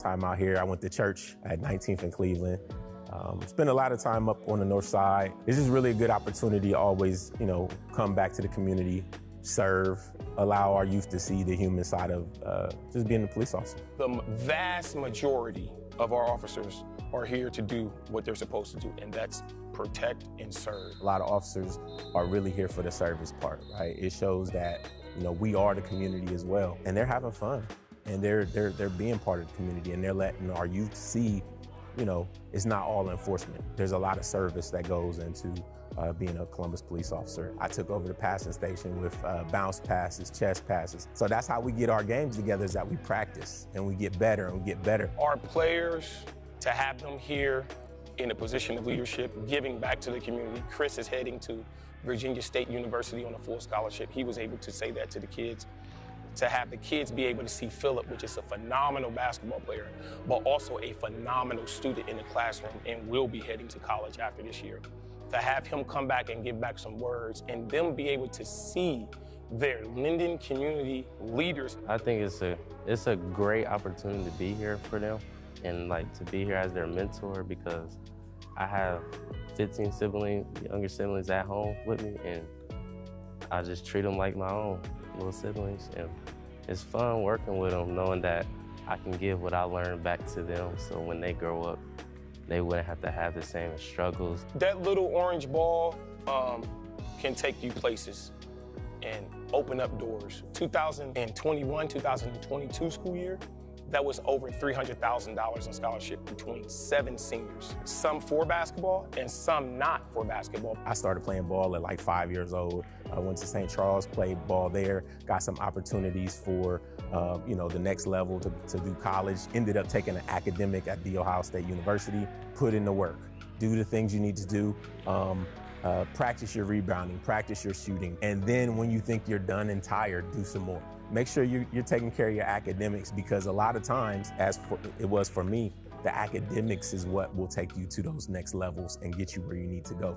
Time out here, I went to church at 19th and Cleveland. Spent a lot of time up on the north side. This is really a good opportunity to always, come back to the community, serve, allow our youth to see the human side of just being a police officer. The vast majority of our officers are here to do what they're supposed to do, and that's protect and serve. A lot of officers are really here for the service part, right? It shows that, we are the community as well, and they're having fun, and they're being part of the community, and they're letting our youth see, it's not all enforcement. There's a lot of service that goes into being a Columbus police officer. I took over the passing station with bounce passes, chest passes. So that's how we get our games together, is that we practice and we get better and we get better. Our players, to have them here in a position of leadership, giving back to the community. Chris is heading to Virginia State University on a full scholarship. He was able to say that to the kids. To have the kids be able to see Philip, which is a phenomenal basketball player, but also a phenomenal student in the classroom and will be heading to college after this year. To have him come back and give back some words and them be able to see their Linden community leaders. I think it's a great opportunity to be here for them and to be here as their mentor, because I have 15 younger siblings at home with me, and I just treat them like my own little siblings, and it's fun working with them, knowing that I can give what I learned back to them, so when they grow up, they wouldn't have to have the same struggles. That little orange ball can take you places and open up doors. 2021, 2022 school year, that was over $300,000 in scholarship between 7 seniors. Some for basketball and some not for basketball. I started playing ball at 5 years old. I went to St. Charles, played ball there, got some opportunities for the next level to do college. Ended up taking an academic at The Ohio State University. Put in the work, do the things you need to do. Practice your rebounding, practice your shooting, and then when you think you're done and tired, do some more. Make sure you're taking care of your academics, because a lot of times, as it was for me, the academics is what will take you to those next levels and get you where you need to go.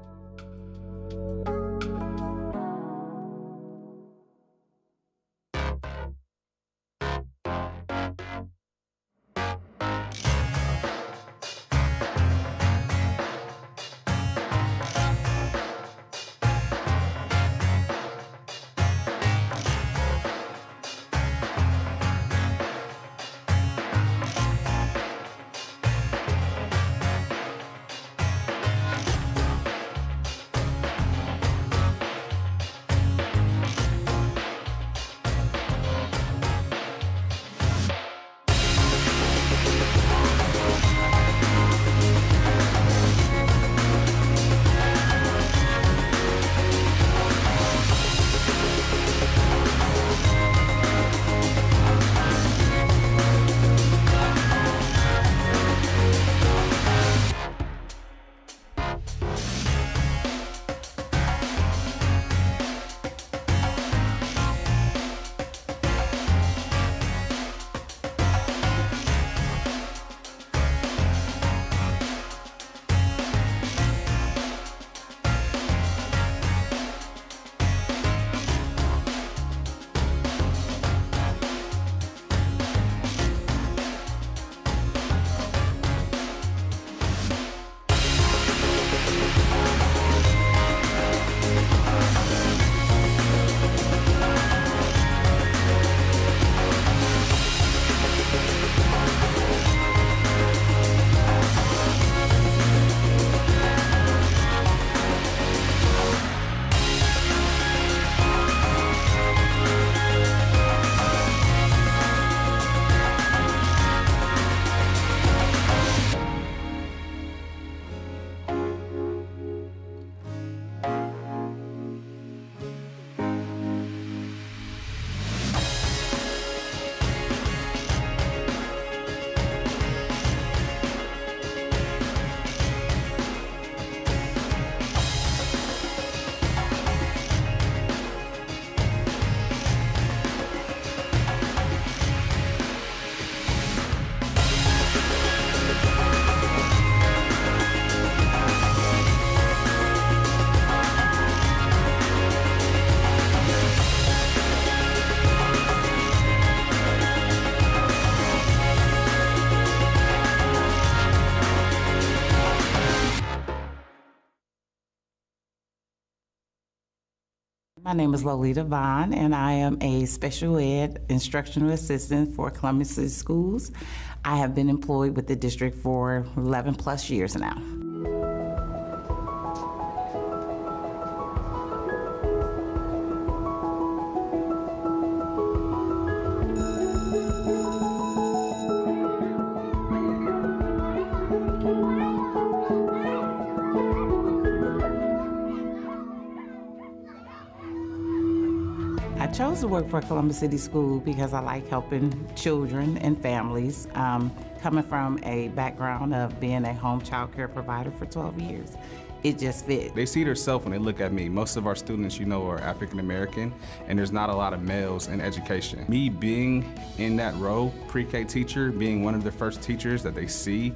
My name is Lolita Vaughn, and I am a special ed instructional assistant for Columbus City Schools. I have been employed with the district for 11 plus years now. I chose to work for Columbus City School because I like helping children and families. Coming from a background of being a home child care provider for 12 years, it just fit. They see themselves when they look at me. Most of our students, are African American, and there's not a lot of males in education. Me being in that role, pre-K teacher, being one of the first teachers that they see,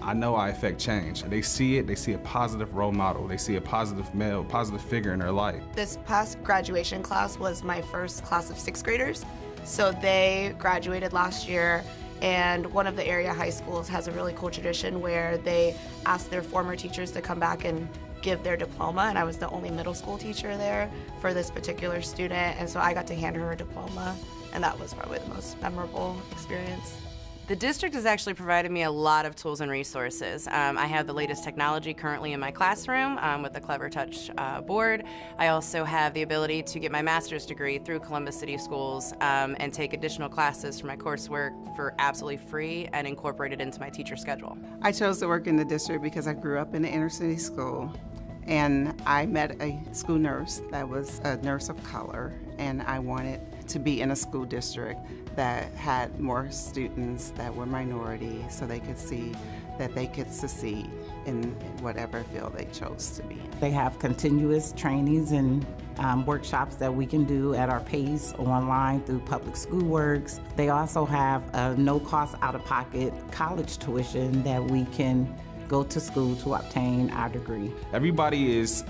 I know I affect change. They see it, they see a positive role model, they see a positive male, positive figure in their life. This past graduation class was my first class of 6th graders. So they graduated last year, and one of the area high schools has a really cool tradition where they ask their former teachers to come back and give their diploma, and I was the only middle school teacher there for this particular student, and so I got to hand her diploma, and that was probably the most memorable experience. The district has actually provided me a lot of tools and resources. I have the latest technology currently in my classroom with the Clever Touch board. I also have the ability to get my master's degree through Columbus City Schools and take additional classes for my coursework for absolutely free and incorporate it into my teacher schedule. I chose to work in the district because I grew up in the inner city school, and I met a school nurse that was a nurse of color, and I wanted to be in a school district that had more students that were minority so they could see that they could succeed in whatever field they chose to be in. They have continuous trainings and workshops that we can do at our pace online through Public School Works. They also have a no-cost out-of-pocket college tuition that we can go to school to obtain our degree. Everybody is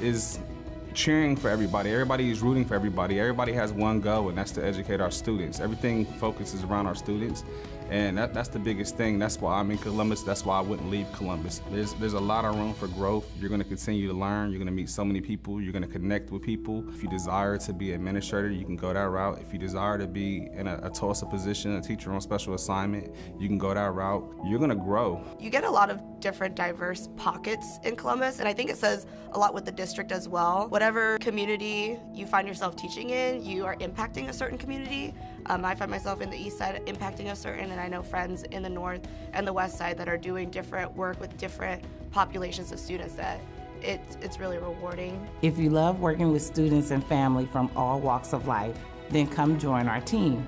cheering for everybody. Everybody is rooting for everybody. Everybody has one goal, and that's to educate our students. Everything focuses around our students, and that's the biggest thing. That's why I'm in Columbus. That's why I wouldn't leave Columbus. There's a lot of room for growth. You're going to continue to learn. You're going to meet so many people. You're going to connect with people. If you desire to be an administrator, you can go that route. If you desire to be in a TOSA position, a teacher on special assignment, you can go that route. You're going to grow. You get a lot of different diverse pockets in Columbus, and I think it says a lot with the district as well. Whatever community you find yourself teaching in, you are impacting a certain community. I find myself in the east side impacting a certain, and I know friends in the north and the west side that are doing different work with different populations of students that it's really rewarding. If you love working with students and family from all walks of life, then come join our team.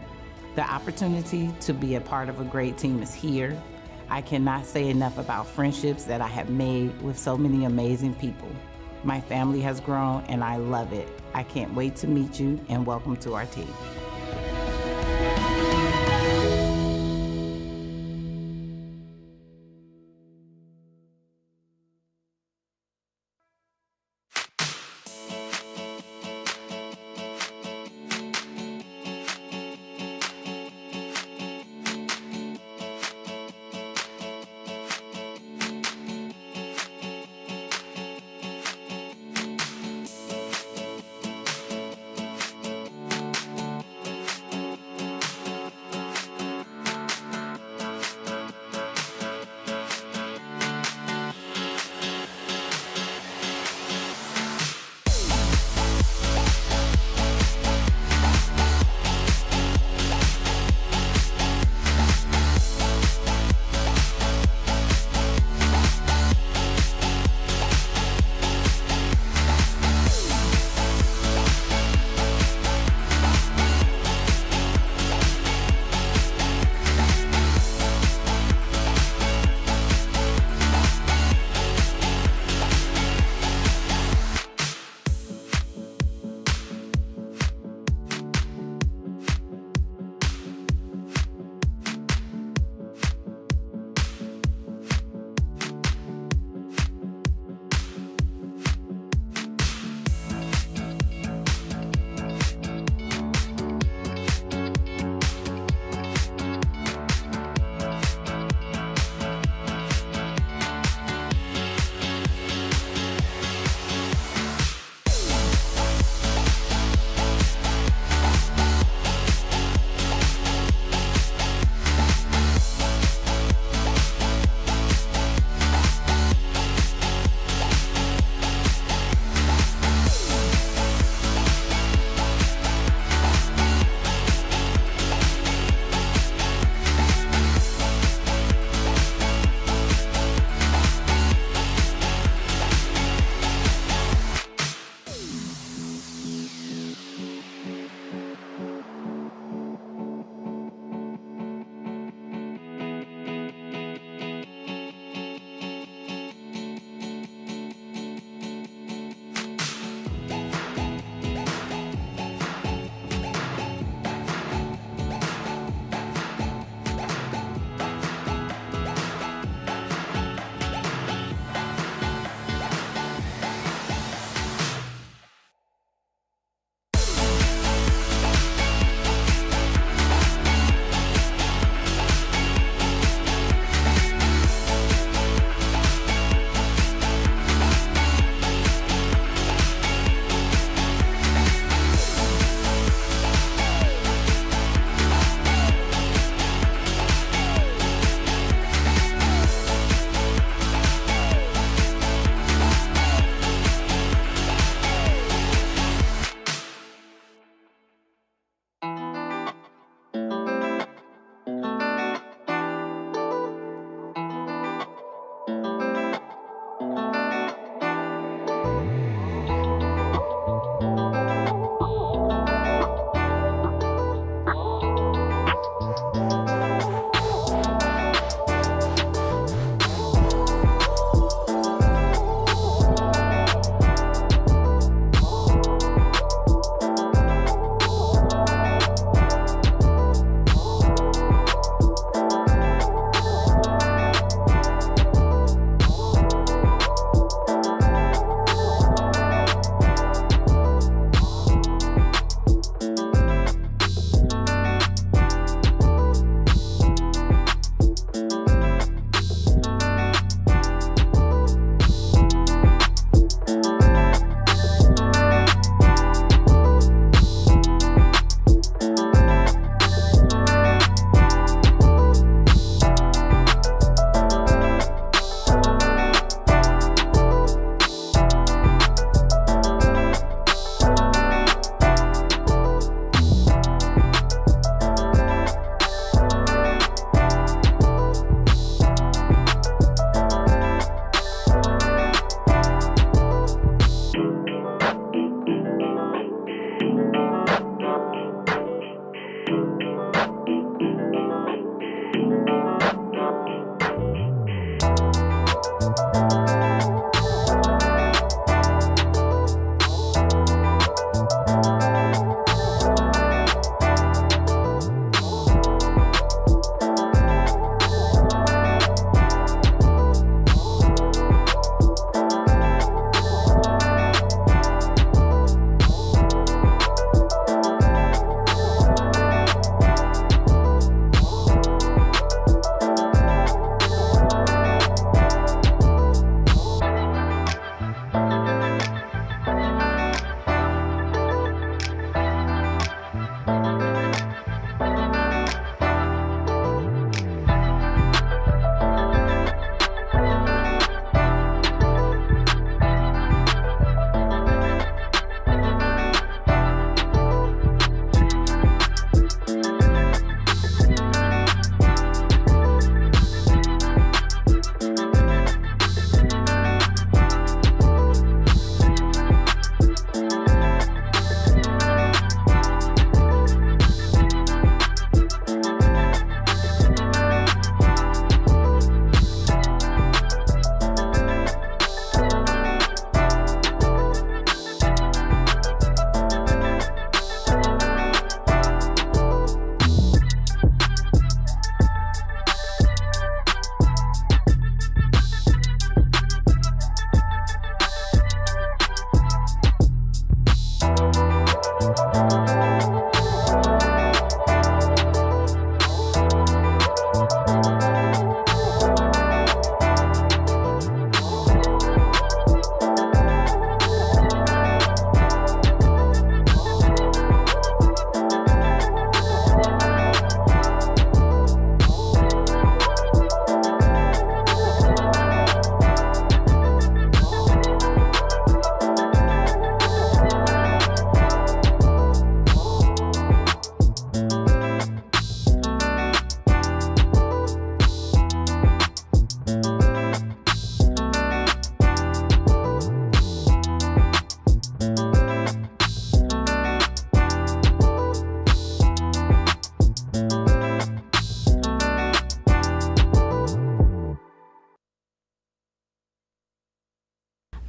The opportunity to be a part of a great team is here. I cannot say enough about friendships that I have made with so many amazing people. My family has grown and I love it. I can't wait to meet you, and welcome to our team.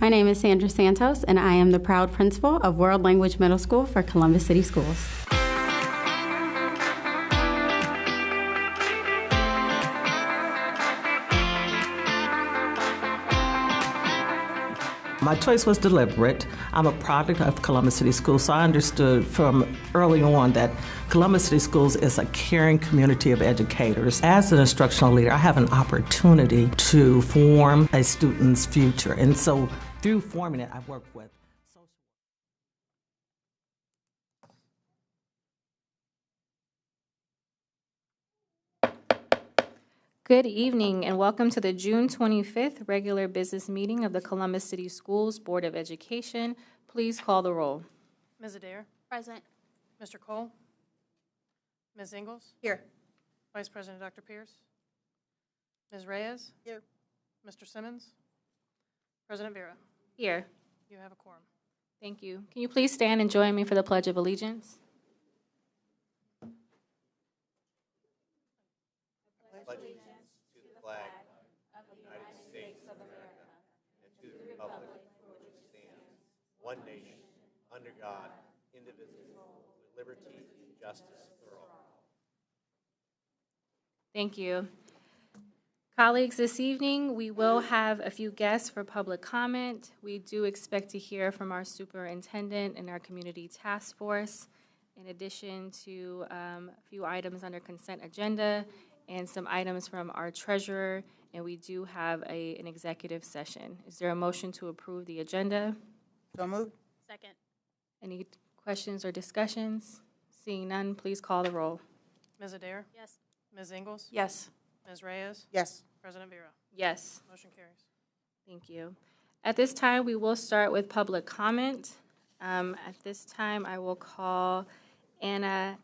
My name is Sandra Santos, and I am the proud principal of World Language Middle School for Columbus City Schools. My choice was deliberate. I'm a product of Columbus City Schools, so I understood from early on that Columbus City Schools is a caring community of educators. As an instructional leader, I have an opportunity to form a student's future, and so through forming it, I work with Good evening and welcome to the June 25th regular business meeting of the Columbus City Schools Board of Education. Please call the roll. Ms. Adair? Present. Mr. Cole? Ms. Ingalls? Here. Vice President Dr. Pierce? Ms. Reyes? Here. Mr. Simmons? President Vera? Here. You have a quorum. Thank you. Can you please stand and join me for the Pledge of Allegiance? Pledge allegiance to the flag of the United States of America and to the republic for which it stands, one nation, under God, indivisible, with liberty and justice for all. Thank you. Colleagues, this evening we will have a few guests for public comment. We do expect to hear from our superintendent and our community task force, in addition to a few items under consent agenda and some items from our treasurer, and we do have an executive session. Is there a motion to approve the agenda? So moved. Second. Any questions or discussions? Seeing none, please call the roll. Ms. Adair? Yes. Ms. Ingalls? Yes. Ms. Reyes? Yes. President Vera? Yes. Motion carries. Thank you. At this time, we will start with public comment. At this time, I will call Anna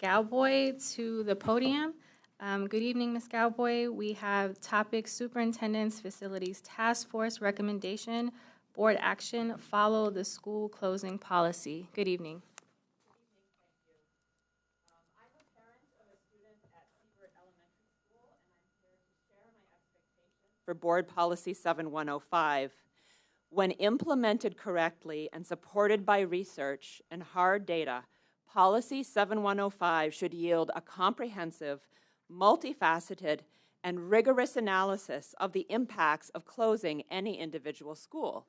Galboy to the podium. Good evening, Ms. Galboy. We have topic Superintendent's Facilities Task Force recommendation, board action, follow the school closing policy. Good evening. I'm a parent of a student at Siebert Elementary School, and I'm here to share my expectations for Board Policy 7105. When implemented correctly and supported by research and hard data, Policy 7105 should yield a comprehensive, multifaceted, and rigorous analysis of the impacts of closing any individual school.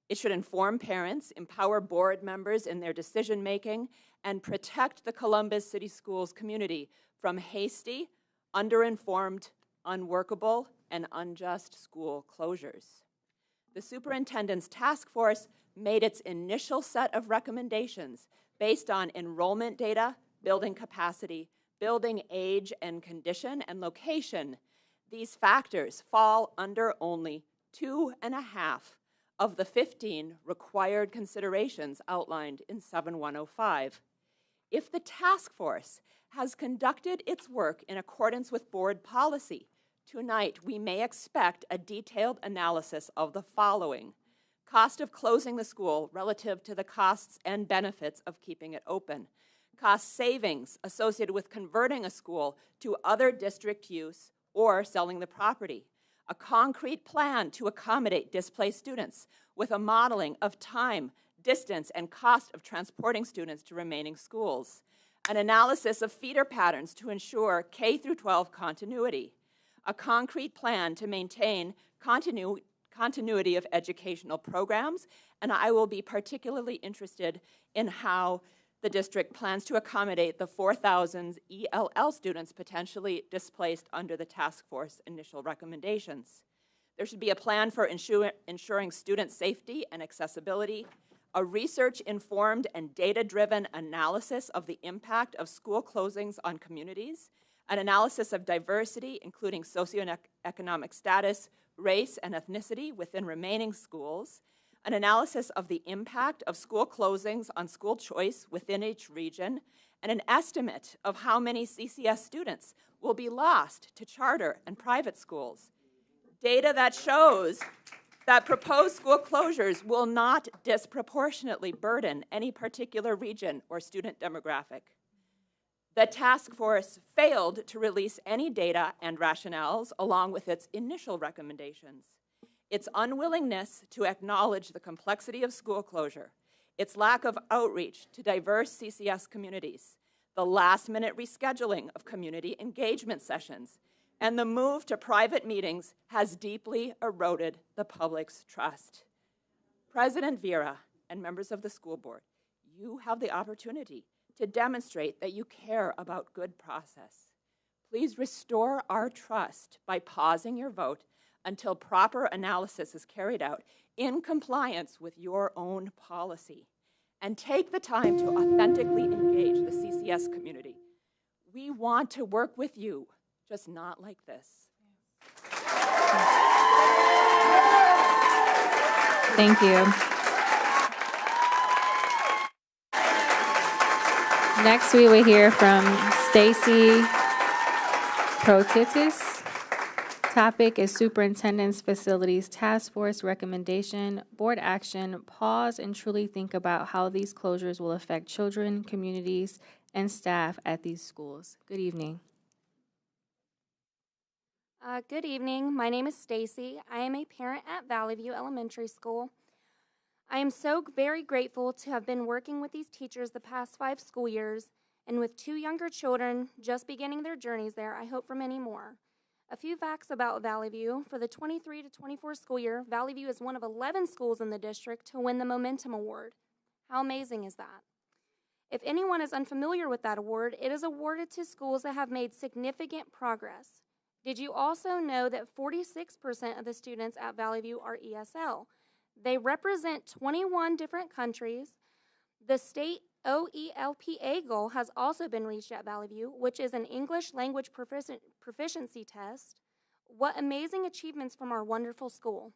It should inform parents, empower board members in their decision-making, and protect the Columbus City Schools community from hasty, underinformed, unworkable, and unjust school closures. The superintendent's task force made its initial set of recommendations based on enrollment data, building capacity, building age and condition, and location. These factors fall under only 2.5 of the 15 required considerations outlined in 7105. If the task force has conducted its work in accordance with board policy, tonight we may expect a detailed analysis of the following: cost of closing the school relative to the costs and benefits of keeping it open, cost savings associated with converting a school to other district use or selling the property, a concrete plan to accommodate displaced students with a modeling of time, distance, and cost of transporting students to remaining schools, an analysis of feeder patterns to ensure K-12 continuity, a concrete plan to maintain continuity of educational programs, and I will be particularly interested in how the district plans to accommodate the 4,000 ELL students potentially displaced under the task force initial recommendations. There should be a plan for ensuring student safety and accessibility, a research-informed and data-driven analysis of the impact of school closings on communities, an analysis of diversity, including socioeconomic status, race, and ethnicity within remaining schools, an analysis of the impact of school closings on school choice within each region, and an estimate of how many CCS students will be lost to charter and private schools. Data that shows that proposed school closures will not disproportionately burden any particular region or student demographic. The task force failed to release any data and rationales along with its initial recommendations. its unwillingness to acknowledge the complexity of school closure, its lack of outreach to diverse CCS communities, the last-minute rescheduling of community engagement sessions, and the move to private meetings has deeply eroded the public's trust. President Vera and members of the school board, you have the opportunity to demonstrate that you care about good process. Please restore our trust by pausing your vote until proper analysis is carried out in compliance with your own policy. And take the time to authentically engage the CCS community. We want to work with you, just not like this. Thank you. Next, we will hear from Stacy Protitis. Topic is Superintendent's Facilities Task Force recommendation, board action, pause and truly think about how these closures will affect children, communities, and staff at these schools. Good evening. Good evening. My name is Stacy. I am a parent at Valley View Elementary School. I am so very grateful to have been working with these teachers the past 5 school years, and with 2 younger children just beginning their journeys there, I hope for many more. A few facts about Valley View. For the 23 to 24 school year, Valley View is one of 11 schools in the district to win the Momentum Award. How amazing is that? If anyone is unfamiliar with that award, it is awarded to schools that have made significant progress. Did you also know that 46% of the students at Valley View are ESL? They represent 21 different countries. The state OELPA goal has also been reached at Valley View, which is an English language proficiency test. What amazing achievements from our wonderful school.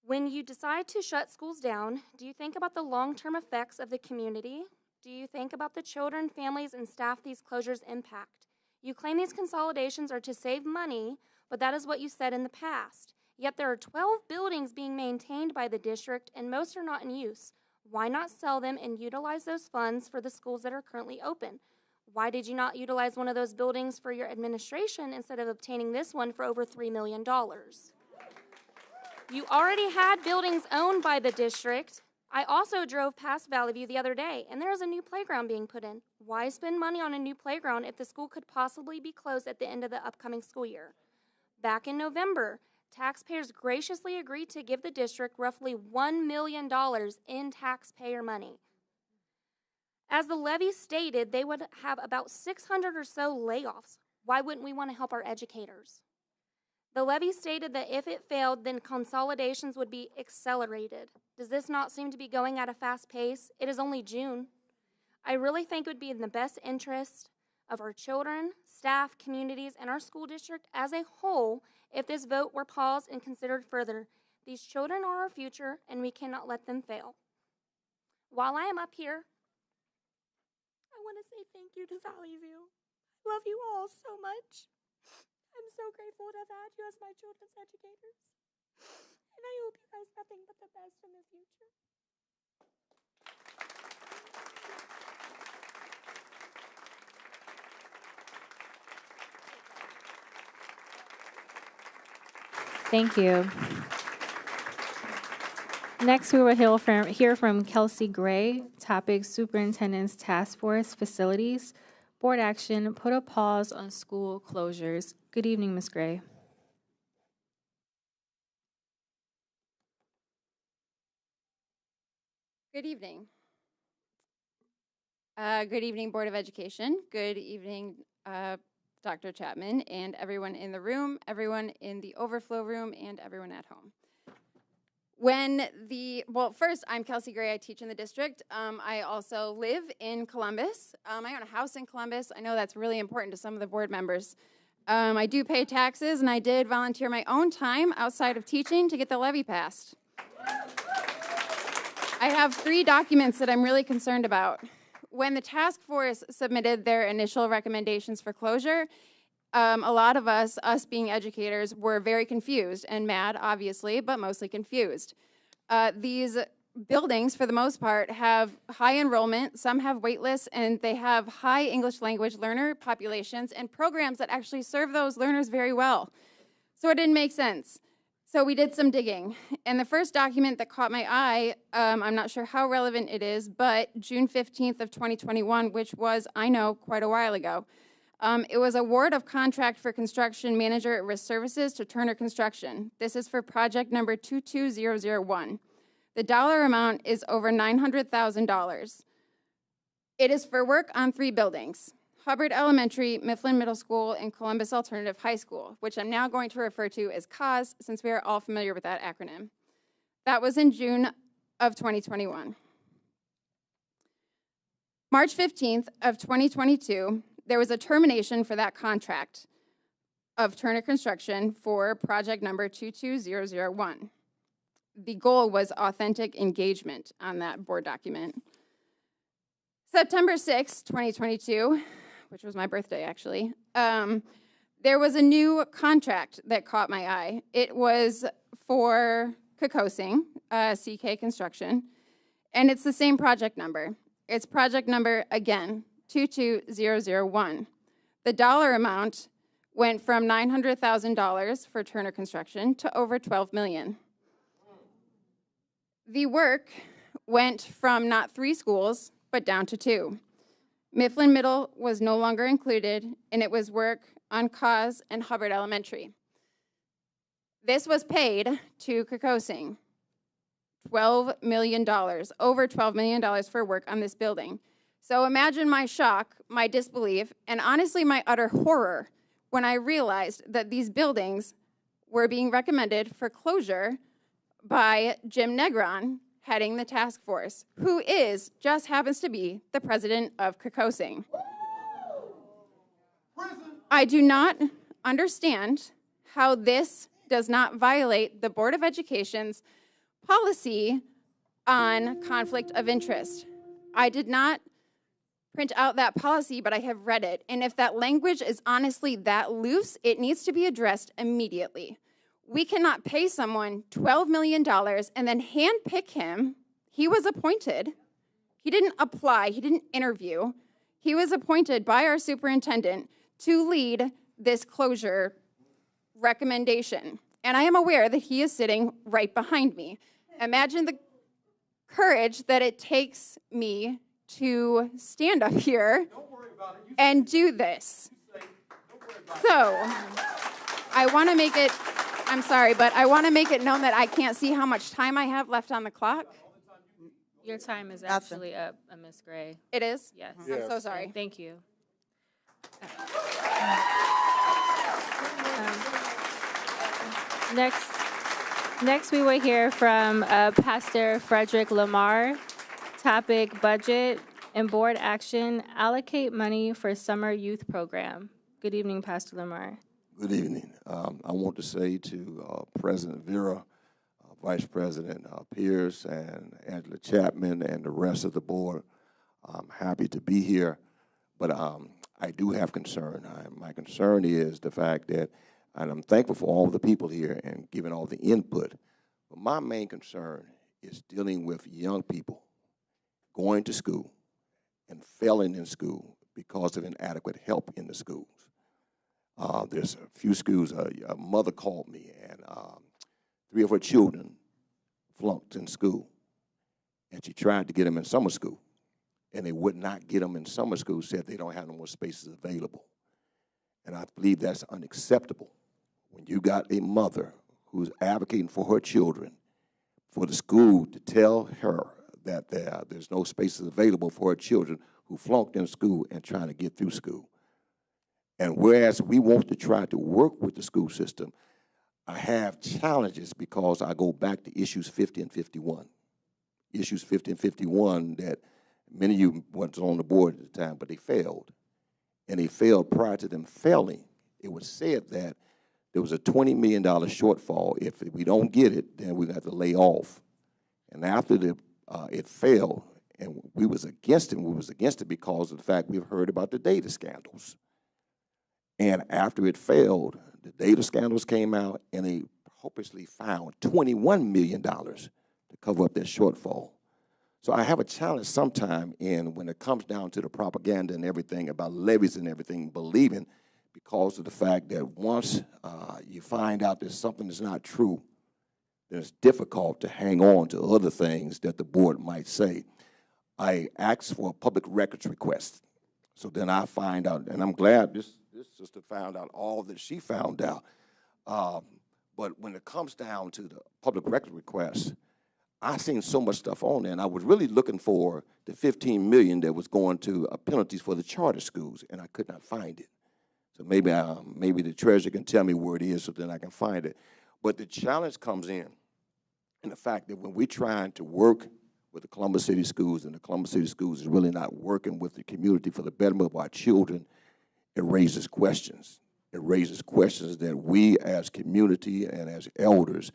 When you decide to shut schools down, do you think about the long-term effects of the community? Do you think about the children, families, and staff these closures impact? You claim these consolidations are to save money, but that is what you said in the past. Yet there are 12 buildings being maintained by the district, and most are not in use. Why not sell them and utilize those funds for the schools that are currently open? Why did you not utilize one of those buildings for your administration instead of obtaining this one for over $3 million? You already had buildings owned by the district. I also drove past Valley View the other day, and there is a new playground being put in. Why spend money on a new playground if the school could possibly be closed at the end of the upcoming school year? Back in November, taxpayers graciously agreed to give the district roughly $1 million in taxpayer money. As the levy stated, they would have about 600 or so layoffs. Why wouldn't we want to help our educators? The levy stated that if it failed, then consolidations would be accelerated. Does this not seem to be going at a fast pace? It is only June. I really think it would be in the best interest of our children, staff, communities, and our school district as a whole if this vote were paused and considered further. These children are our future, and we cannot let them fail. While I am up here, I want to say thank you to Valley View. I love you all so much. I'm so grateful to have had you as my children's educators. And I hope you guys nothing but the best in the future. Thank you. Next, we will hear from Kelsey Gray. Topic, Superintendent's Task Force Facilities. Board action, put a pause on school closures. Good evening, Ms. Gray. Good evening. Good evening, Board of Education. Good evening, Dr. Chapman, and everyone in the room, everyone in the overflow room, and everyone at home. First, I'm Kelsey Gray. I teach in the district. I also live in Columbus. I own a house in Columbus. I know that's really important to some of the board members. I do pay taxes, and I did volunteer my own time outside of teaching to get the levy passed. I have 3 documents that I'm really concerned about. When the task force submitted their initial recommendations for closure, a lot of us being educators, were very confused and mad, obviously, but mostly confused. These buildings, for the most part, have high enrollment, some have wait lists, and they have high English language learner populations and programs that actually serve those learners very well. So it didn't make sense. So we did some digging. And the first document that caught my eye, I'm not sure how relevant it is, but June 15th of 2021, which was, I know, quite a while ago. It was award of contract for construction manager at risk services to Turner Construction. This is for project number 22001. The dollar amount is over $900,000. It is for work on 3 buildings: Hubbard Elementary, Mifflin Middle School, and Columbus Alternative High School, which I'm now going to refer to as CAUS, since we are all familiar with that acronym. That was in June of 2021. March 15th of 2022, there was a termination for that contract of Turner Construction for project number 22001. The goal was authentic engagement on that board document. September 6th, 2022, which was my birthday actually, there was a new contract that caught my eye. It was for Kokosing, CK Construction, and it's the same project number. It's project number, again, 22001. The dollar amount went from $900,000 for Turner Construction to over $12 million. The work went from not 3 schools, but down to 2. Mifflin Middle was no longer included, and it was work on CAUS and Hubbard Elementary. This was paid to Kokosing, $12 million, over $12 million for work on this building. So imagine my shock, my disbelief, and honestly my utter horror when I realized that these buildings were being recommended for closure by Jim Negron, heading the task force, who just happens to be the president of Kokosing. I do not understand how this does not violate the Board of Education's policy on conflict of interest. I did not print out that policy, but I have read it. And if that language is honestly that loose, it needs to be addressed immediately. We cannot pay someone $12 million and then handpick him. He was appointed. He didn't apply. He didn't interview. He was appointed by our superintendent to lead this closure recommendation. And I am aware that he is sitting right behind me. Imagine the courage that it takes me to stand up here and do this. So I want to make it, I'm sorry, but I want to make it known that I can't see how much time I have left on the clock. Your time is actually up, Ms. Gray. It is? Yes. I'm so sorry. Thank you. Next we will hear from Pastor Frederick Lamar. Topic: budget and board action. Allocate money for summer youth program. Good evening, Pastor Lamar. Good evening. I want to say to President Vera, Vice President Pierce, and Angela Chapman, and the rest of the board, I'm happy to be here, but I do have concern. My concern is the fact that, and I'm thankful for all the people here and giving all the input, but my main concern is dealing with young people going to school and failing in school because of inadequate help in the schools. There's a few schools, a mother called me, and 3 of her children flunked in school, and she tried to get them in summer school, and they would not get them in summer school, said they don't have no more spaces available. And I believe that's unacceptable. When you got a mother who's advocating for her children, for the school to tell her that there's no spaces available for her children who flunked in school and trying to get through school. And whereas we want to try to work with the school system, I have challenges because I go back to issues 50 and 51. Issues 50 and 51 that many of you weren't on the board at the time, but they failed. And they failed prior to them failing. It was said that there was a $20 million shortfall. If we don't get it, then we're going to have to lay off. And after it failed, and we was against it because of the fact we've heard about the data scandals. And after it failed, the data scandals came out, and they hopelessly found $21 million to cover up that shortfall. So I have a challenge sometime when it comes down to the propaganda and everything about levies and everything, believing because of the fact that once you find out that something is not true, then it's difficult to hang on to other things that the board might say. I asked for a public records request. So then I find out, and I'm glad this sister found out all that she found out. But when it comes down to the public record request, I seen so much stuff on there, and I was really looking for the $15 million that was going to penalties for the charter schools, and I could not find it. So maybe the treasurer can tell me where it is, so then I can find it. But the challenge comes in the fact that when we're trying to work with the Columbus City Schools, and the Columbus City Schools is really not working with the community for the betterment of our children, it raises questions. It raises questions that we as community and as elders,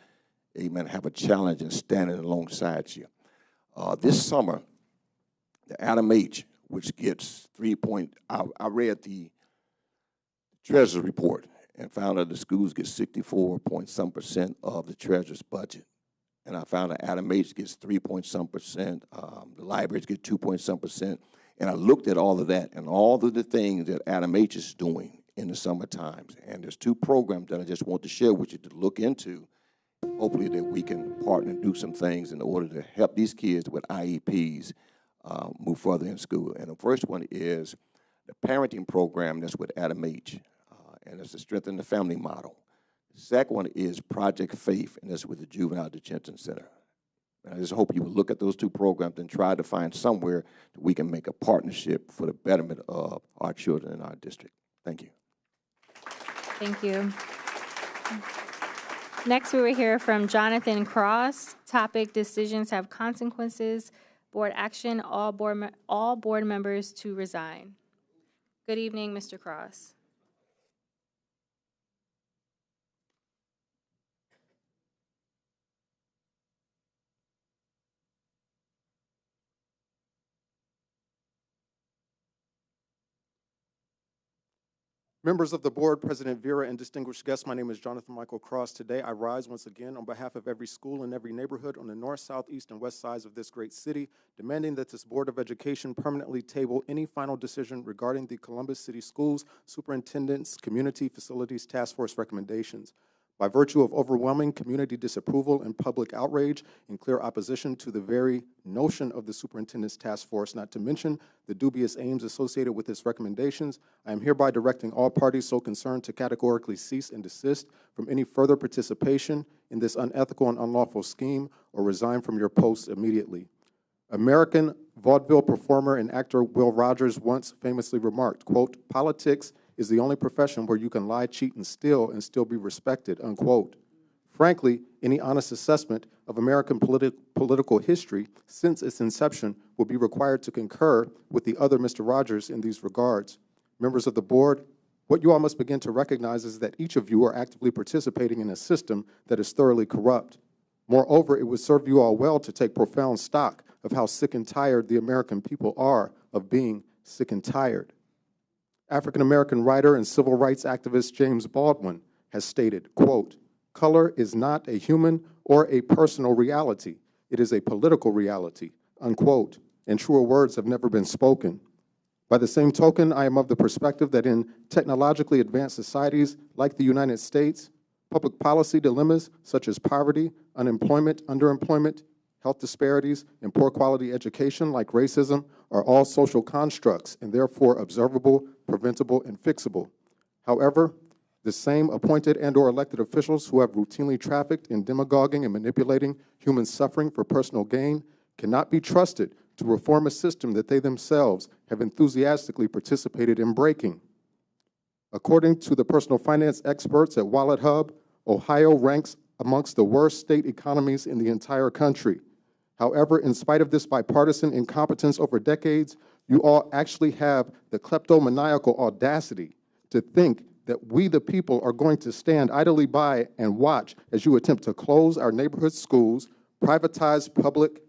amen, have a challenge in standing alongside you. This summer, the Adam H., which gets I read the Treasurer's report and found that the schools get 64-point-some% of the Treasurer's budget. And I found that Adam H. gets 3-point-some%, the libraries get 2-point-some%. And I looked at all of that and all of the things that Adam H. is doing in the summer times. And there's 2 programs that I just want to share with you to look into. Hopefully that we can partner and do some things in order to help these kids with IEPs move further in school. And the first one is the parenting program that's with Adam H., and it's to strengthen the family model. The second one is Project Faith, and that's with the Juvenile Detention Center. And I just hope you will look at those 2 programs and try to find somewhere that we can make a partnership for the betterment of our children in our district. Thank you. Thank you. Next, we will hear from Jonathan Cross. Topic: decisions have consequences. Board action: all board members to resign. Good evening, Mr. Cross. Members of the board, President Vera, and distinguished guests, my name is Jonathan Michael Cross. Today, I rise once again on behalf of every school and every neighborhood on the north, south, east, and west sides of this great city, demanding that this Board of Education permanently table any final decision regarding the Columbus City Schools Superintendent's Community Facilities Task Force recommendations. By virtue of overwhelming community disapproval and public outrage and clear opposition to the very notion of the superintendent's task force, not to mention the dubious aims associated with its recommendations, I am hereby directing all parties so concerned to categorically cease and desist from any further participation in this unethical and unlawful scheme or resign from your posts immediately. American vaudeville performer and actor Will Rogers once famously remarked, quote, "Politics is the only profession where you can lie, cheat, and still be respected," unquote. Frankly, any honest assessment of American political history since its inception will be required to concur with the other Mr. Rogers in these regards. Members of the board, what you all must begin to recognize is that each of you are actively participating in a system that is thoroughly corrupt. Moreover, it would serve you all well to take profound stock of how sick and tired the American people are of being sick and tired. African-American writer and civil rights activist James Baldwin has stated, quote, "Color is not a human or a personal reality. It is a political reality," unquote, and truer words have never been spoken. By the same token, I am of the perspective that in technologically advanced societies like the United States, public policy dilemmas such as poverty, unemployment, underemployment, health disparities, and poor quality education like racism are all social constructs and therefore observable, preventable, and fixable. However, the same appointed and/or elected officials who have routinely trafficked in demagoguing and manipulating human suffering for personal gain cannot be trusted to reform a system that they themselves have enthusiastically participated in breaking. According to the personal finance experts at Wallet Hub, Ohio ranks amongst the worst state economies in the entire country. However, in spite of this bipartisan incompetence over decades, you all actually have the kleptomaniacal audacity to think that we, the people, are going to stand idly by and watch as you attempt to close our neighborhood schools, privatize public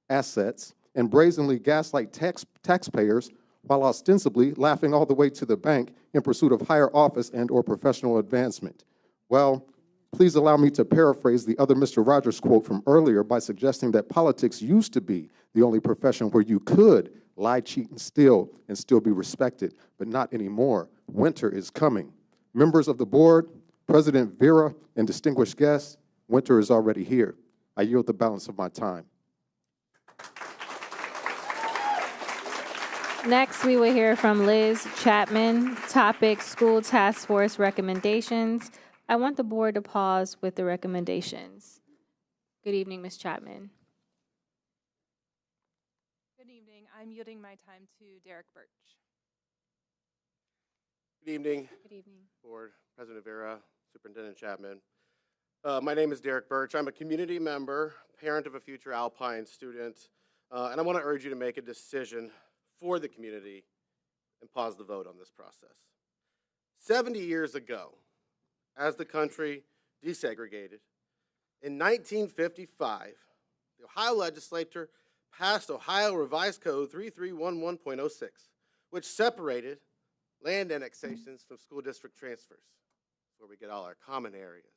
assets, and brazenly gaslight taxpayers while ostensibly laughing all the way to the bank in pursuit of higher office and/or professional advancement. Well, please allow me to paraphrase the other Mr. Rogers quote from earlier by suggesting that politics used to be the only profession where you could lie, cheat, and steal, and still be respected, but not anymore. Winter is coming. Members of the board, President Vera, and distinguished guests, winter is already here. I yield the balance of my time. Next, we will hear from Liz Chapman. Topic, school task force recommendations. I want the board to pause with the recommendations. Good evening, Ms. Chapman. Good evening. I'm yielding my time to Derek Birch. Good evening. Good evening. Board, President Vera, Superintendent Chapman. My name is Derek Birch. I'm a community member, parent of a future Alpine student, and I want to urge you to make a decision for the community and pause the vote on this process. 70 years ago, as the country desegregated, in 1955, the Ohio legislature passed Ohio Revised Code 3311.06, which separated land annexations from school district transfers, where we get all our common areas.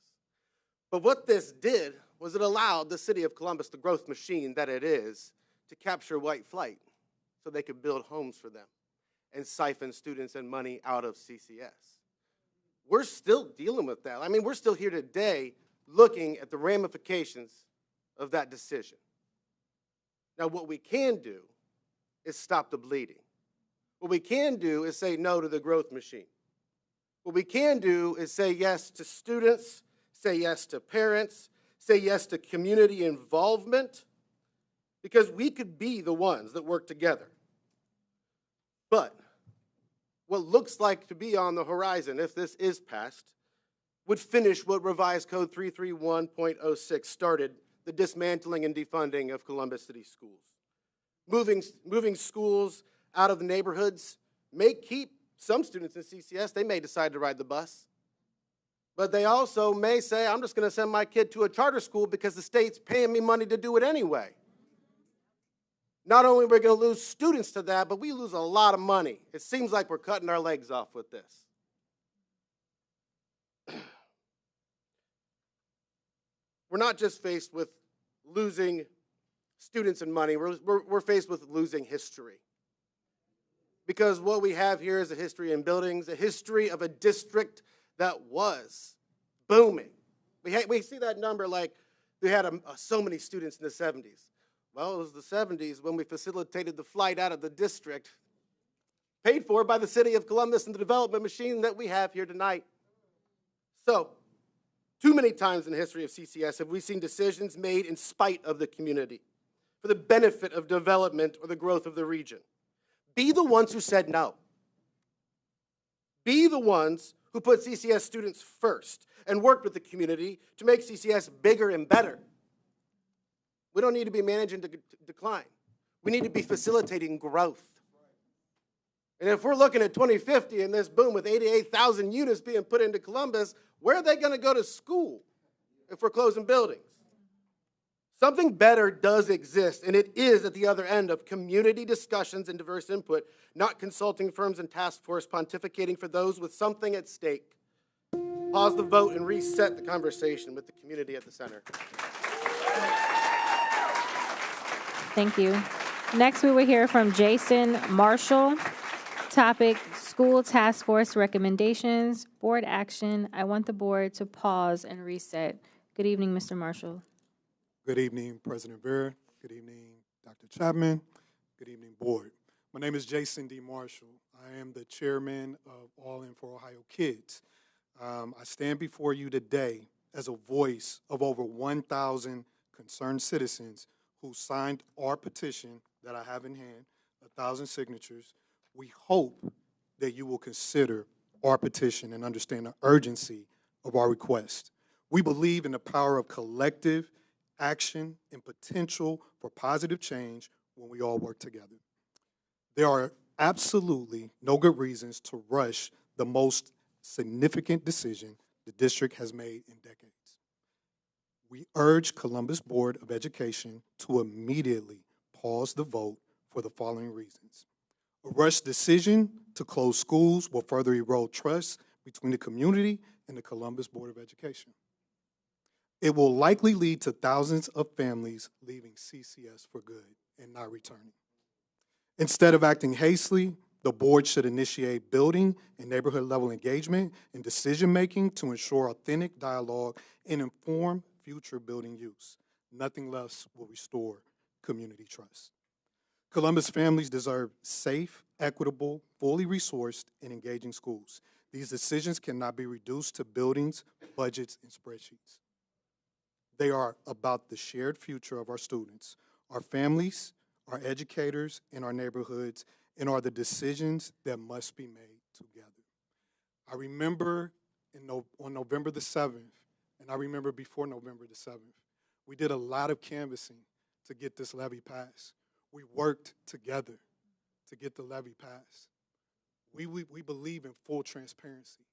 But what this did was it allowed the city of Columbus, the growth machine that it is, to capture white flight so they could build homes for them and siphon students and money out of CCS. We're still dealing with that. I mean, we're still here today looking at the ramifications of that decision. Now, what we can do is stop the bleeding. What we can do is say no to the growth machine. What we can do is say yes to students, say yes to parents, say yes to community involvement, because we could be the ones that work together. But what looks like to be on the horizon, if this is passed, would finish what Revised Code 331.06 started, the dismantling and defunding of Columbus City Schools. Moving schools out of the neighborhoods may keep some students in CCS. They may decide to ride the bus. But they also may say, I'm just going to send my kid to a charter school because the state's paying me money to do it anyway. Not only are we going to lose students to that, but we lose a lot of money. It seems like we're cutting our legs off with this. We're not just faced with losing students and money, we're faced with losing history. Because what we have here is a history in buildings, a history of a district that was booming. We see that number like we had so many students in the 70s. Well, it was the 70s when we facilitated the flight out of the district, paid for by the city of Columbus and the development machine that we have here tonight. So, too many times in the history of CCS have we seen decisions made in spite of the community, for the benefit of development or the growth of the region. Be the ones who said no. Be the ones who put CCS students first and worked with the community to make CCS bigger and better. We don't need to be managing decline. We need to be facilitating growth. And if we're looking at 2050 and this boom with 88,000 units being put into Columbus, where are they going to go to school if we're closing buildings? Something better does exist, and it is at the other end of community discussions and diverse input, not consulting firms and task force pontificating for those with something at stake. Pause the vote and reset the conversation with the community at the center. Thank you. Next, we will hear from Jason Marshall. Topic, school task force recommendations, board action. I want the board to pause and reset. Good evening, Mr. Marshall. Good evening, President Vera. Good evening, Dr. Chapman. Good evening, board. My name is Jason D. Marshall. I am the chairman of All In for Ohio Kids. I stand before you today as a voice of over 1,000 concerned citizens who signed our petition that I have in hand, 1,000 signatures. We hope that you will consider our petition and understand the urgency of our request. We believe in the power of collective action and potential for positive change when we all work together. There are absolutely no good reasons to rush the most significant decision the district has made in decades. We urge Columbus Board of Education to immediately pause the vote for the following reasons. A rushed decision to close schools will further erode trust between the community and the Columbus Board of Education. It will likely lead to thousands of families leaving CCS for good and not returning. Instead of acting hastily, the board should initiate building and neighborhood level engagement and decision making to ensure authentic dialogue and inform future building use. Nothing less will restore community trust. Columbus families deserve safe, equitable, fully resourced, and engaging schools. These decisions cannot be reduced to buildings, budgets, and spreadsheets. They are about the shared future of our students, our families, our educators, and our neighborhoods, and are the decisions that must be made together. I remember on November the 7th, and I remember before November the 7th, we did a lot of canvassing to get this levy passed. We worked together to get the levy passed. We believe in full transparency.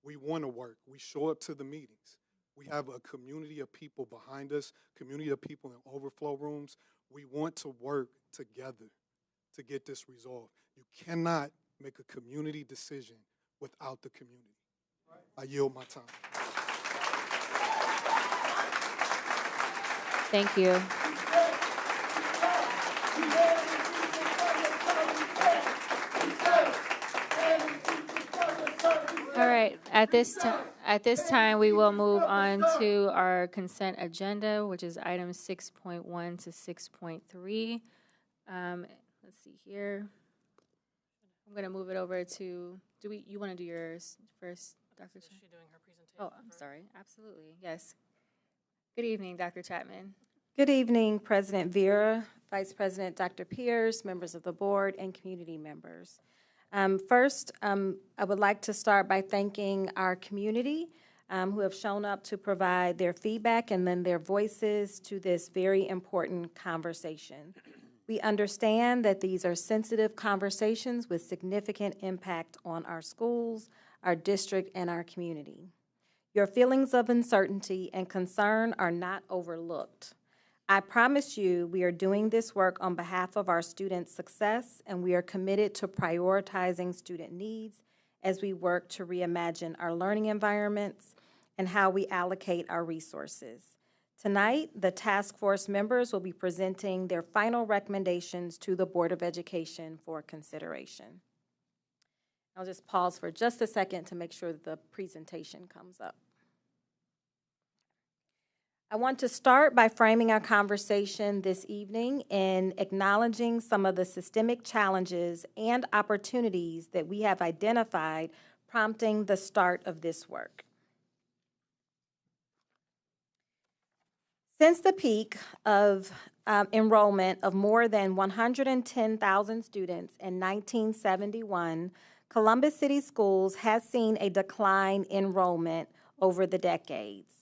We want to work. We show up to the meetings. We have a community of people behind us, community of people in overflow rooms. We want to work together to get this resolved. You cannot make a community decision without the community. I yield my time. Thank you. All right, at this time, we will move on to our consent agenda, which is items 6.1 to 6.3. Let's see here. I'm going to move it over to, you want to do yours first, Dr. Chapman? Is she doing her presentation? Oh, I'm sorry. Absolutely. Yes. Good evening, Dr. Chapman. Good evening, President Vera, Vice President Dr. Pierce, members of the board, and community members. First, I would like to start by thanking our community who have shown up to provide their feedback and then their voices to this very important conversation. We understand that these are sensitive conversations with significant impact on our schools, our district, and our community. Your feelings of uncertainty and concern are not overlooked. I promise you we are doing this work on behalf of our students' success, and we are committed to prioritizing student needs as we work to reimagine our learning environments and how we allocate our resources. Tonight, the task force members will be presenting their final recommendations to the Board of Education for consideration. I'll just pause for just a second to make sure that the presentation comes up. I want to start by framing our conversation this evening in acknowledging some of the systemic challenges and opportunities that we have identified prompting the start of this work. Since the peak of enrollment of more than 110,000 students in 1971, Columbus City Schools has seen a decline in enrollment over the decades.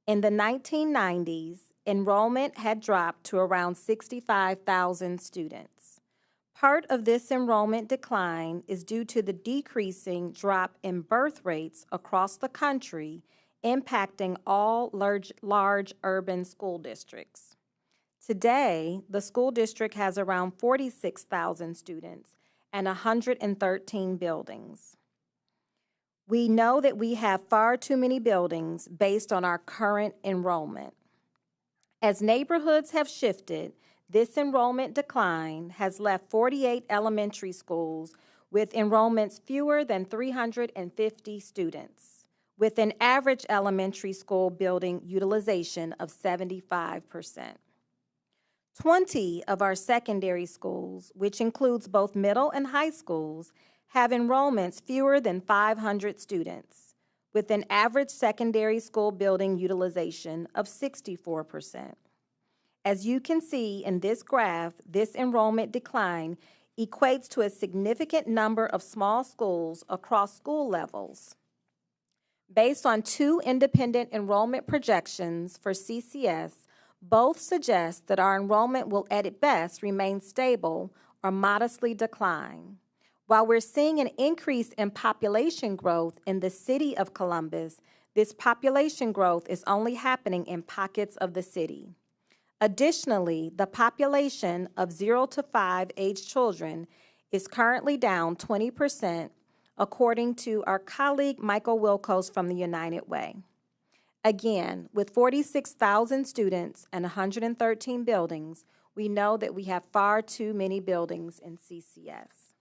In the 1990s, enrollment had dropped to around 65,000 students. Part of this enrollment decline is due to the decreasing drop in birth rates across the country, impacting all large urban school districts. Today, the school district has around 46,000 students and 113 buildings. We know that we have far too many buildings based on our current enrollment. As neighborhoods have shifted, this enrollment decline has left 48 elementary schools with enrollments fewer than 350 students, with an average elementary school building utilization of 75%. 20 of our secondary schools, which includes both middle and high schools, have enrollments fewer than 500 students, with an average secondary school building utilization of 64%. As you can see in this graph, this enrollment decline equates to a significant number of small schools across school levels. Based on two independent enrollment projections for CCS, both suggest that our enrollment will at best remain stable or modestly decline. While we're seeing an increase in population growth in the city of Columbus, this population growth is only happening in pockets of the city. Additionally, the population of 0 to 5 age children is currently down 20%, according to our colleague Michael Wilkos from the United Way. Again, with 46,000 students and 113 buildings, We know that we have far too many buildings in CCS.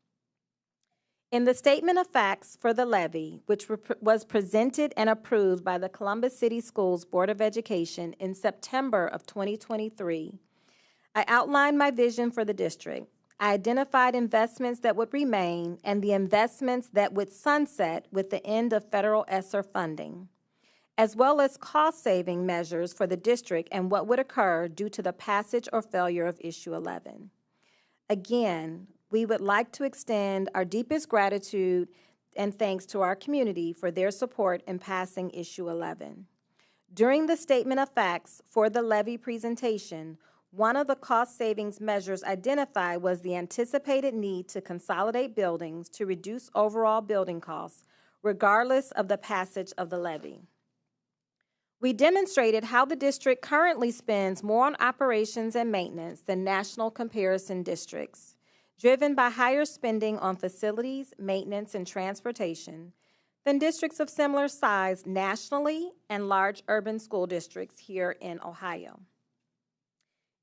In the statement of facts for the levy, which was presented and approved by the Columbus City Schools Board of Education in September of 2023, I outlined my vision for the district. I identified investments that would remain and the investments that would sunset with the end of federal ESSER funding, as well as cost-saving measures for the district and what would occur due to the passage or failure of Issue 11. Again, we would like to extend our deepest gratitude and thanks to our community for their support in passing Issue 11. During the statement of facts for the levy presentation, one of the cost savings measures identified was the anticipated need to consolidate buildings to reduce overall building costs, regardless of the passage of the levy. We demonstrated how the district currently spends more on operations and maintenance than national comparison districts, driven by higher spending on facilities, maintenance, and transportation than districts of similar size nationally and large urban school districts here in Ohio.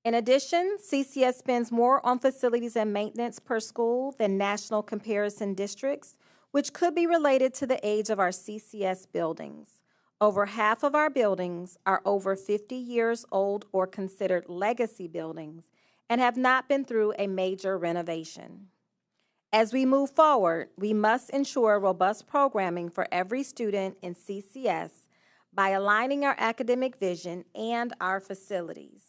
In addition, CCS spends more on facilities and maintenance per school than national comparison districts, which could be related to the age of our CCS buildings. Over half of our buildings are over 50 years old or considered legacy buildings and have not been through a major renovation. As we move forward, we must ensure robust programming for every student in CCS by aligning our academic vision and our facilities.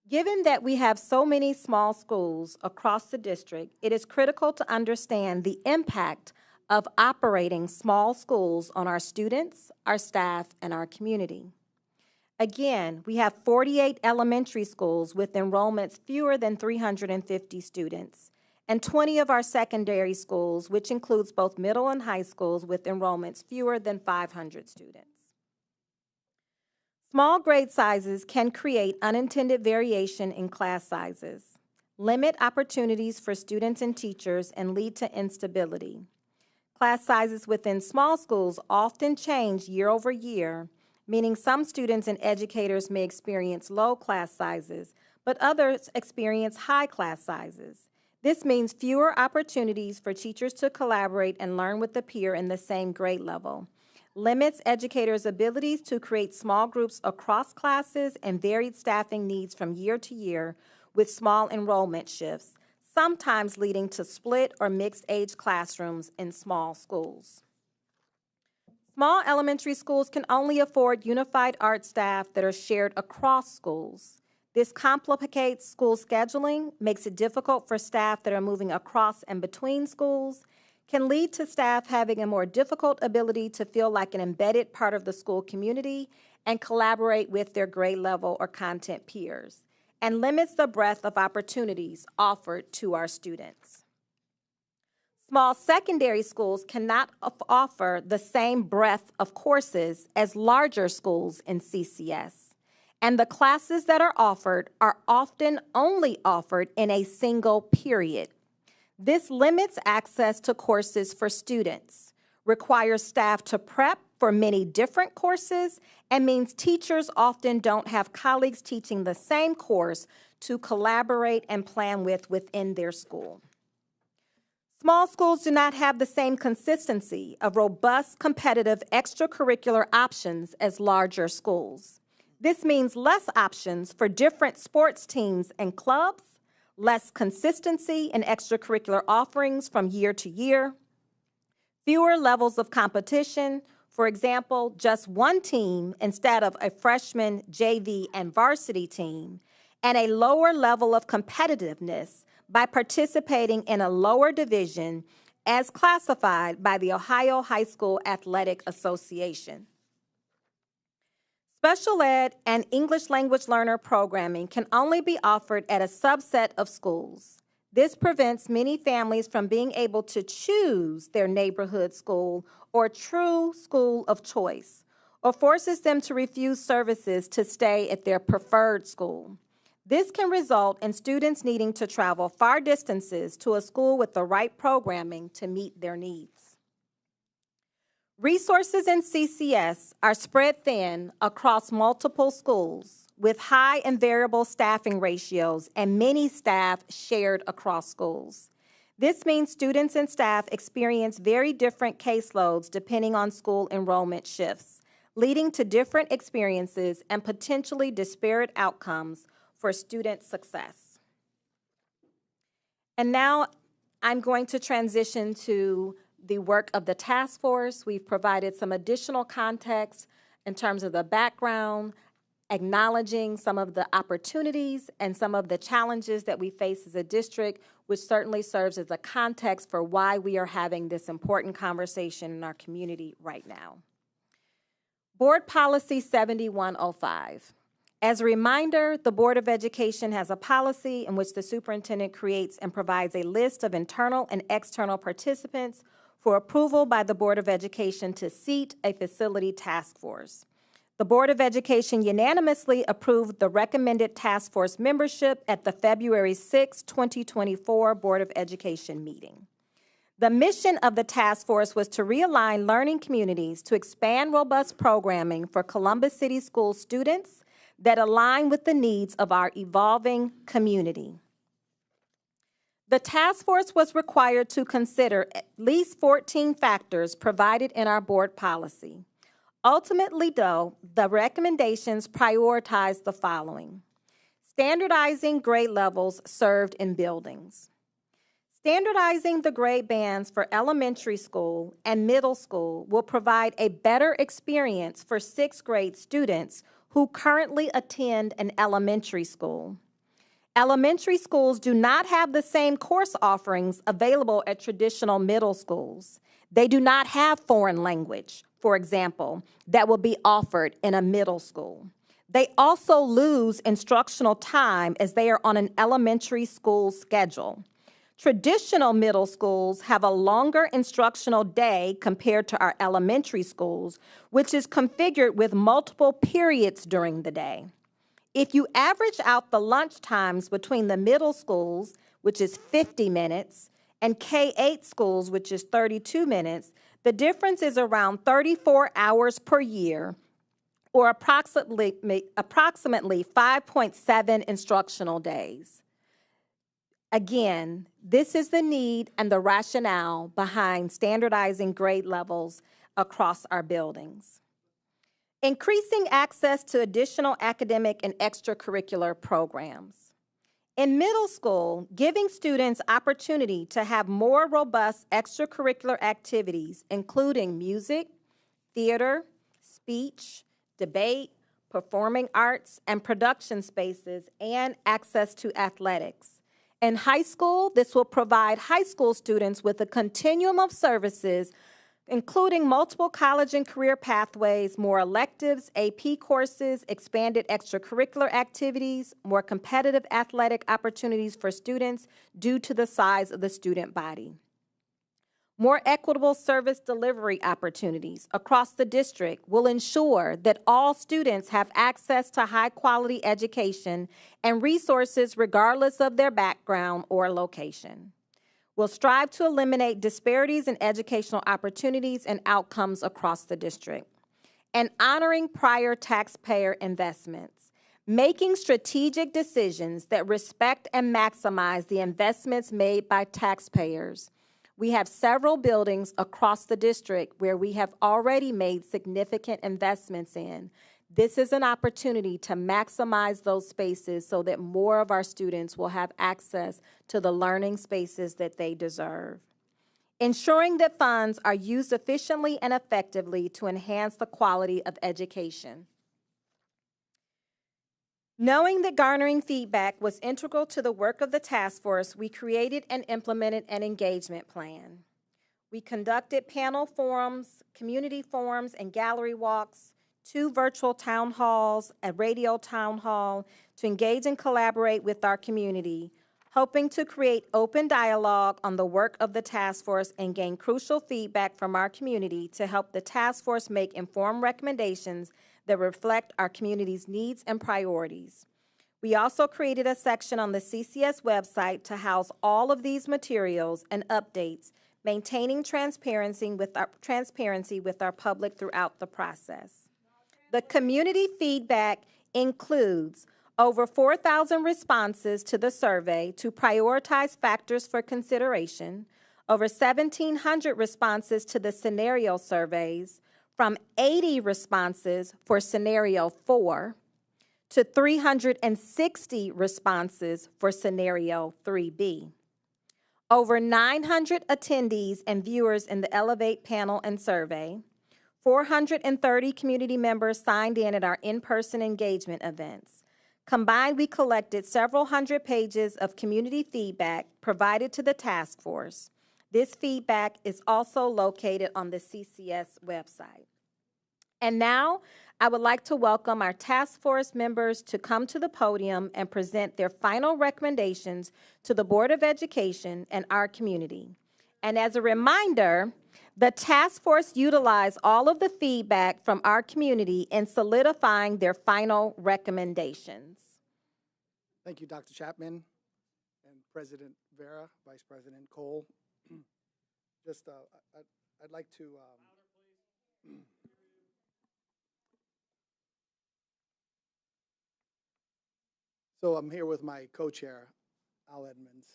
Given that we have so many small schools across the district, it is critical to understand the impact of operating small schools on our students, our staff, and our community. Again, we have 48 elementary schools with enrollments fewer than 350 students, and 20 of our secondary schools, which includes both middle and high schools, with enrollments fewer than 500 students. Small grade sizes can create unintended variation in class sizes, limit opportunities for students and teachers, and lead to instability. Class sizes within small schools often change year over year, meaning some students and educators may experience low class sizes, but others experience high class sizes. This means fewer opportunities for teachers to collaborate and learn with a peer in the same grade level, limits educators' abilities to create small groups across classes, and varied staffing needs from year to year with small enrollment shifts, sometimes leading to split or mixed age classrooms in small schools. Small elementary schools can only afford unified art staff that are shared across schools. This complicates school scheduling, makes it difficult for staff that are moving across and between schools, can lead to staff having a more difficult ability to feel like an embedded part of the school community and collaborate with their grade level or content peers, and limits the breadth of opportunities offered to our students. Small secondary schools cannot offer the same breadth of courses as larger schools in CCS, and the classes that are offered are often only offered in a single period. This limits access to courses for students, requires staff to prep for many different courses, and means teachers often don't have colleagues teaching the same course to collaborate and plan with within their school. Small schools do not have the same consistency of robust, competitive extracurricular options as larger schools. This means less options for different sports teams and clubs, less consistency in extracurricular offerings from year to year, fewer levels of competition, for example, just one team instead of a freshman, JV, and varsity team, and a lower level of competitiveness by participating in a lower division as classified by the Ohio High School Athletic Association. Special ed and English language learner programming can only be offered at a subset of schools. This prevents many families from being able to choose their neighborhood school or true school of choice, or forces them to refuse services to stay at their preferred school. This can result in students needing to travel far distances to a school with the right programming to meet their needs. Resources in CCS are spread thin across multiple schools, with high and variable staffing ratios and many staff shared across schools. This means students and staff experience very different caseloads depending on school enrollment shifts, leading to different experiences and potentially disparate outcomes for student success. And now I'm going to transition to the work of the task force. We've provided some additional context in terms of the background, acknowledging some of the opportunities and some of the challenges that we face as a district, which certainly serves as a context for why we are having this important conversation in our community right now. Board Policy 7105. As a reminder, the Board of Education has a policy in which the superintendent creates and provides a list of internal and external participants for approval by the Board of Education to seat a facility task force. The Board of Education unanimously approved the recommended task force membership at the February 6, 2024 Board of Education meeting. The mission of the task force was to realign learning communities to expand robust programming for Columbus City School students that align with the needs of our evolving community. The task force was required to consider at least 14 factors provided in our board policy. Ultimately, though, the recommendations prioritize the following: standardizing grade levels served in buildings, standardizing the grade bands for elementary school and middle school will provide a better experience for sixth grade students who currently attend an elementary school. Elementary schools do not have the same course offerings available at traditional middle schools. They do not have foreign language, for example, that will be offered in a middle school. They also lose instructional time as they are on an elementary school schedule. Traditional middle schools have a longer instructional day compared to our elementary schools, which is configured with multiple periods during the day. If you average out the lunch times between the middle schools, which is 50 minutes, and K-8 schools, which is 32 minutes, the difference is around 34 hours per year, or approximately 5.7 instructional days. Again, this is the need and the rationale behind standardizing grade levels across our buildings. Increasing access to additional academic and extracurricular programs. In middle school, giving students opportunity to have more robust extracurricular activities, including music, theater, speech, debate, performing arts, and production spaces, and access to athletics. In high school, this will provide high school students with a continuum of services, including multiple college and career pathways, more electives, AP courses, expanded extracurricular activities, more competitive athletic opportunities for students due to the size of the student body. More equitable service delivery opportunities across the district will ensure that all students have access to high-quality education and resources regardless of their background or location. We'll strive to eliminate disparities in educational opportunities and outcomes across the district. And honoring prior taxpayer investments, making strategic decisions that respect and maximize the investments made by taxpayers. We have several buildings across the district where we have already made significant investments in. This is an opportunity to maximize those spaces so that more of our students will have access to the learning spaces that they deserve. Ensuring that funds are used efficiently and effectively to enhance the quality of education. Knowing that garnering feedback was integral to the work of the task force, we created and implemented an engagement plan. We conducted panel forums, community forums, and gallery walks, 2 virtual town halls, a radio town hall to engage and collaborate with our community, hoping to create open dialogue on the work of the task force and gain crucial feedback from our community to help the task force make informed recommendations that reflect our community's needs and priorities. We also created a section on the CCS website to house all of these materials and updates, maintaining transparency with our public throughout the process. The community feedback includes over 4,000 responses to the survey to prioritize factors for consideration, over 1,700 responses to the scenario surveys, from 80 responses for scenario 4 to 360 responses for scenario 3B. Over 900 attendees and viewers in the Elevate panel and survey. 430 community members signed in at our in-person engagement events. Combined, we collected several hundred pages of community feedback provided to the task force. This feedback is also located on the CCS website. And now, I would like to welcome our task force members to come to the podium and present their final recommendations to the Board of Education and our community. And as a reminder, the task force utilized all of the feedback from our community in solidifying their final recommendations. Thank you, Dr. Chapman and President Vera, Vice President Cole. I'd like to so I'm here with my co-chair, Al Edmonds.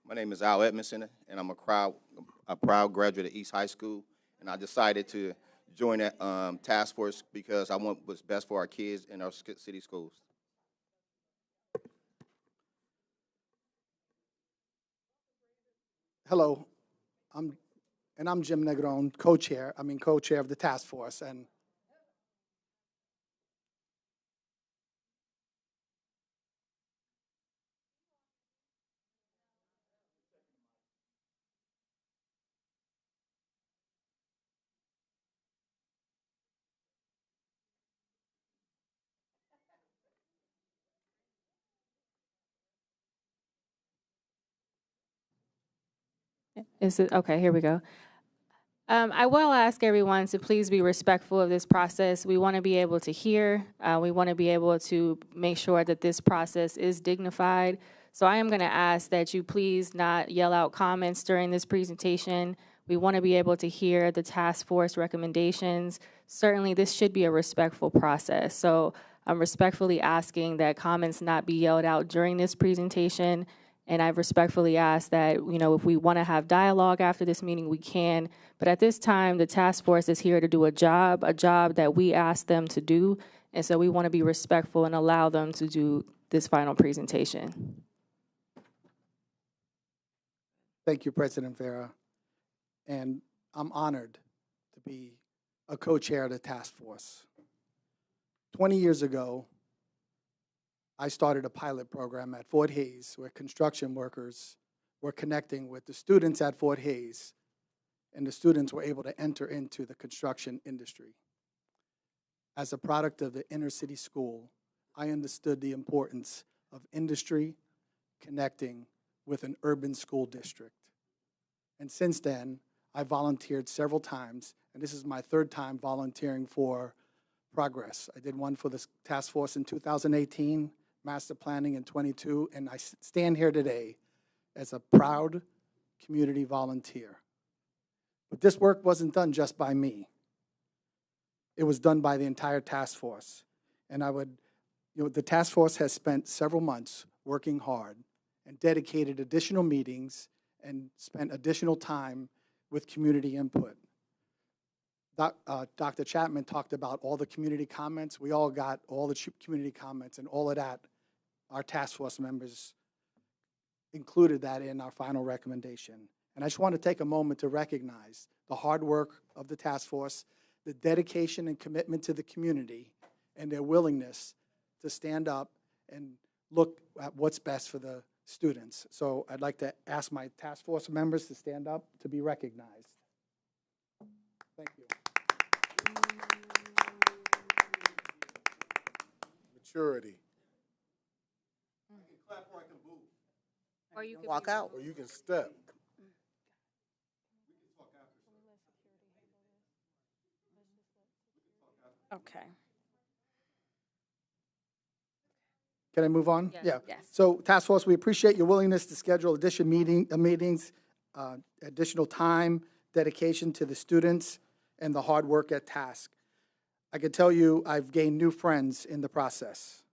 My name is Al Edmondson, and I'm a proud graduate of East High School, and I decided to join that task force because I want what's best for our kids in our city schools. Hello, I'm Jim Negron, co-chair of the task force, and Is it okay? Here we go. I will ask everyone to please be respectful of this process. We want to be able to hear. We want to be able to make sure that this process is dignified. So I am going to ask that you please not yell out comments during this presentation. We want to be able to hear the task force recommendations. Certainly, this should be a respectful process. So I'm respectfully asking that comments not be yelled out during this presentation. And I respectfully ask that, if we want to have dialogue after this meeting, we can. But at this time, the task force is here to do a job that we asked them to do. And so we want to be respectful and allow them to do this final presentation. thank you, President Vera. And I'm honored to be a co-chair of the task force. 20 years ago, I started a pilot program at Fort Hays where construction workers were connecting with the students at Fort Hays, and the students were able to enter into the construction industry. As a product of the inner city school, I understood the importance of industry connecting with an urban school district. And since then, I volunteered several times, and this is my third time volunteering for Progress. I did one for the task force in 2018, master planning in 22, and I stand here today as a proud community volunteer. But this work wasn't done just by me. It was done by the entire task force. And the task force has spent several months working hard and dedicated additional meetings and spent additional time with community input. Dr. Chapman talked about all the community comments. We all got all the community comments, and all of that, our task force members included that in our final recommendation. And I just want to take a moment to recognize the hard work of the task force, the dedication and commitment to the community, and their willingness to stand up and look at what's best for the students. So I'd like to ask my task force members to stand up to be recognized. Thank you. Maturity. You can clap or I can move. Or you can walk out. Or you can step. Okay. Can I move on? Yes. Yeah. Yes. So task force, we appreciate your willingness to schedule additional meetings, additional time, dedication to the students, and the hard work at task. I can tell you I've gained new friends in the process.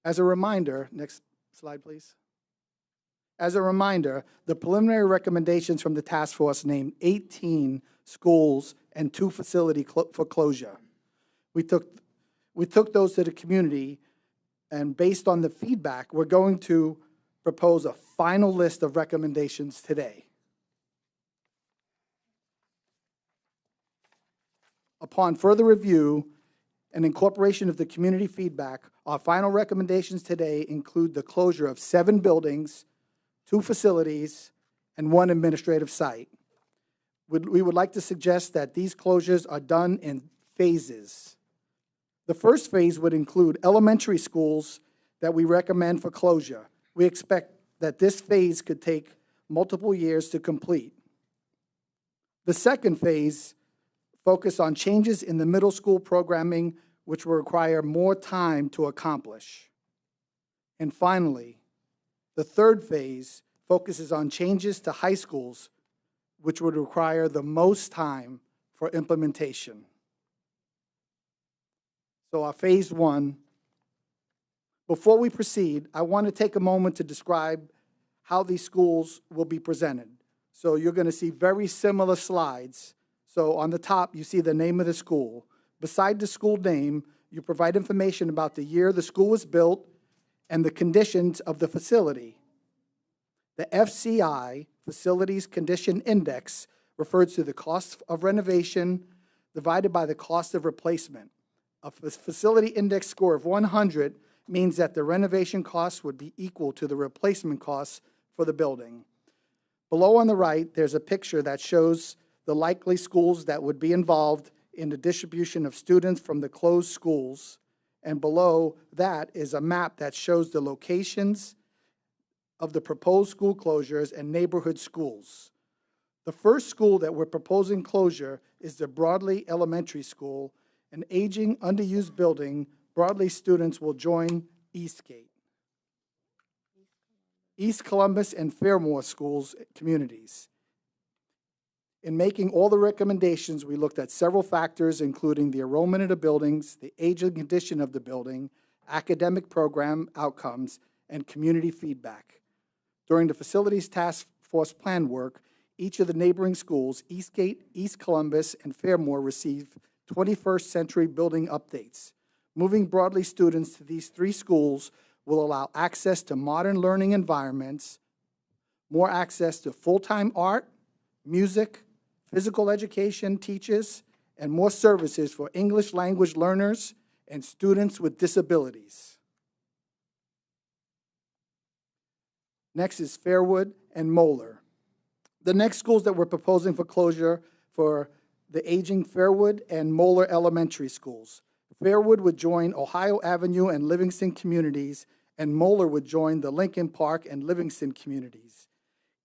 As a reminder, next slide, please. As a reminder, the preliminary recommendations from the task force named 18 schools and 2 facilities for closure. We took those to the community, and based on the feedback, we're going to propose a final list of recommendations today. Upon further review and incorporation of the community feedback, our final recommendations today include the closure of 7 buildings, 2 facilities, and 1 administrative site. We would like to suggest that these closures are done in phases. The first phase would include elementary schools that we recommend for closure. We expect that this phase could take multiple years to complete. The second phase focus on changes in the middle school programming, which will require more time to accomplish. And finally, the third phase focuses on changes to high schools, which would require the most time for implementation. So our phase 1. Before we proceed, I want to take a moment to describe how these schools will be presented. So you're going to see very similar slides. So on the top, you see the name of the school. Beside the school name, you provide information about the year the school was built and the conditions of the facility. The FCI, Facilities Condition Index, refers to the cost of renovation divided by the cost of replacement. A facility index score of 100 means that the renovation costs would be equal to the replacement costs for the building. Below on the right, there's a picture that shows the likely schools that would be involved in the distribution of students from the closed schools. And below that is a map that shows the locations of the proposed school closures and neighborhood schools. The first school that we're proposing closure is the Broadley Elementary School, an aging, underused building. Broadley students will join Eastgate, East Columbus, and Fairmore schools communities. In making all the recommendations, we looked at several factors, including the enrollment of the buildings, the age and condition of the building, academic program outcomes, and community feedback. During the facilities task force plan work, each of the neighboring schools, Eastgate, East Columbus, and Fairmore, received 21st century building updates. Moving Broadley students to these 3 schools will allow access to modern learning environments, more access to full-time art, music, physical education teachers, and more services for English language learners and students with disabilities. Next is Fairwood and Moeller. The next schools that we're proposing for closure for the aging Fairwood and Moeller elementary schools. Fairwood would join Ohio Avenue and Livingston communities, and Moeller would join the Lincoln Park and Livingston communities.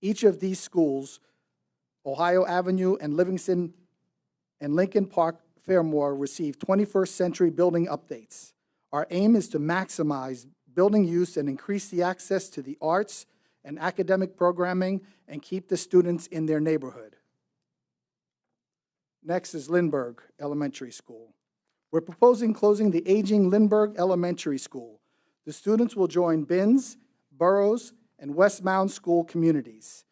Each of these schools, Ohio Avenue and Livingston and Lincoln Park Fairmore, received 21st century building updates. Our aim is to maximize building use and increase the access to the arts and academic programming and keep the students in their neighborhood. Next is Lindbergh Elementary School. We're proposing closing the aging Lindbergh Elementary School. The students will join Binns, Burroughs, and West Mound school communities.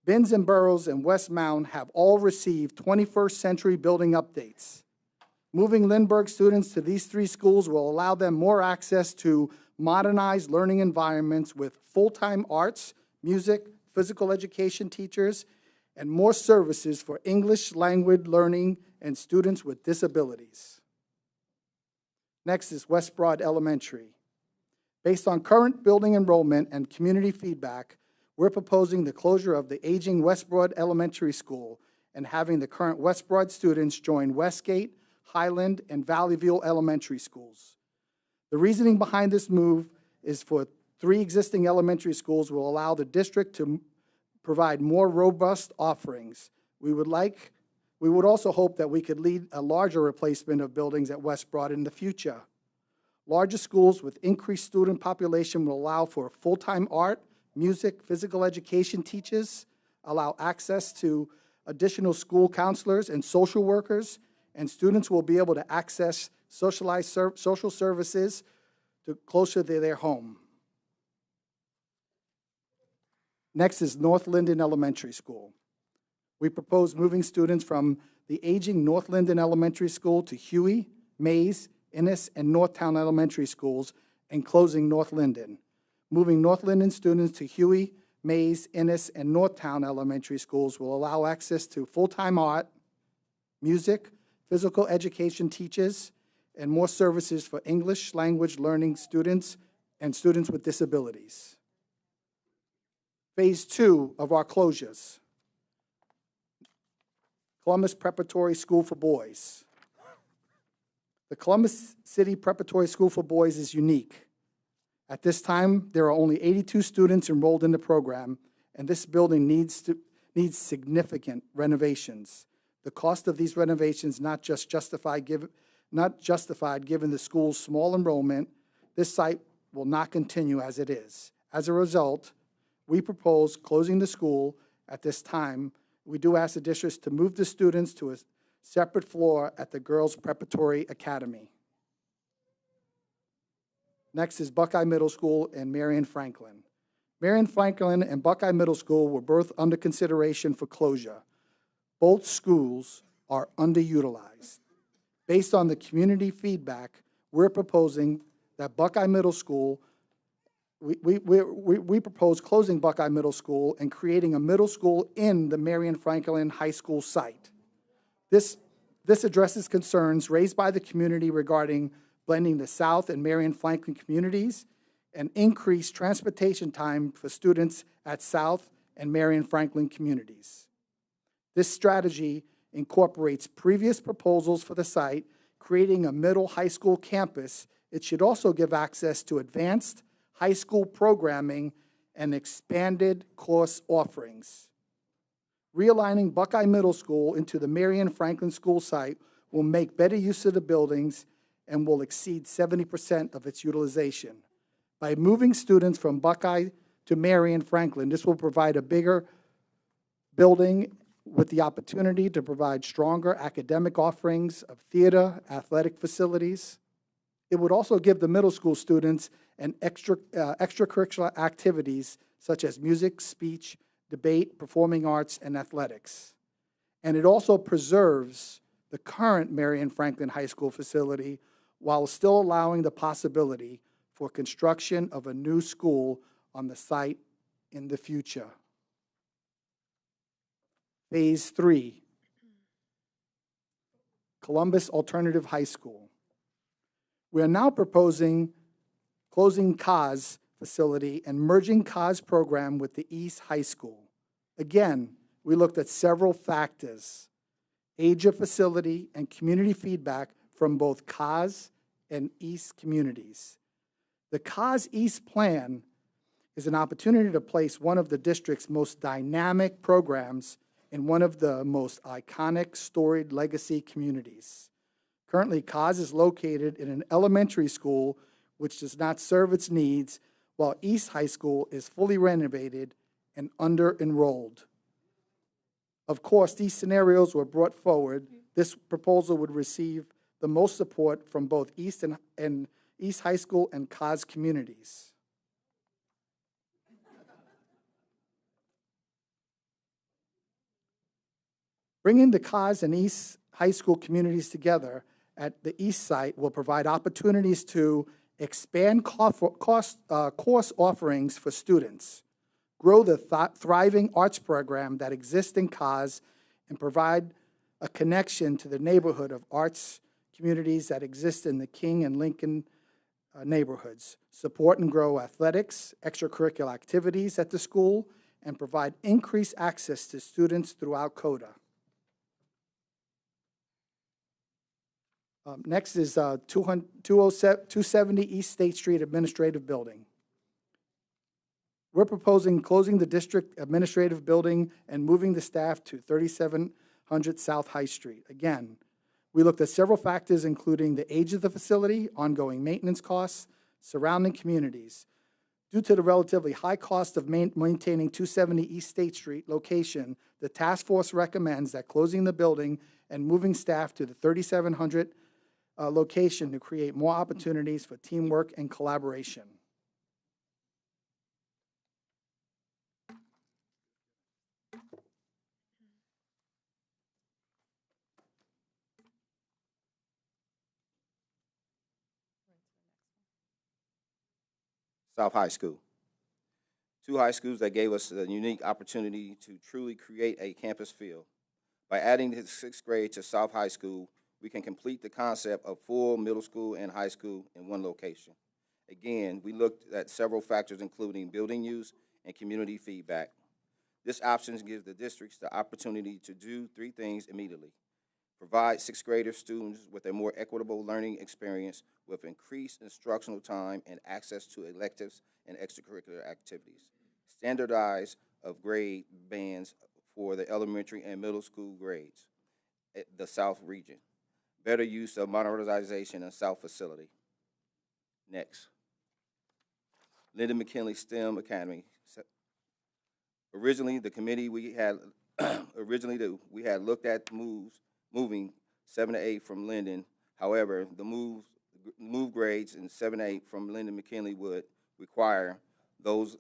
Binns and Burroughs and West Mound have all received 21st century building updates. Moving Lindbergh students to these 3 schools will allow them more access to modernized learning environments with full-time arts, music, physical education teachers, and more services for English language learning and students with disabilities. Next is West Broad Elementary. Based on current building enrollment and community feedback, we're proposing the closure of the aging West Broad Elementary School and having the current West Broad students join Westgate, Highland, and Valley View Elementary Schools. The reasoning behind this move is for 3 existing elementary schools will allow the district to provide more robust offerings. We would also hope that we could lead a larger replacement of buildings at West Broad in the future. Larger schools with increased student population will allow for full-time art, music, physical education teachers, allow access to additional school counselors and social workers, and students will be able to access socialized social services closer to their home. Next is North Linden Elementary School. We propose moving students from the aging North Linden Elementary School to Huey, Mays, Innes, and Northtown Elementary Schools and closing North Linden. Moving North Linden students to Huey, Mays, Innes, and Northtown Elementary Schools will allow access to full-time art, music, physical education teachers, and more services for English language learning students and students with disabilities. Phase 2 of our closures. Columbus Preparatory School for Boys. The Columbus City Preparatory School for Boys is unique. At this time, there are only 82 students enrolled in the program, and this building needs significant renovations. The cost of these renovations not justified given the school's small enrollment. This site will not continue as it is. As a result, we propose closing the school at this time. We do ask the districts to move the students to a separate floor at the Girls Preparatory Academy. Next is Buckeye Middle School and Marion Franklin. Marion Franklin and Buckeye Middle School were both under consideration for closure. Both schools are underutilized. Based on the community feedback, we're proposing that Buckeye Middle School, we propose closing Buckeye Middle School and creating a middle school in the Marion Franklin High School site. This addresses concerns raised by the community regarding blending the South and Marion Franklin communities and increased transportation time for students at South and Marion Franklin communities. This strategy incorporates previous proposals for the site, creating a middle high school campus. It should also give access to advanced high school programming and expanded course offerings. Realigning Buckeye Middle School into the Marion Franklin School site will make better use of the buildings and will exceed 70% of its utilization. By moving students from Buckeye to Marion Franklin, this will provide a bigger building with the opportunity to provide stronger academic offerings of theater, athletic facilities. It would also give the middle school students an extracurricular activities such as music, speech, debate, performing arts, and athletics. And it also preserves the current Marion Franklin High School facility while still allowing the possibility for construction of a new school on the site in the future. Phase 3, Columbus Alternative High School. We are now proposing closing CAS facility and merging CAS program with the East High School. Again, we looked at several factors: age of facility and community feedback from both CAS and East communities. The CAS East plan is an opportunity to place one of the district's most dynamic programs in one of the most iconic, storied legacy communities. Currently, CAS is located in an elementary school which does not serve its needs, while East High School is fully renovated and under-enrolled. Of course, these scenarios were brought forward. This proposal would receive the most support from both East and East High School and CAS communities. Bringing the CAS and East High School communities together at the East site will provide opportunities to expand course offerings for students, grow the thriving arts program that exists in CAS, and provide a connection to the neighborhood of arts communities that exist in the King and Lincoln neighborhoods, support and grow athletics, extracurricular activities at the school, and provide increased access to students throughout CODA. Next is 270 East State Street Administrative Building. We're proposing closing the district administrative building and moving the staff to 3700 South High Street. Again, we looked at several factors, including the age of the facility, ongoing maintenance costs, surrounding communities. Due to the relatively high cost of maintaining 270 East State Street location, the task force recommends that closing the building and moving staff to the 3700 location to create more opportunities for teamwork and collaboration. South High School. Two high schools that gave us a unique opportunity to truly create a campus feel. By adding the 6th grade to South High School, we can complete the concept of full middle school and high school in one location. Again, we looked at several factors including building use and community feedback. This option gives the districts the opportunity to do 3 things immediately. Provide 6th grader students with a more equitable learning experience with increased instructional time and access to electives and extracurricular activities. Standardize of grade bands for the elementary and middle school grades at the South region. Better use of modernization in South facility. Next. Lyndon McKinley STEM Academy. Originally, the committee we had looked at moving 7 to 8 from Lyndon. However, the move grades in 7 to 8 from Lyndon McKinley would require those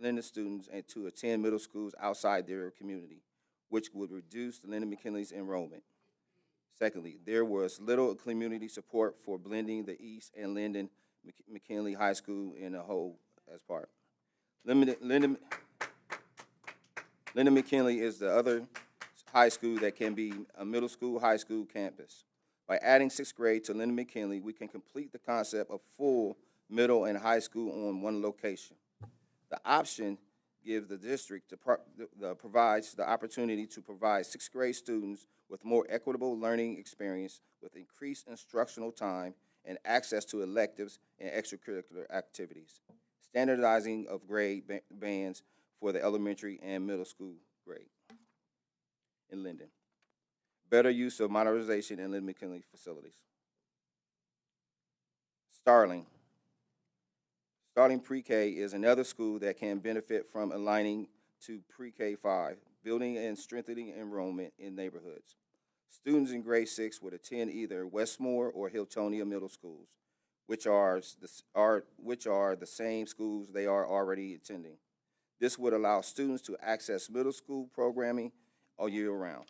Lyndon students and to attend middle schools outside their community, which would reduce Lyndon McKinley's enrollment. Secondly, there was little community support for blending the East and Lyndon McKinley High School in a whole as part. Lyndon McKinley is the other high school that can be a middle school, high school campus. By adding 6th grade to Lyndon McKinley, we can complete the concept of full middle and high school on one location. The option gives the district provides the opportunity to provide 6th grade students with more equitable learning experience with increased instructional time and access to electives and extracurricular activities. Standardizing of grade bands for the elementary and middle school grade in Lyndon. Better use of modernization in Lyndon McKinley facilities. Starling. Starling Pre-K is another school that can benefit from aligning to Pre-K 5, building and strengthening enrollment in neighborhoods. Students in grade 6 would attend either Westmore or Hiltonia middle schools, which are the same schools they are already attending. This would allow students to access middle school programming all year round.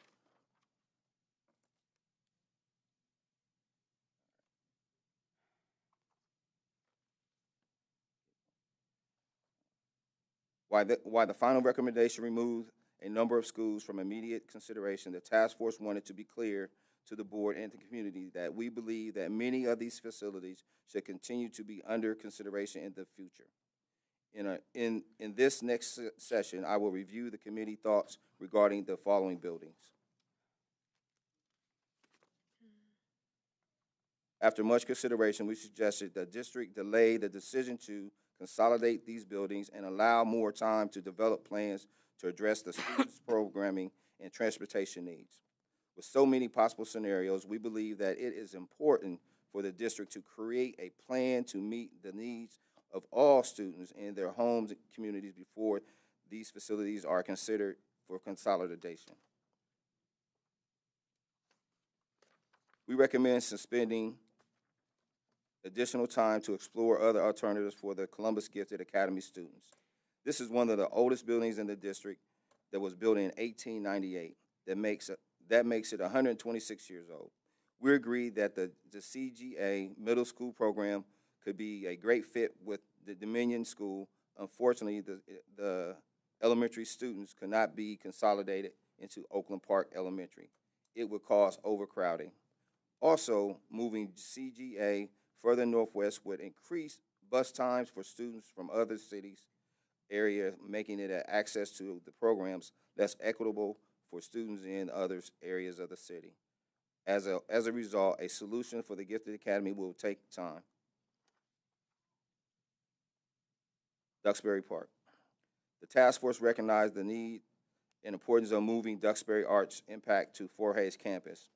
While the final recommendation removed a number of schools from immediate consideration, the task force wanted to be clear to the board and the community that we believe that many of these facilities should continue to be under consideration in the future. In this next session, I will review the committee thoughts regarding the following buildings. After much consideration, we suggested the district delay the decision to consolidate these buildings and allow more time to develop plans to address the students' programming and transportation needs. With so many possible scenarios, we believe that it is important for the district to create a plan to meet the needs of all students in their homes and communities before these facilities are considered for consolidation. We recommend suspending additional time to explore other alternatives for the Columbus Gifted Academy students. This is one of the oldest buildings in the district that was built in 1898. That makes it 126 years old. We agree that the CGA middle school program could be a great fit with the Dominion School. Unfortunately, the elementary students could not be consolidated into Oakland Park Elementary. It would cause overcrowding. Also, moving CGA further northwest would increase bus times for students from other cities area, making it access to the programs less equitable for students in other areas of the city. As a result, a solution for the Gifted Academy will take time. Duxbury Park. The task force recognized the need and importance of moving Duxbury Arts Impact to Fort Hays campus.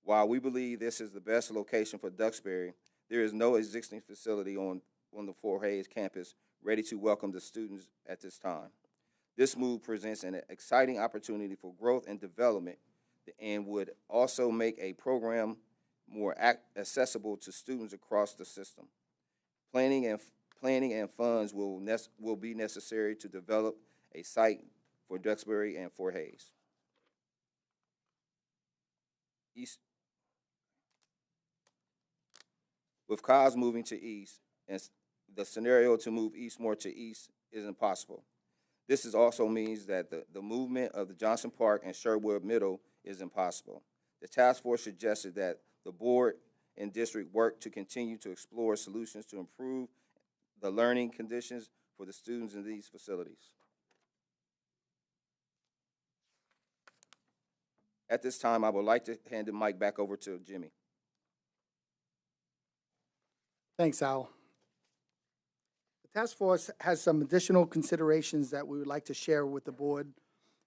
While we believe this is the best location for Duxbury, there is no existing facility on the Fort Hays campus ready to welcome the students at this time. This move presents an exciting opportunity for growth and development and would also make a program more accessible to students across the system. Planning and funds will be necessary to develop a site for Duxbury and Fort Hays. With Cobbs moving to east, and the scenario to move Eastmore to east is impossible. This also means that the movement of the Johnson Park and Sherwood Middle is impossible. The task force suggested that the board and district work to continue to explore solutions to improve the learning conditions for the students in these facilities. At this time, I would like to hand the mic back over to Jimmy. Thanks, Al. The task force has some additional considerations that we would like to share with the board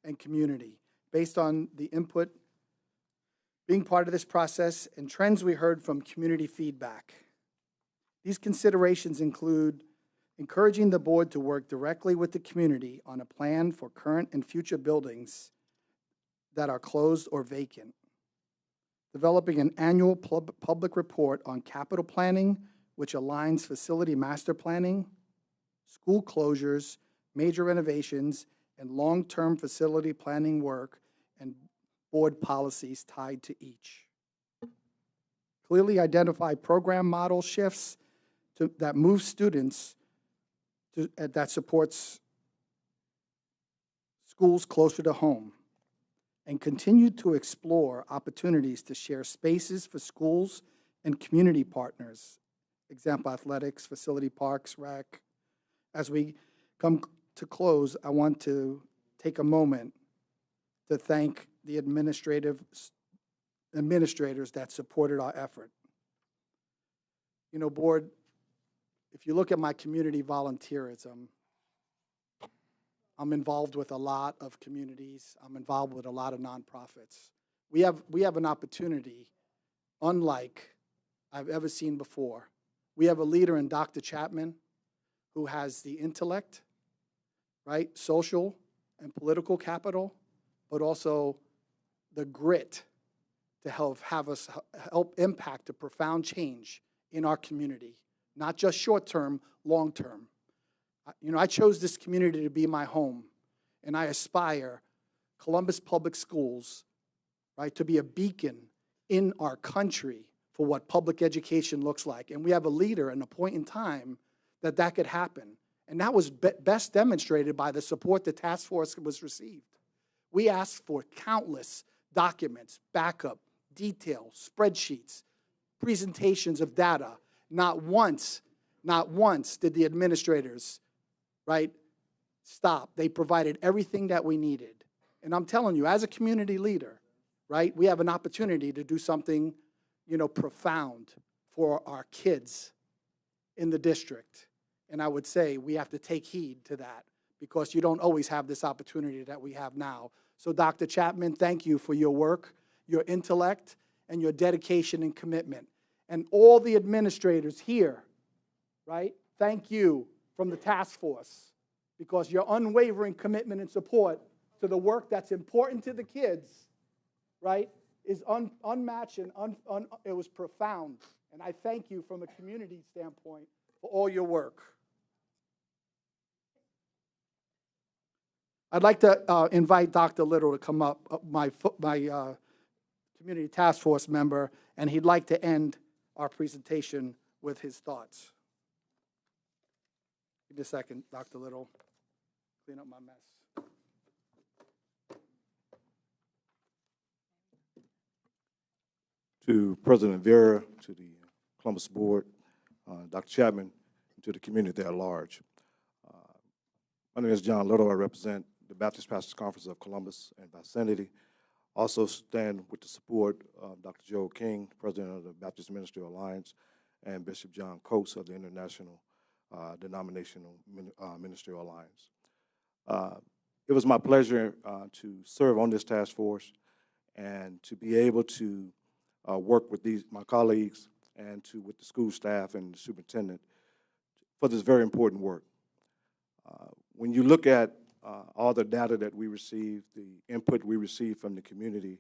and community based on the input being part of this process and trends we heard from community feedback. These considerations include encouraging the board to work directly with the community on a plan for current and future buildings that are closed or vacant, developing an annual public report on capital planning, which aligns facility master planning, school closures, major renovations, and long-term facility planning work and board policies tied to each. Clearly identify program model shifts that move students that supports schools closer to home, and continue to explore opportunities to share spaces for schools and community partners, example, athletics, facility parks, rec. As we come to close, I want to take a moment to thank the administrators that supported our effort. You know, board, if you look at my community volunteerism, I'm involved with a lot of communities. I'm involved with a lot of nonprofits. We have an opportunity unlike I've ever seen before. We have a leader in Dr. Chapman who has the intellect, right, social and political capital, but also the grit to help impact a profound change in our community, not just short-term, long-term. You know, I chose this community to be my home, and I aspire Columbus Public Schools, right, to be a beacon in our country for what public education looks like. And we have a leader and a point in time that could happen. And that was best demonstrated by the support the task force was received. We asked for countless documents, backup, detail, spreadsheets, presentations of data. Not once did the administrators, right, stop. They provided everything that we needed. And I'm telling you, as a community leader, right, we have an opportunity to do something, you know, profound for our kids in the district. And I would say we have to take heed to that because you don't always have this opportunity that we have now. So Dr. Chapman, thank you for your work, your intellect, and your dedication and commitment. And all the administrators here, right, thank you from the task force because your unwavering commitment and support to the work that's important to the kids, right, is unmatched and it was profound. And I thank you from a community standpoint for all your work. I'd like to invite Dr. Little to come up, my community task force member, and he'd like to end our presentation with his thoughts. Give me a second, Dr. Little. Clean up my mess. To President Vera, to the Columbus Board, Dr. Chapman, and to the community at large. My name is John Little. I represent the Baptist Pastors Conference of Columbus and vicinity. Also stand with the support of Dr. Joe King, President of the Baptist Ministry Alliance, and Bishop John Coates of the International Denominational Ministry Alliance. It was my pleasure to serve on this task force and to be able to work with my colleagues and with the school staff and the superintendent for this very important work. When you look at all the data that we received, the input we received from the community,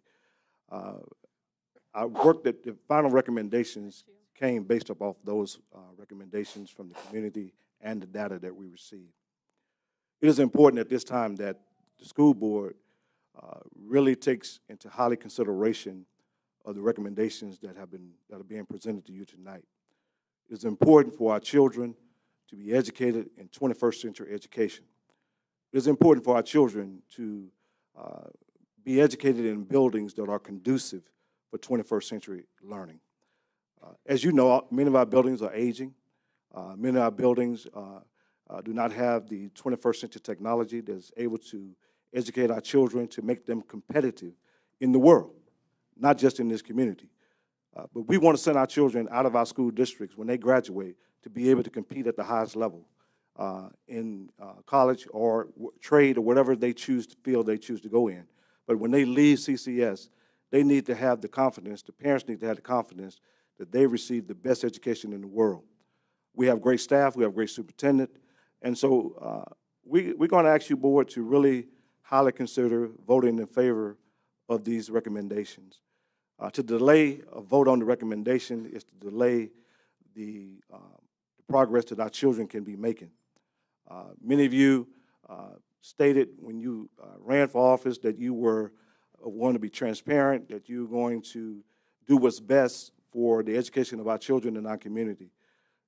I worked at the final recommendations came based off those recommendations from the community and the data that we received. It is important at this time that the school board really takes into highly consideration of the recommendations that are being presented to you tonight. It is important for our children to be educated in 21st century education. It is important for our children to be educated in buildings that are conducive for 21st century learning. As you know, many of our buildings are aging. Many of our buildings do not have the 21st century technology that's able to educate our children to make them competitive in the world, not just in this community. But we want to send our children out of our school districts when they graduate to be able to compete at the highest level in college or trade or whatever they choose to feel they choose to go in. But when they leave CCS, they need to have the confidence, the parents need to have the confidence that they receive the best education in the world. We have great staff, we have great superintendent, and so we're going to ask you, board, to really highly consider voting in favor of these recommendations. To delay a vote on the recommendation is to delay the progress that our children can be making. Many of you stated when you ran for office that you were want to be transparent, that you're going to do what's best for the education of our children in our community.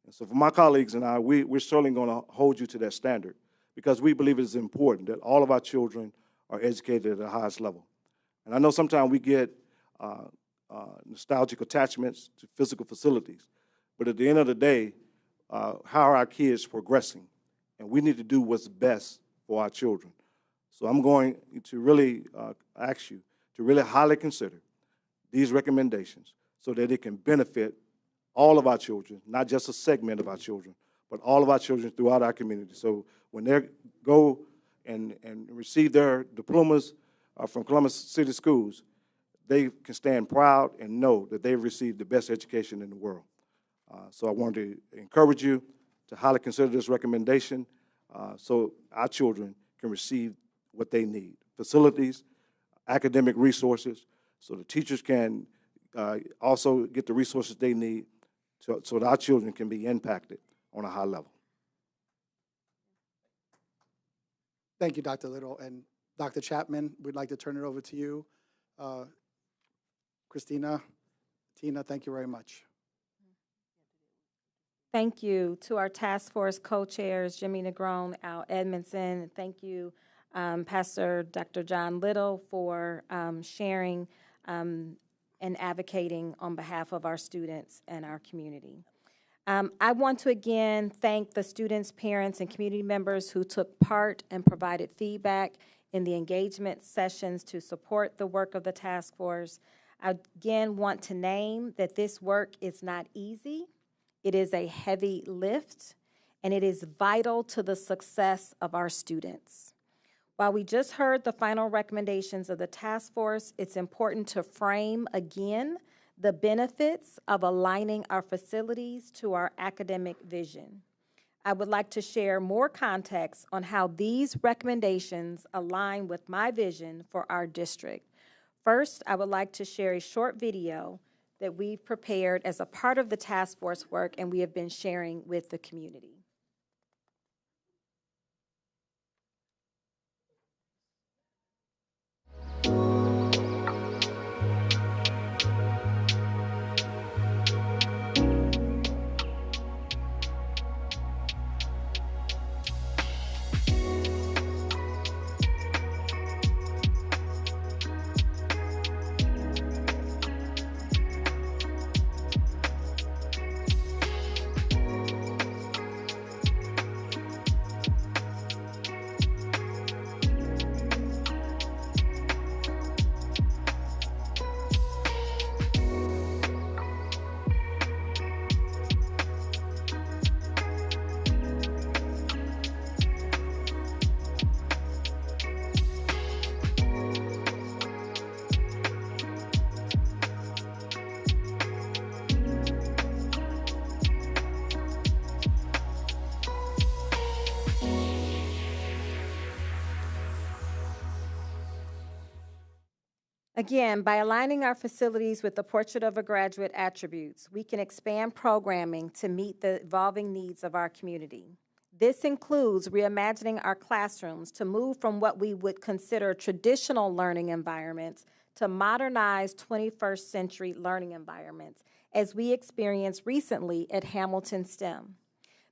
And so for my colleagues and I, we're certainly going to hold you to that standard because we believe it is important that all of our children are educated at the highest level. And I know sometimes we get nostalgic attachments to physical facilities, but at the end of the day, how are our kids progressing? And we need to do what's best for our children. So I'm going to really ask you to really highly consider these recommendations so that it can benefit all of our children, not just a segment of our children, but all of our children throughout our community. So when they go and receive their diplomas from Columbus City Schools, they can stand proud and know that they've received the best education in the world. So I want to encourage you to highly consider this recommendation so our children can receive what they need: facilities, academic resources, so the teachers can also get the resources they need so that our children can be impacted on a high level. Thank you, Dr. Little. And Dr. Chapman, we'd like to turn it over to you. Christina, Tina, thank you very much. Thank you to our task force co-chairs, Jimmy Negron, Al Edmondson. Thank you, Pastor Dr. John Little, for sharing and advocating on behalf of our students and our community. I want to again thank the students, parents, and community members who took part and provided feedback in the engagement sessions to support the work of the task force. I again want to name that this work is not easy. It is a heavy lift, and it is vital to the success of our students. While we just heard the final recommendations of the task force, it's important to frame again the benefits of aligning our facilities to our academic vision. I would like to share more context on how these recommendations align with my vision for our district. First, I would like to share a short video that we've prepared as a part of the task force work and we have been sharing with the community. Again, by aligning our facilities with the Portrait of a Graduate attributes, we can expand programming to meet the evolving needs of our community. This includes reimagining our classrooms to move from what we would consider traditional learning environments to modernized 21st century learning environments, as we experienced recently at Hamilton STEM.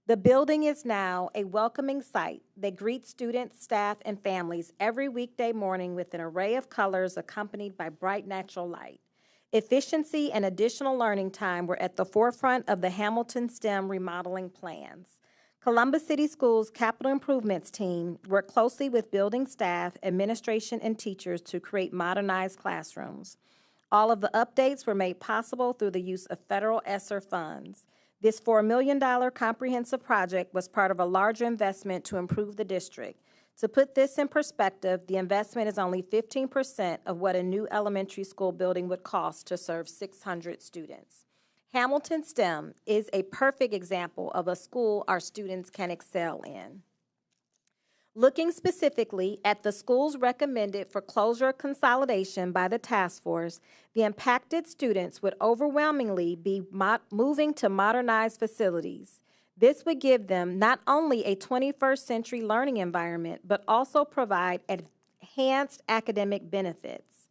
The building is now a welcoming site that greets students, staff, and families every weekday morning with an array of colors accompanied by bright natural light. Efficiency and additional learning time were at the forefront of the Hamilton STEM remodeling plans. Columbus City Schools' capital improvements team worked closely with building staff, administration, and teachers to create modernized classrooms. All of the updates were made possible through the use of federal ESSER funds. This $4 million comprehensive project was part of a larger investment to improve the district. To put this in perspective, the investment is only 15% of what a new elementary school building would cost to serve 600 students. Hamilton STEM is a perfect example of a school our students can excel in. Looking specifically at the schools recommended for closure or consolidation by the task force, the impacted students would overwhelmingly be moving to modernized facilities. This would give them not only a 21st century learning environment, but also provide enhanced academic benefits.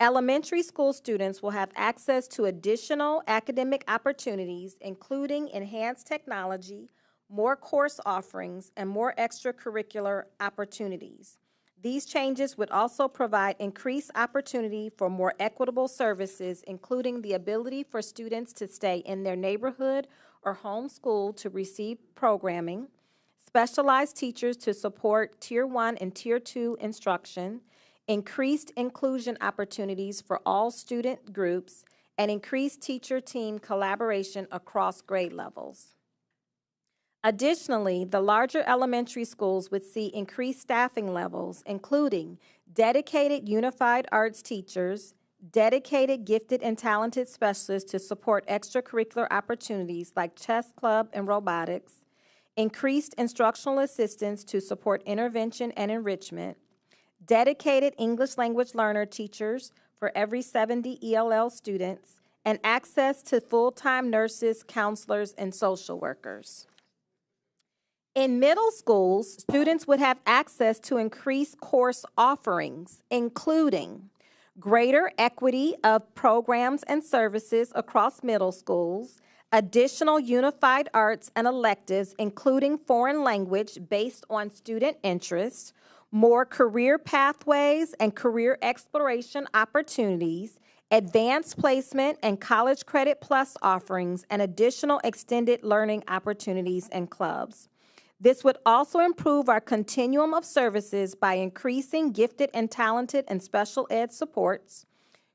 Elementary school students will have access to additional academic opportunities, including enhanced technology, more course offerings, and more extracurricular opportunities. These changes would also provide increased opportunity for more equitable services, including the ability for students to stay in their neighborhood or home school to receive programming, specialized teachers to support Tier 1 and Tier 2 instruction, increased inclusion opportunities for all student groups, and increased teacher-team collaboration across grade levels. Additionally, the larger elementary schools would see increased staffing levels, including dedicated unified arts teachers, dedicated gifted and talented specialists to support extracurricular opportunities like chess club and robotics, increased instructional assistants to support intervention and enrichment, dedicated English language learner teachers for every 70 ELL students, and access to full-time nurses, counselors, and social workers. In middle schools, students would have access to increased course offerings, including greater equity of programs and services across middle schools, additional unified arts and electives, including foreign language based on student interest, more career pathways and career exploration opportunities, advanced placement and college credit plus offerings, and additional extended learning opportunities and clubs. This would also improve our continuum of services by increasing gifted and talented and special ed supports,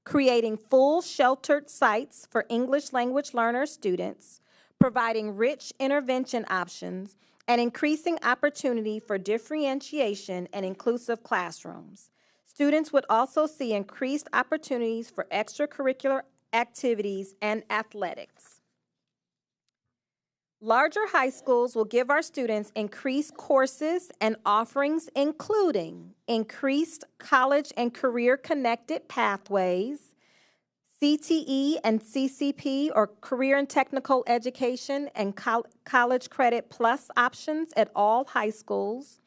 creating full sheltered sites for English language learner students, providing rich intervention options, and increasing opportunity for differentiation and inclusive classrooms. Students would also see increased opportunities for extracurricular activities and athletics. Larger high schools will give our students increased courses and offerings, including increased college and career-connected pathways, CTE and CCP, or Career and Technical Education, and College Credit Plus options at all high schools,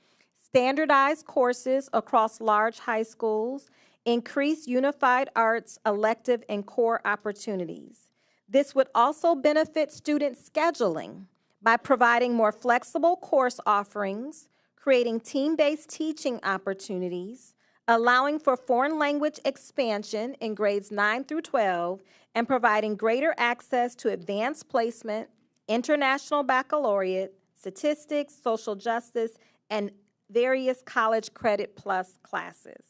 standardized courses across large high schools, increased unified arts, elective, and core opportunities. This would also benefit student scheduling by providing more flexible course offerings, creating team-based teaching opportunities, allowing for foreign language expansion in grades 9 through 12, and providing greater access to advanced placement, international baccalaureate, statistics, social justice, and various college credit plus classes.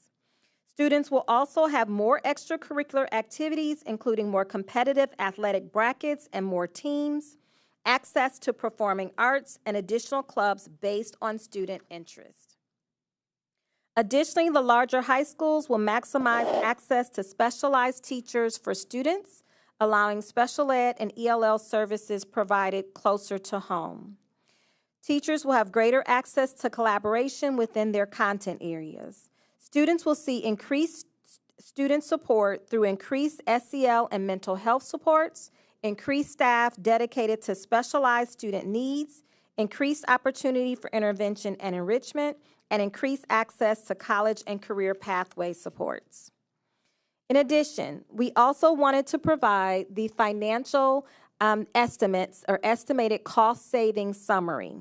Students will also have more extracurricular activities, including more competitive athletic brackets and more teams, access to performing arts, and additional clubs based on student interest. Additionally, the larger high schools will maximize access to specialized teachers for students, allowing special ed and ELL services provided closer to home. Teachers will have greater access to collaboration within their content areas. Students will see increased student support through increased SEL and mental health supports, increased staff dedicated to specialized student needs, increased opportunity for intervention and enrichment, and increased access to college and career pathway supports. In addition, we also wanted to provide the financial estimates or estimated cost savings summary.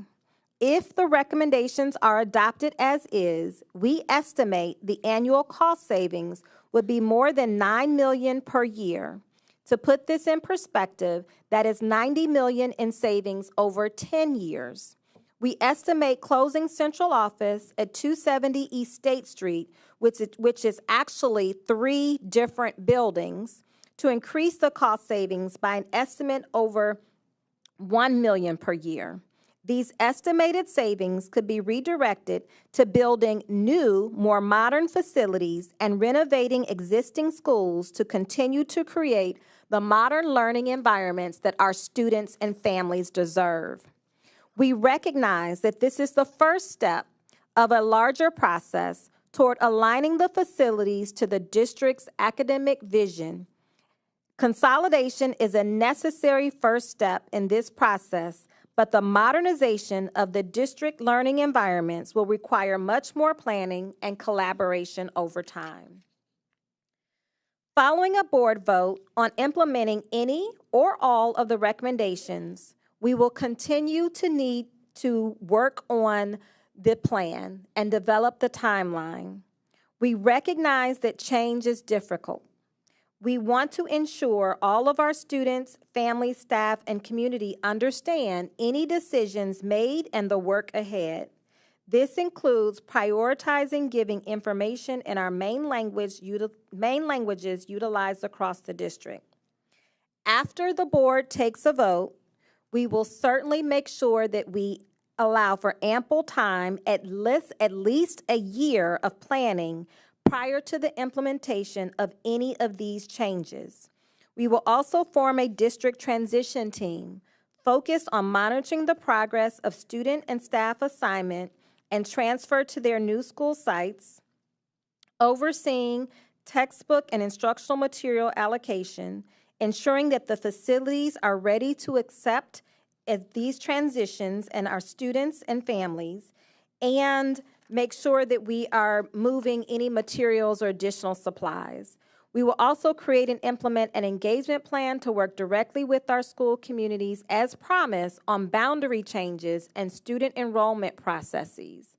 If the recommendations are adopted as is, we estimate the annual cost savings would be more than $9 million per year. To put this in perspective, that is $90 million in savings over 10 years. We estimate closing central office at 270 East State Street, which is actually 3 different buildings, to increase the cost savings by an estimate over $1 million per year. These estimated savings could be redirected to building new, more modern facilities and renovating existing schools to continue to create the modern learning environments that our students and families deserve. We recognize that this is the first step of a larger process toward aligning the facilities to the district's academic vision. Consolidation is a necessary first step in this process, but the modernization of the district learning environments will require much more planning and collaboration over time. Following a board vote on implementing any or all of the recommendations, we will continue to need to work on the plan and develop the timeline. We recognize that change is difficult. We want to ensure all of our students, families, staff, and community understand any decisions made and the work ahead. This includes prioritizing giving information in our main languages utilized across the district. After the board takes a vote, we will certainly make sure that we allow for ample time, at least a year of planning prior to the implementation of any of these changes. We will also form a district transition team focused on monitoring the progress of student and staff assignment and transfer to their new school sites, overseeing textbook and instructional material allocation, ensuring that the facilities are ready to accept these transitions and our students and families, and make sure that we are moving any materials or additional supplies. We will also create and implement an engagement plan to work directly with our school communities as promised on boundary changes and student enrollment processes.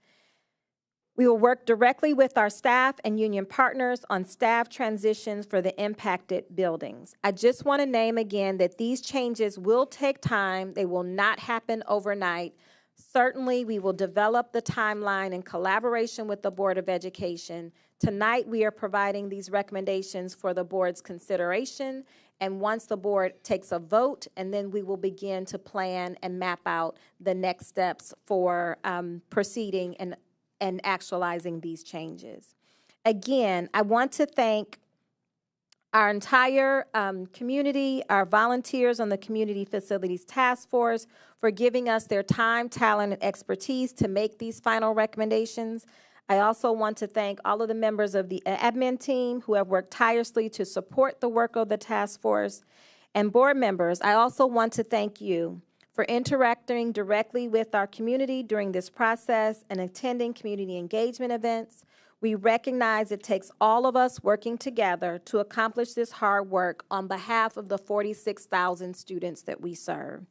We will work directly with our staff and union partners on staff transitions for the impacted buildings. I just want to name again that these changes will take time. They will not happen overnight. Certainly, we will develop the timeline in collaboration with the Board of Education. Tonight, we are providing these recommendations for the board's consideration, and once the board takes a vote, and then we will begin to plan and map out the next steps for proceeding and actualizing these changes. Again, I want to thank our entire community, our volunteers on the Community Facilities Task Force for giving us their time, talent, and expertise to make these final recommendations. I also want to thank all of the members of the admin team who have worked tirelessly to support the work of the task force. And board members, I also want to thank you for interacting directly with our community during this process and attending community engagement events. We recognize it takes all of us working together to accomplish this hard work on behalf of the 46,000 students that we serve.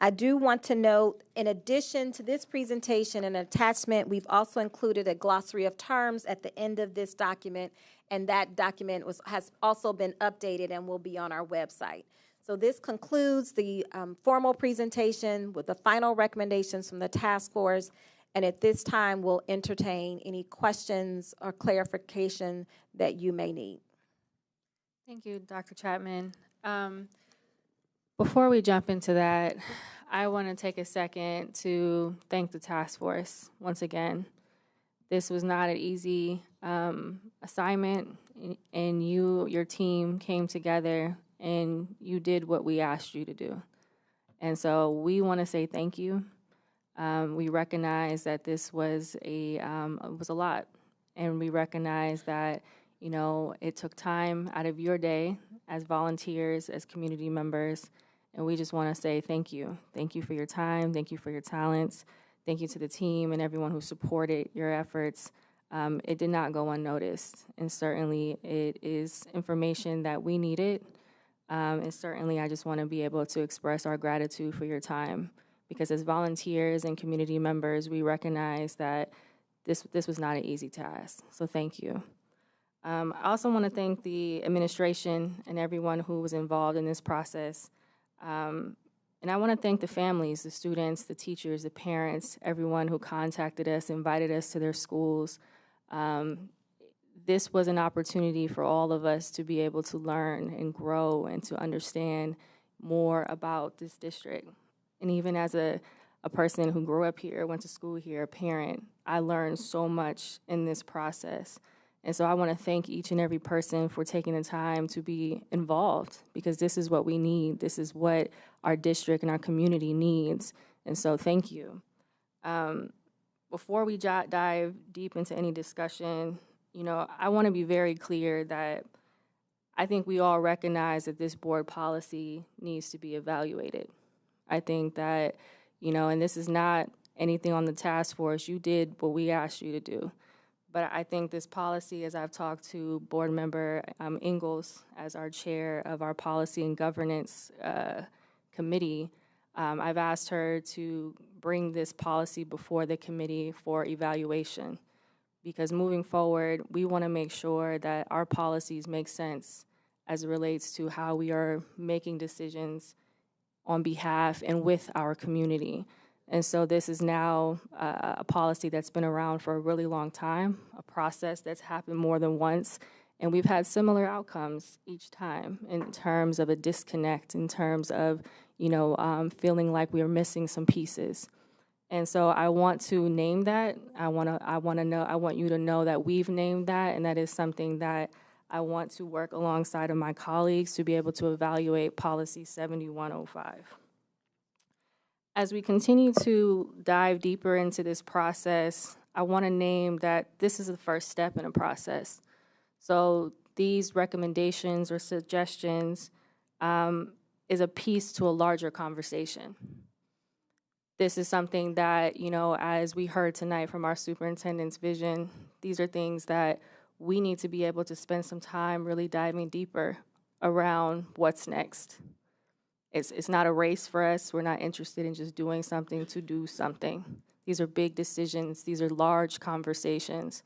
I do want to note, in addition to this presentation and attachment, we've also included a glossary of terms at the end of this document, and that document has also been updated and will be on our website. So this concludes the formal presentation with the final recommendations from the task force. And at this time, we'll entertain any questions or clarification that you may need. Thank you, Dr. Chapman. Before we jump into that, I want to take a second to thank the task force once again. This was not an easy assignment, and your team came together and you did what we asked you to do. And so we want to say thank you. We recognize that this was a lot, and we recognize that You know, it took time out of your day as volunteers, as community members, and we just want to say thank you. Thank you for your time. Thank you for your talents. Thank you to the team and everyone who supported your efforts. It did not go unnoticed, and certainly it is information that we needed. And certainly I just want to be able to express our gratitude for your time, because as volunteers and community members, we recognize that this was not an easy task. So thank you. I also want to thank the administration and everyone who was involved in this process. And I want to thank the families, the students, the teachers, the parents, everyone who contacted us, invited us to their schools. This was an opportunity for all of us to be able to learn and grow and to understand more about this district. And even as a person who grew up here, went to school here, a parent, I learned so much in this process. And so I want to thank each and every person for taking the time to be involved, because this is what we need. This is what our district and our community needs. And so thank you. Before we dive deep into any discussion, you know, I want to be very clear that I think we all recognize that this board policy needs to be evaluated. I think that, you know, and this is not anything on the task force. You did what we asked you to do. But I think this policy, as I've talked to board member Ingalls as our chair of our policy and governance committee, I've asked her to bring this policy before the committee for evaluation. Because moving forward, we want to make sure that our policies make sense as it relates to how we are making decisions on behalf and with our community. And so this is now a policy that's been around for a really long time, a process that's happened more than once, and we've had similar outcomes each time in terms of a disconnect, in terms of, you know, feeling like we are missing some pieces. And so I want to name that. I want you to know that we've named that, and that is something that I want to work alongside of my colleagues to be able to evaluate Policy 7105. As we continue to dive deeper into this process, I want to name that this is the first step in a process. So these recommendations or suggestions is a piece to a larger conversation. This is something that, you know, as we heard tonight from our superintendent's vision, these are things that we need to be able to spend some time really diving deeper around what's next. It's not a race for us. We're not interested in just doing something to do something. These are big decisions. These are large conversations,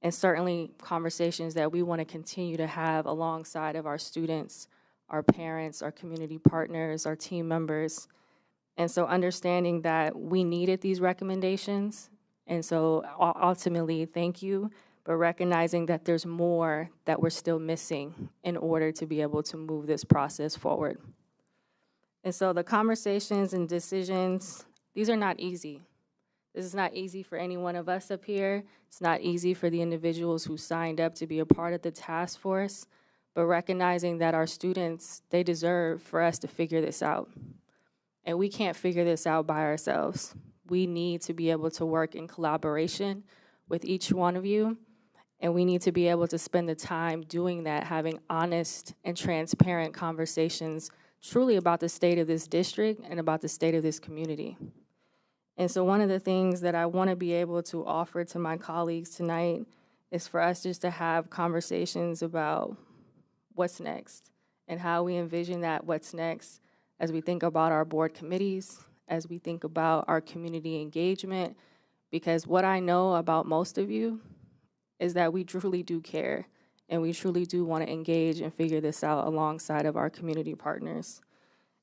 and certainly conversations that we want to continue to have alongside of our students, our parents, our community partners, our team members. And so understanding that we needed these recommendations, and so ultimately, thank you, but recognizing that there's more that we're still missing in order to be able to move this process forward. And so the conversations and decisions, these are not easy. This is not easy for any one of us up here. It's not easy for the individuals who signed up to be a part of the task force, but recognizing that our students, they deserve for us to figure this out. And we can't figure this out by ourselves. We need to be able to work in collaboration with each one of you, and we need to be able to spend the time doing that, having honest and transparent conversations truly about the state of this district and about the state of this community. And so one of the things that I want to be able to offer to my colleagues tonight is for us just to have conversations about what's next and how we envision that what's next as we think about our board committees, as we think about our community engagement, because what I know about most of you is that we truly do care, and we truly do want to engage and figure this out alongside of our community partners.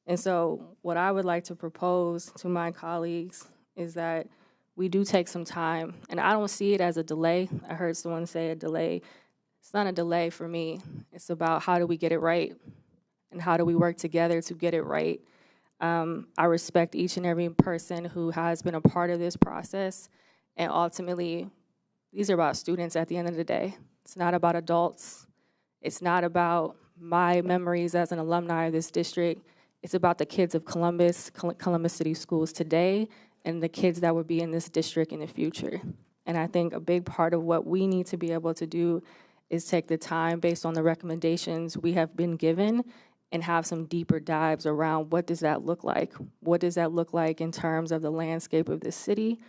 And so what I would like to propose to my colleagues is that we do take some time, and I don't see it as a delay. I heard someone say a delay. It's not a delay for me. It's about how do we get it right, and how do we work together to get it right. I respect each and every person who has been a part of this process, and ultimately, these are about students at the end of the day. It's not about adults. It's not about my memories as an alumni of this district. It's about the kids of Columbus City Schools today, and the kids that will be in this district in the future. And I think a big part of what we need to be able to do is take the time based on the recommendations we have been given and have some deeper dives around what does that look like? What does that look like in terms of the landscape of this city?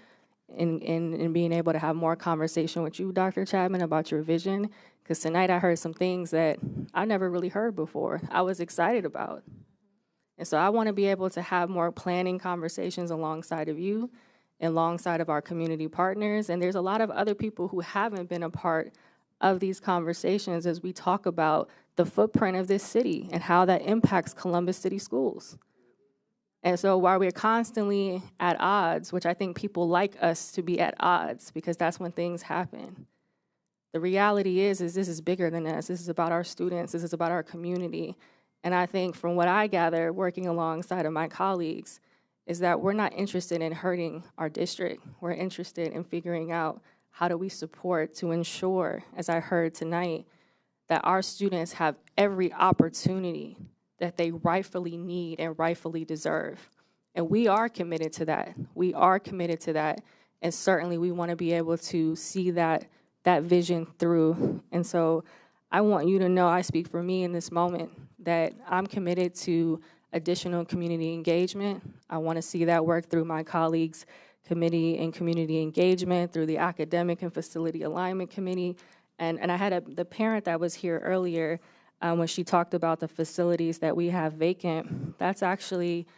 And being able to have more conversation with you, Dr. Chapman, about your vision. Because tonight I heard some things that I never really heard before. I was excited about. And so I want to be able to have more planning conversations alongside of you, alongside of our community partners. And there's a lot of other people who haven't been a part of these conversations as we talk about the footprint of this city and how that impacts Columbus City Schools. And so while we're constantly at odds, which I think people like us to be at odds because that's when things happen, the reality is this is bigger than us. This is about our students. This is about our community. And I think from what I gather, working alongside of my colleagues, is that we're not interested in hurting our district. We're interested in figuring out how do we support to ensure, as I heard tonight, that our students have every opportunity that they rightfully need and rightfully deserve. And we are committed to that. We are committed to that. And certainly we want to be able to see that vision through. And so I want you to know, I speak for me in this moment, that I'm committed to additional community engagement. I want to see that work through my colleagues' committee and community engagement, through the academic and facility alignment committee. And I had the parent that was here earlier when she talked about the facilities that we have vacant. That's actually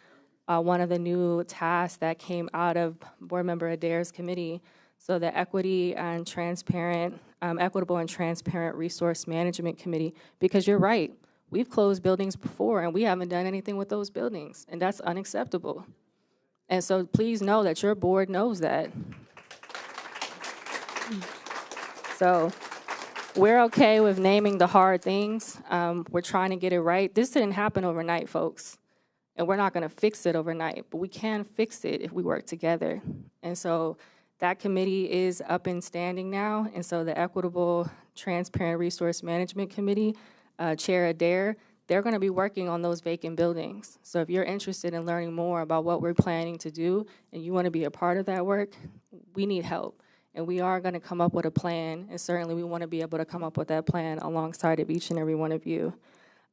one of the new tasks that came out of Board Member Adair's committee. So the Equity and Transparent, Equitable and Transparent Resource Management Committee, because you're right, we've closed buildings before and we haven't done anything with those buildings, and that's unacceptable. And so please know that your board knows that. So we're okay with naming the hard things. We're trying to get it right. This didn't happen overnight, folks, and we're not going to fix it overnight, but we can fix it if we work together. And so that committee is up and standing now, and so the Equitable Transparent Resource Management Committee, Chair Adair, they're going to be working on those vacant buildings. So if you're interested in learning more about what we're planning to do and you want to be a part of that work, we need help. And we are going to come up with a plan, and certainly we want to be able to come up with that plan alongside of each and every one of you.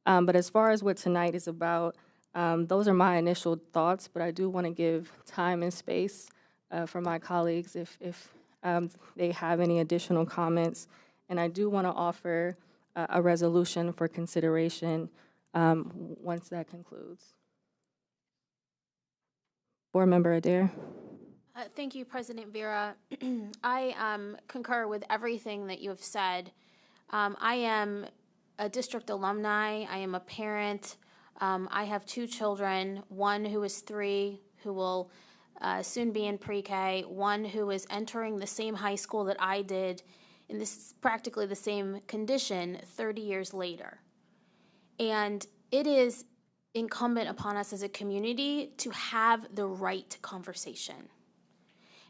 But as far as what tonight is about, those are my initial thoughts, but I do want to give time and space for my colleagues if they have any additional comments. And I do want to offer a resolution for consideration once that concludes. Board Member Adair. Thank you, President Vera. I concur with everything that you have said. I am a district alumni. I am a parent. I have 2 children, one who is 3, who will soon be in pre-K, one who is entering the same high school that I did in this practically the same condition 30 years later. And it is incumbent upon us as a community to have the right conversation.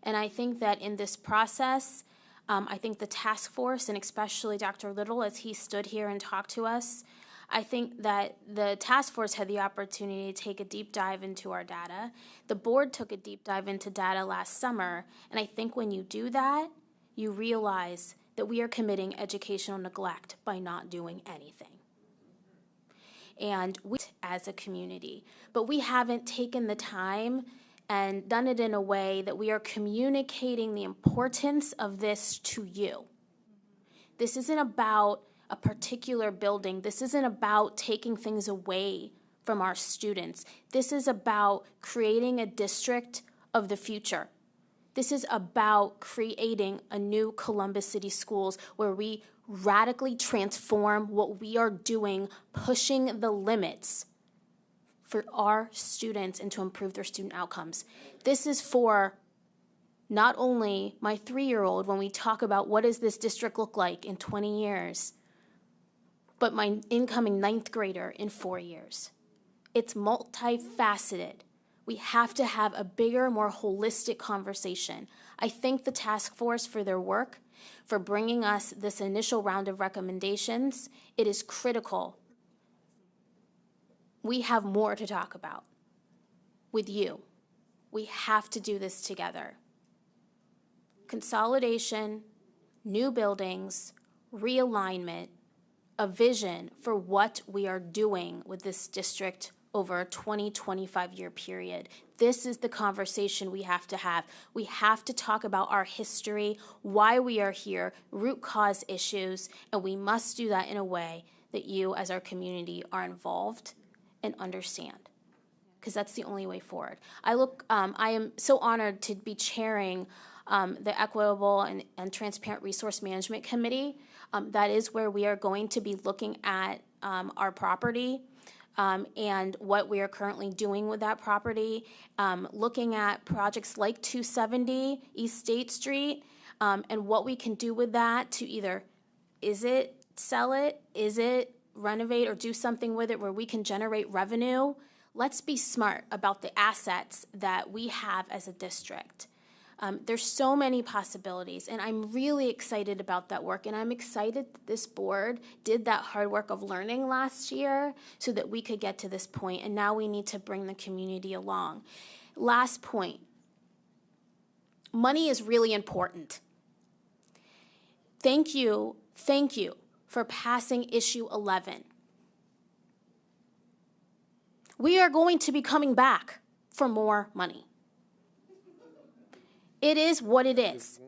And I think that in this process, I think the task force, and especially Dr. Little, as he stood here and talked to us, I think that the task force had the opportunity to take a deep dive into our data. The board took a deep dive into data last summer, and I think when you do that, you realize that we are committing educational neglect by not doing anything. And we, as a community, but we haven't taken the time and done it in a way that we are communicating the importance of this to you. This isn't about a particular building. This isn't about taking things away from our students. This is about creating a district of the future. This is about creating a new Columbus City Schools where we radically transform what we are doing, pushing the limits for our students and to improve their student outcomes. This is for not only my 3-year-old when we talk about what does this district look like in 20 years, but my incoming 9th grader in 4 years. It's multifaceted. We have to have a bigger, more holistic conversation. I thank the task force for their work, for bringing us this initial round of recommendations. It is critical. We have more to talk about with you. We have to do this together. Consolidation, new buildings, realignment, a vision for what we are doing with this district over a 25-year period. This is the conversation we have to have. We have to talk about our history, why we are here, root cause issues, and we must do that in a way that you as our community are involved and understand, because that's the only way forward. I am so honored to be chairing the Equitable and Transparent Resource Management Committee. That is where we are going to be looking at our property and what we are currently doing with that property, looking at projects like 270 East State Street, and what we can do with that to either, is it sell it, is it renovate or do something with it where we can generate revenue. Let's be smart about the assets that we have as a district. There's so many possibilities, and I'm really excited about that work, and I'm excited that this board did that hard work of learning last year so that we could get to this point, and now we need to bring the community along. Last point, money is really important. Thank you for passing issue 11. We are going to be coming back for more money. It is what it is.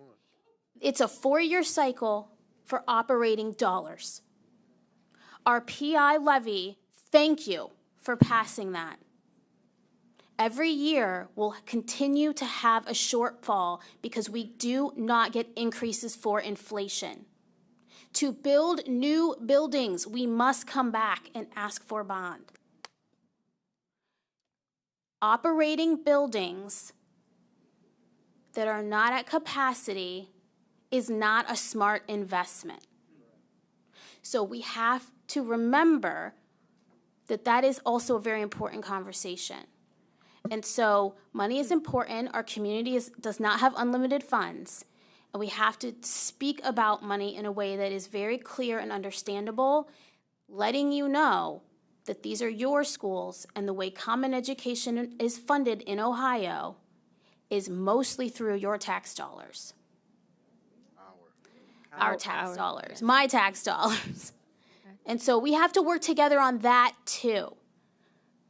It's a 4-year cycle for operating dollars. Our PI levy, thank you for passing that. Every year, we'll continue to have a shortfall because we do not get increases for inflation. To build new buildings, we must come back and ask for bond. Operating buildings that are not at capacity is not a smart investment. So we have to remember that that is also a very important conversation. And so money is important. Our community does not have unlimited funds. And we have to speak about money in a way that is very clear and understandable, letting you know that these are your schools and the way common education is funded in Ohio is mostly through your tax dollars. Our tax dollars, my tax dollars. And so we have to work together on that too,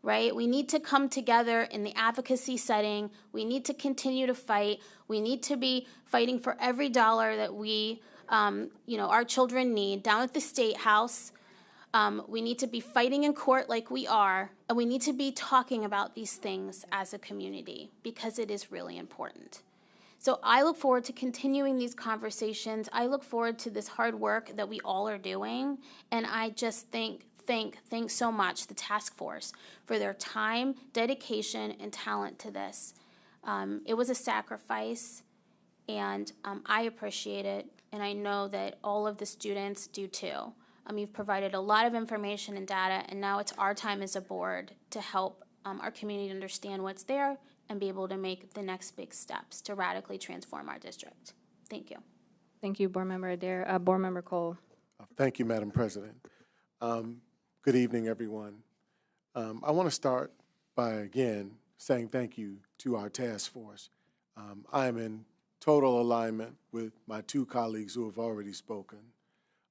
right? We need to come together in the advocacy setting. We need to continue to fight. We need to be fighting for every dollar that we, our children need. Down at the State House, we need to be fighting in court like we are, and we need to be talking about these things as a community because it is really important. So I look forward to continuing these conversations. I look forward to this hard work that we all are doing, and I just thank so much the task force for their time, dedication, and talent to this. It was a sacrifice, and I appreciate it, and I know that all of the students do too. You've provided a lot of information and data, and now it's our time as a board to help our community understand what's there and be able to make the next big steps to radically transform our district. Thank you. Thank you, Board Member Adair. Board Member Cole. Thank you, Madam President. Good evening, everyone. I want to start by, again, saying thank you to our task force. I am in total alignment with my two colleagues who have already spoken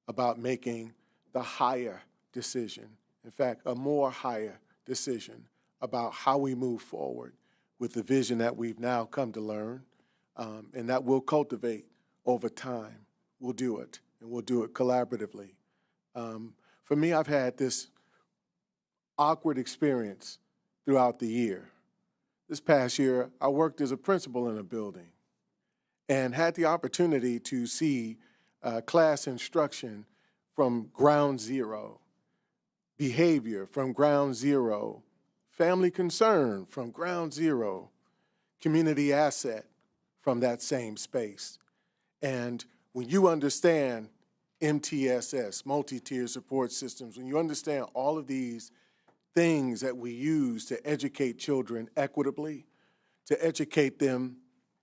about making the higher decision, in fact, a more higher decision about how we move forward with the vision that we've now come to learn and that we'll cultivate over time. We'll do it, and we'll do it collaboratively. For me, I've had this awkward experience throughout the year. This past year, I worked as a principal in a building and had the opportunity to see class instruction from ground zero, behavior from ground zero, family concern from ground zero, community asset from that same space. And when you understand MTSS, multi-tier support systems, when you understand all of these things that we use to educate children equitably, to educate them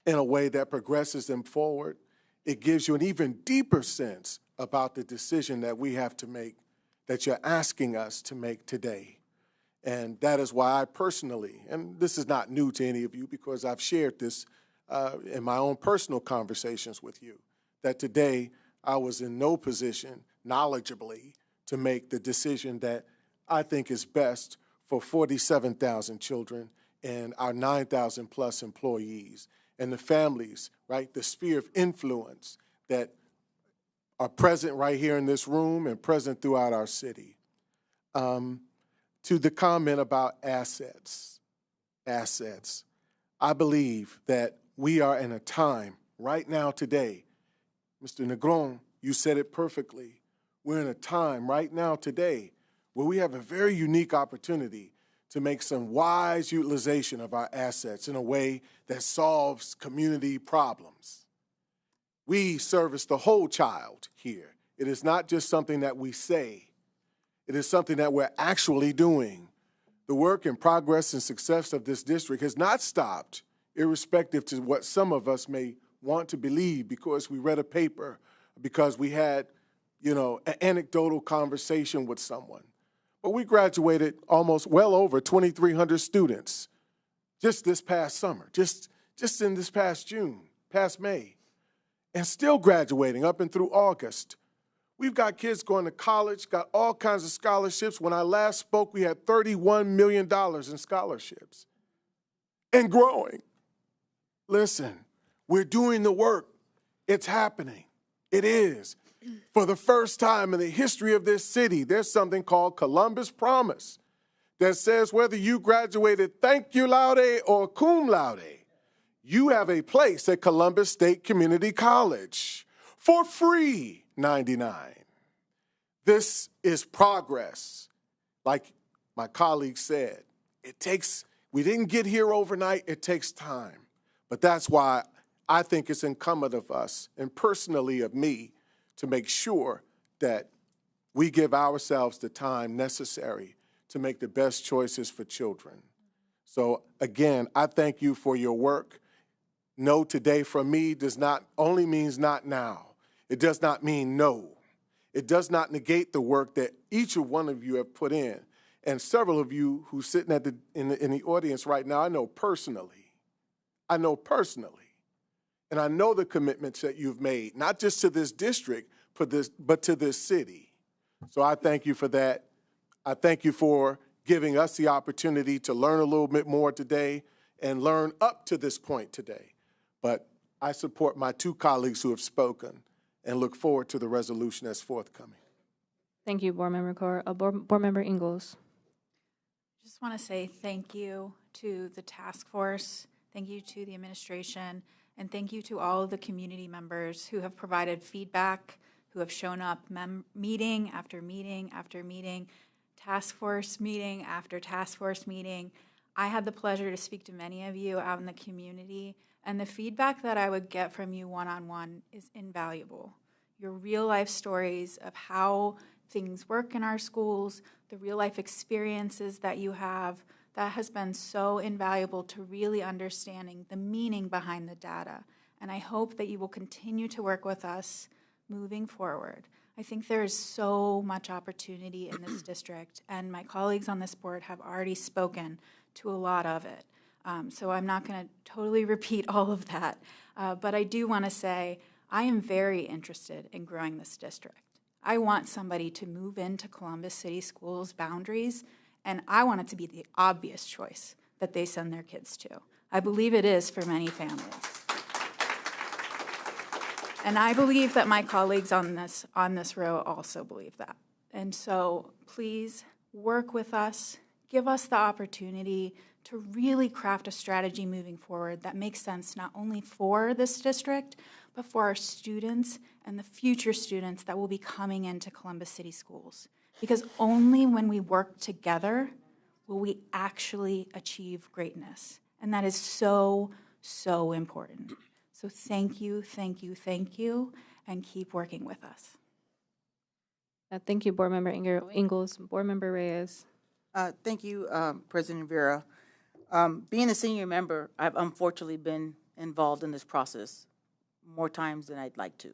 in a way that progresses them forward, it gives you an even deeper sense about the decision that we have to make, that you're asking us to make today. And that is why I personally, and this is not new to any of you because I've shared this in my own personal conversations with you, that today I was in no position knowledgeably to make the decision that I think is best for 47,000 children and our 9,000 plus employees and the families, right? The sphere of influence that are present right here in this room and present throughout our city. To the comment about assets, I believe that we are in a time right now today, Mr. Negron, you said it perfectly. We're in a time right now today where we have a very unique opportunity to make some wise utilization of our assets in a way that solves community problems. We service the whole child here. It is not just something that we say. It is something that we're actually doing. The work and progress and success of this district has not stopped, irrespective to what some of us may want to believe because we read a paper, because we had, an anecdotal conversation with someone. But we graduated almost well over 2,300 students just this past summer, just in this past June, past May, and still graduating up and through August. We've got kids going to college, got all kinds of scholarships. When I last spoke, we had $31 million in scholarships and growing. Listen, we're doing the work. It's happening. It is. For the first time in the history of this city, there's something called Columbus Promise that says whether you graduated thank you laude or cum laude, you have a place at Columbus State Community College for free, 99. This is progress. Like my colleague said, we didn't get here overnight, it takes time. But that's why I think it's incumbent of us, and personally of me, to make sure that we give ourselves the time necessary to make the best choices for children. So again, I thank you for your work. No today from me does not only means not now. It does not mean no. It does not negate the work that each one of you have put in. And several of you who sitting in the audience right now, I know personally. And I know the commitments that you've made, not just to this district, but to this city. So I thank you for that. I thank you for giving us the opportunity to learn a little bit more today and learn up to this point today. But I support my two colleagues who have spoken and look forward to the resolution that's forthcoming. Thank you, Board Member Kaur. Board Member Ingalls. Just want to say thank you to the task force, thank you to the administration, and thank you to all of the community members who have provided feedback, who have shown up meeting after meeting after meeting, task force meeting after task force meeting. I had the pleasure to speak to many of you out in the community, and the feedback that I would get from you one-on-one is invaluable. Your real-life stories of how things work in our schools, the real-life experiences that you have, that has been so invaluable to really understanding the meaning behind the data. And I hope that you will continue to work with us moving forward. I think there is so much opportunity in this district, and my colleagues on this board have already spoken to a lot of it. So I'm not going to totally repeat all of that, but I do want to say I am very interested in growing this district. I want somebody to move into Columbus City Schools boundaries, and I want it to be the obvious choice that they send their kids to. I believe it is for many families. And I believe that my colleagues on this row also believe that. And so please work with us, give us the opportunity to really craft a strategy moving forward that makes sense not only for this district, but for our students and the future students that will be coming into Columbus City Schools. Because only when we work together will we actually achieve greatness. And that is so, so important. So thank you, and keep working with us. Thank you, Board Member Ingalls. Board Member Reyes. Thank you, President Vera. Being a senior member, I've unfortunately been involved in this process more times than I'd like to.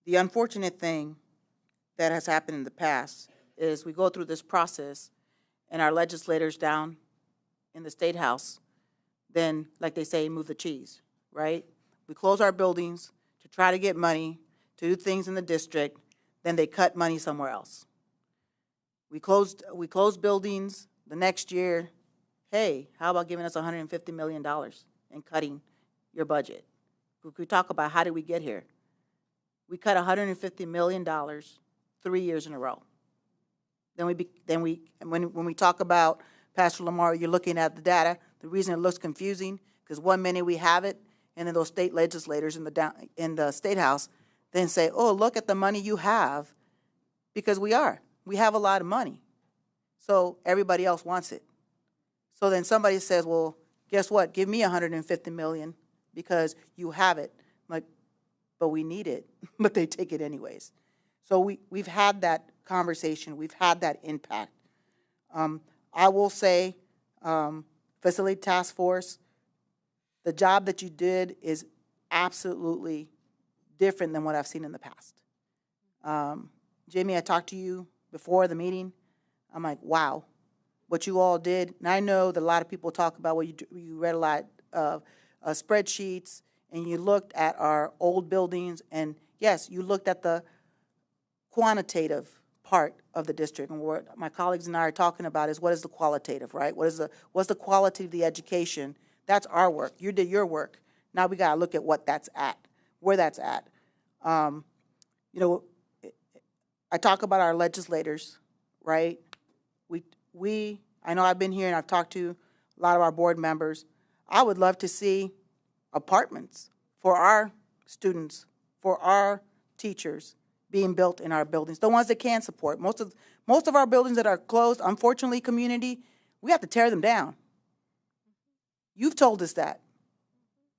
The unfortunate thing that has happened in the past is we go through this process and our legislators down in the State House, then, like they say, move the cheese, right? We close our buildings to try to get money to do things in the district, then they cut money somewhere else. We closed buildings the next year. Hey, how about giving us $150 million and cutting your budget? We talk about how did we get here? We cut $150 million 3 years in a row. When we talk about, Pastor Lamar, you're looking at the data, the reason it looks confusing, because 1 minute we have it, and then those state legislators in the State House then say, oh, look at the money you have, because we have a lot of money. So everybody else wants it. So then somebody says, well, guess what? Give me $150 million because you have it. I'm like, but we need it, but they take it anyways. So we've had that conversation. We've had that impact. I will say, Facility Task Force, the job that you did is absolutely different than what I've seen in the past. Jamie, I talked to you before the meeting. I'm like, wow, what you all did. And I know that a lot of people talk about what you read a lot of spreadsheets, and you looked at our old buildings, and yes, you looked at the quantitative part of the district. And what my colleagues and I are talking about is what is the qualitative, right? What's the quality of the education? That's our work. You did your work. Now we got to look at what that's at, where that's at. You know, I talk about our legislators, right? I know I've been here and I've talked to a lot of our board members. I would love to see apartments for our students, for our teachers being built in our buildings, the ones that can support. Most of our buildings that are closed, unfortunately, community, we have to tear them down. You've told us that.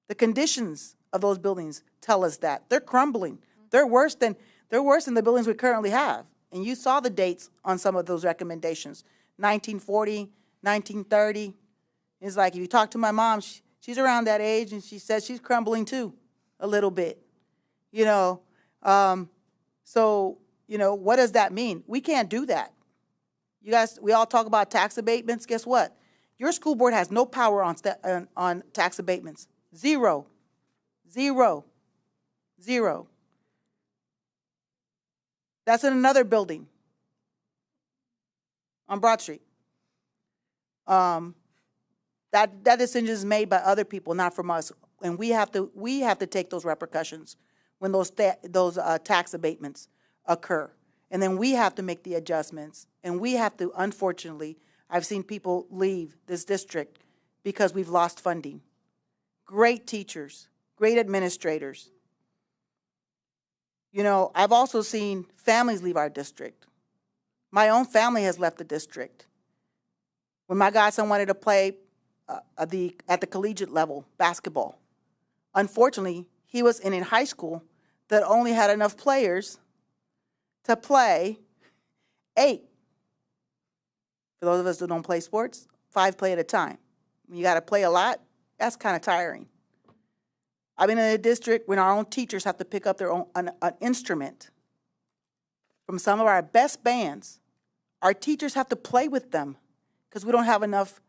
The conditions of those buildings tell us that. They're crumbling. They're worse than the buildings we currently have. And you saw the dates on some of those recommendations. 1940, 1930. It's like if you talk to my mom, she's around that age, and she says she's crumbling too, a little bit. You know, so, you know, what does that mean? We can't do that. You guys, we all talk about tax abatements. Guess what? Your school board has no power on tax abatements. Zero. Zero. Zero. That's in another building on Broad Street. That decision is made by other people, not from us, and we have to take those repercussions when those tax abatements occur, and then we have to make the adjustments, and we have to. Unfortunately, I've seen people leave this district because we've lost funding. Great teachers, great administrators. You know, I've also seen families leave our district. My own family has left the district. When my godson wanted to play at the collegiate level basketball, unfortunately, he was in high school that only had enough players to play 8. For those of us who don't play sports, 5 play at a time. When you got to play a lot, that's kind of tiring. I've been in a district when our own teachers have to pick up their own an instrument. From some of our best bands, our teachers have to play with them because we don't have enough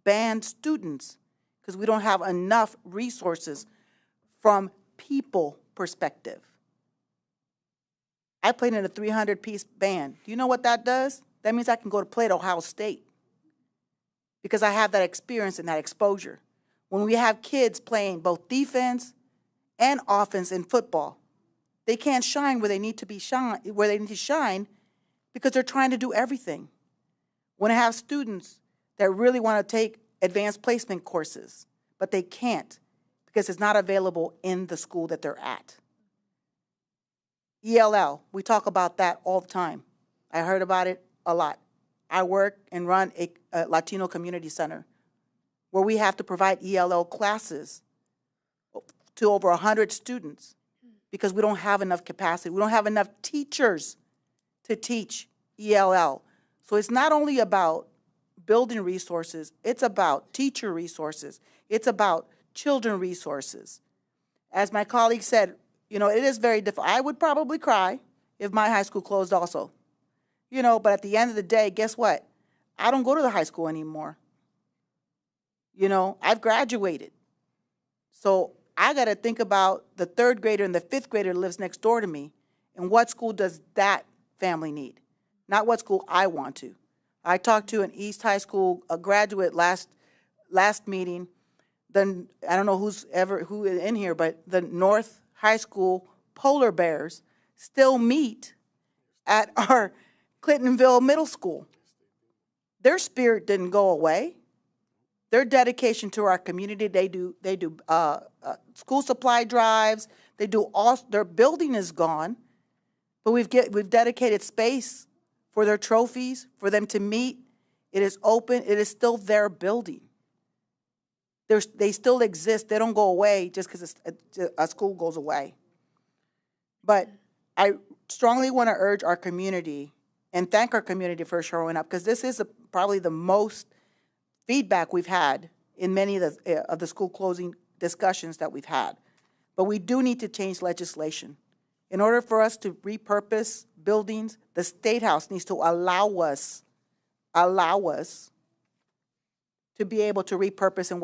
band students, because we don't have enough resources from people perspective. I played in a 300-piece band. Do you know what that does? That means I can go to play at Ohio State because I have that experience and that exposure. When we have kids playing both defense and offense in football, they can't shine where they need to shine because they're trying to do everything. When I have students that really want to take advanced placement courses, but they can't because it's not available in the school that they're at. ELL, we talk about that all the time. I heard about it a lot. I work and run a Latino community center where we have to provide ELL classes to over 100 students because we don't have enough capacity. We don't have enough teachers to teach ELL. So it's not only about building resources, it's about teacher resources. It's about children resources. As my colleague said, you know, it is very difficult. I would probably cry if my high school closed also. You know, but at the end of the day, guess what? I don't go to the high school anymore. You know, I've graduated. So I got to think about the 3rd grader and the 5th grader that lives next door to me And what school does that family need? Not what school I want to. I talked to an East High School, a graduate last meeting. Then I don't know who is in here, but the North High School Polar Bears still meet at our Clintonville Middle School. Their spirit didn't go away. Their dedication to our community, they do school supply drives. They do all. Their building is gone, but we've dedicated space for their trophies, for them to meet. It is open. It is still their building. They still exist. They don't go away just because a school goes away. But I strongly want to urge our community and thank our community for showing up, because this is probably the most feedback we've had in many of the school closing discussions that we've had. But we do need to change legislation. In order for us to repurpose buildings, the State House needs to allow us to be able to repurpose in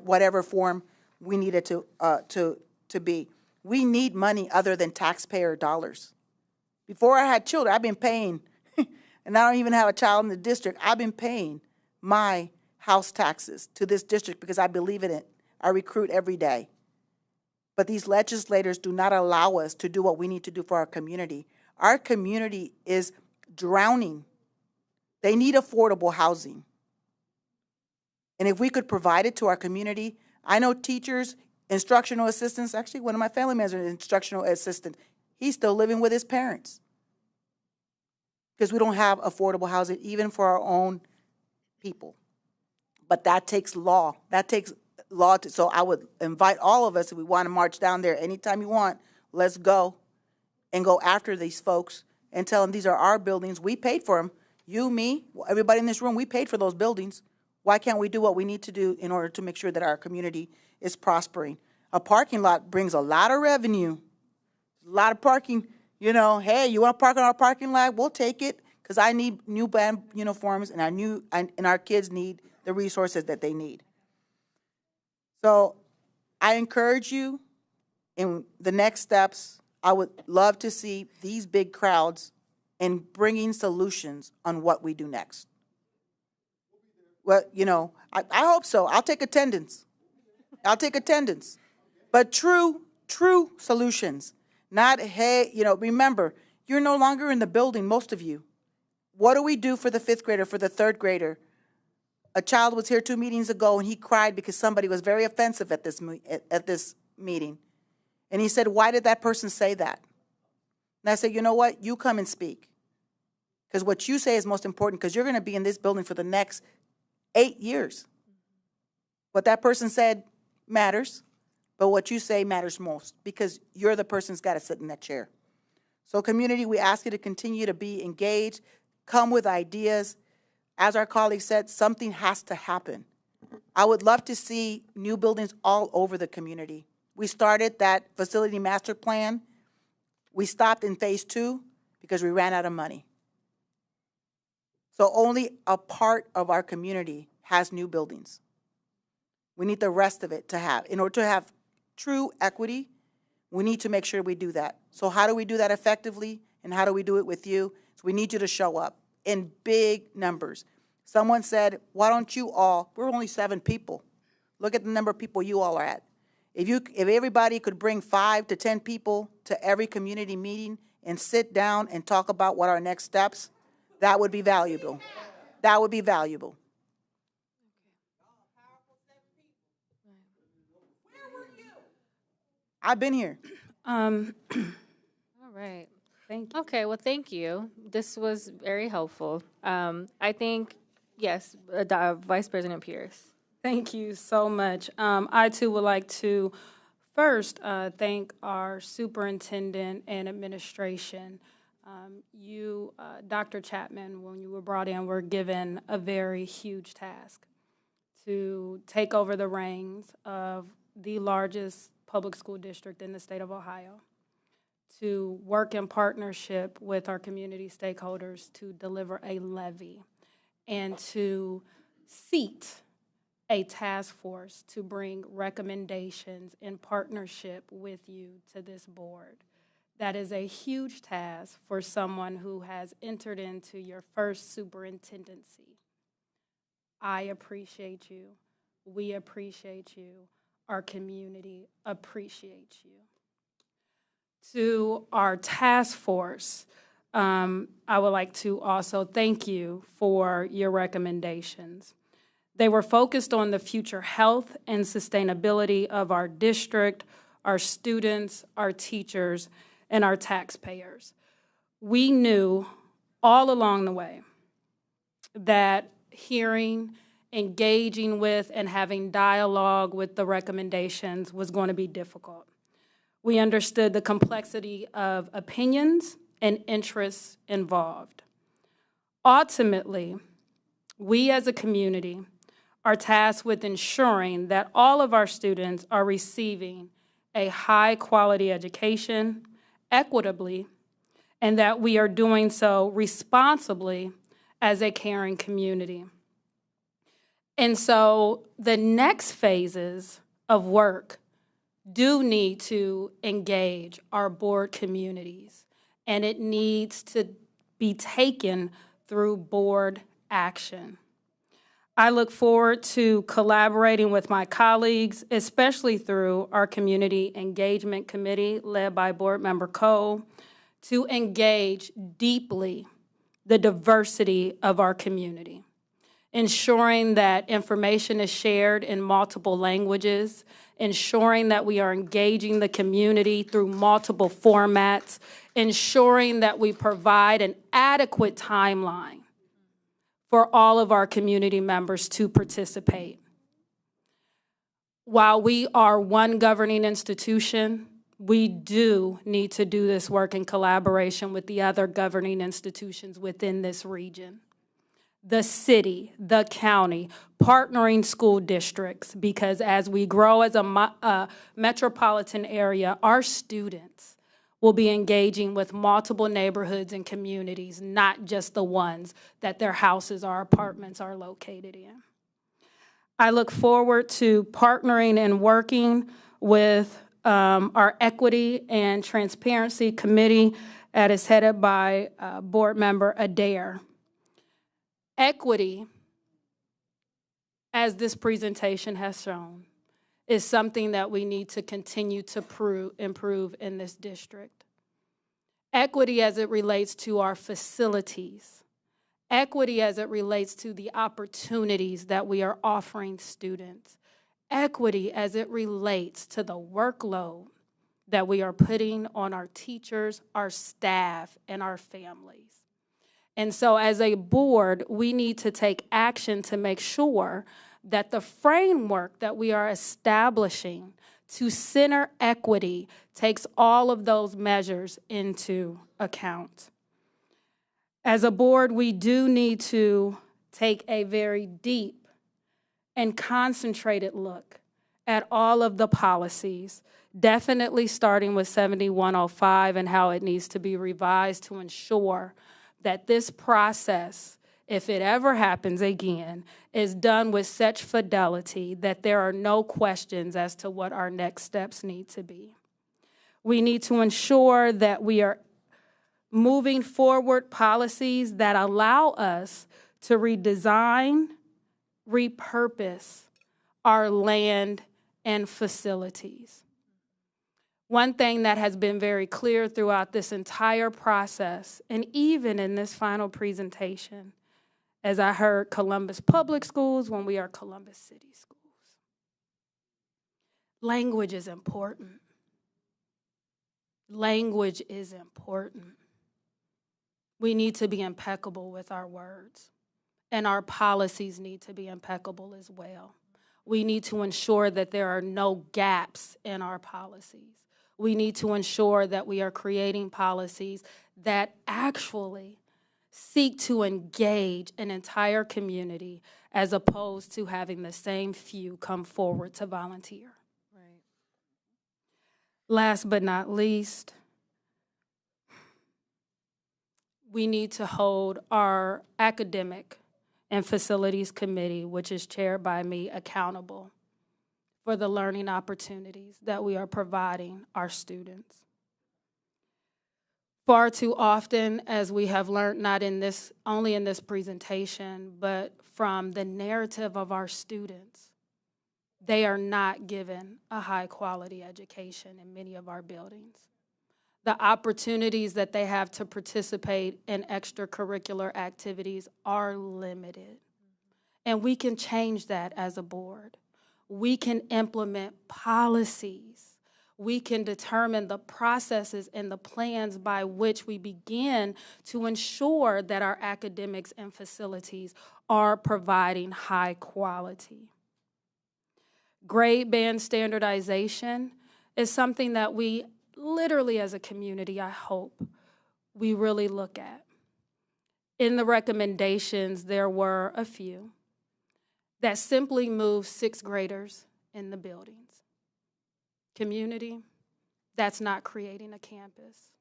whatever form we need it to be. We need money other than taxpayer dollars. Before I had children, I've been paying, and I don't even have a child in the district, I've been paying my house taxes to this district because I believe in it. I recruit every day. But these legislators do not allow us to do what we need to do for our community. Our community is drowning. They need affordable housing. And if we could provide it to our community, I know teachers, instructional assistants, actually one of my family members is an instructional assistant. He's still living with his parents because we don't have affordable housing even for our own people. But that takes law. That takes law. So I would invite all of us, if we want to march down there anytime you want, let's go and go after these folks and tell them these are our buildings. We paid for them. You, me, everybody in this room, we paid for those buildings. Why can't we do what we need to do in order to make sure that our community is prospering? A parking lot brings a lot of revenue. A lot of parking, hey, you want to park on our parking lot? We'll take it because I need new band uniforms and our kids need the resources that they need. So I encourage you in the next steps. I would love to see these big crowds and bringing solutions on what we do next. Well, I hope so. I'll take attendance. But true solutions. Not, hey, remember, you're no longer in the building, most of you. What do we do for the fifth grader, for the third grader? A child was here 2 meetings ago, and he cried because somebody was very offensive at this meeting. And he said, why did that person say that? And I said, you know what? You come and speak. Because what you say is most important, because you're going to be in this building for the next 8 years. What that person said matters. But what you say matters most because you're the person who's got to sit in that chair. So community, we ask you to continue to be engaged, come with ideas. As our colleague said, something has to happen. I would love to see new buildings all over the community. We started that facility master plan. We stopped in phase 2 because we ran out of money. So only a part of our community has new buildings. We need the rest of it to have. In order to have true equity, we need to make sure we do that. So how do we do that effectively, and how do we do it with you? So we need you to show up in big numbers. Someone said, why don't you all, we're only 7 people. Look at the number of people you all are at. If everybody could bring 5 to 10 people to every community meeting and sit down and talk about what our next steps, that would be valuable. That would be valuable. I've been here. All right. Thank you. Okay, well, thank you. This was very helpful. I think, yes, Vice President Pierce. Thank you so much. I, too, would like to first thank our superintendent and administration. You, Dr. Chapman, when you were brought in, were given a very huge task to take over the reins of the largest public school district in the state of Ohio, to work in partnership with our community stakeholders to deliver a levy, and to seat a task force to bring recommendations in partnership with you to this board. That is a huge task for someone who has entered into your first superintendency. I appreciate you. We appreciate you. Our community appreciates you. To our task force, I would like to also thank you for your recommendations. They were focused on the future health and sustainability of our district, our students, our teachers, and our taxpayers. We knew all along the way that hearing, engaging with, and having dialogue with the recommendations was going to be difficult. We understood the complexity of opinions and interests involved. Ultimately, we as a community are tasked with ensuring that all of our students are receiving a high-quality education, equitably, and that we are doing so responsibly as a caring community. And so the next phases of work do need to engage our board communities, and it needs to be taken through board action. I look forward to collaborating with my colleagues, especially through our Community Engagement Committee led by Board Member Cole, to engage deeply the diversity of our community, ensuring that information is shared in multiple languages, ensuring that we are engaging the community through multiple formats, ensuring that we provide an adequate timeline for all of our community members to participate. While we are one governing institution, we do need to do this work in collaboration with the other governing institutions within this region. The city, the county, partnering school districts, because as we grow as a metropolitan area, our students will be engaging with multiple neighborhoods and communities, not just the ones that their houses or apartments are located in. I look forward to partnering and working with our Equity and Transparency Committee that is headed by Board Member Adair. Equity, as this presentation has shown, is something that we need to continue to improve in this district. Equity as it relates to our facilities. Equity as it relates to the opportunities that we are offering students. Equity as it relates to the workload that we are putting on our teachers, our staff, and our families. And so as a board, we need to take action to make sure that the framework that we are establishing to center equity takes all of those measures into account. As a board, we do need to take a very deep and concentrated look at all of the policies, definitely starting with 7105 and how it needs to be revised to ensure that this process, if it ever happens again, is done with such fidelity that there are no questions as to what our next steps need to be. We need to ensure that we are moving forward policies that allow us to redesign, repurpose our land and facilities. One thing that has been very clear throughout this entire process, and even in this final presentation, as I heard Columbus Public Schools when we are Columbus City Schools. Language is important. Language is important. We need to be impeccable with our words, and our policies need to be impeccable as well. We need to ensure that there are no gaps in our policies. We need to ensure that we are creating policies that actually seek to engage an entire community as opposed to having the same few come forward to volunteer. Right. Last but not least, we need to hold our academic and facilities committee, which is chaired by me, accountable for the learning opportunities that we are providing our students. Far too often, as we have learned, not in this, only in this presentation, but from the narrative of our students, they are not given a high-quality education in many of our buildings. The opportunities that they have to participate in extracurricular activities are limited. And we can change that as a board. We can implement policies. We can determine the processes and the plans by which we begin to ensure that our academics and facilities are providing high quality. Grade band standardization is something that we literally as a community, I hope, we really look at. In the recommendations, there were a few that simply moved 6th graders in the buildings. Community, that's not creating a campus.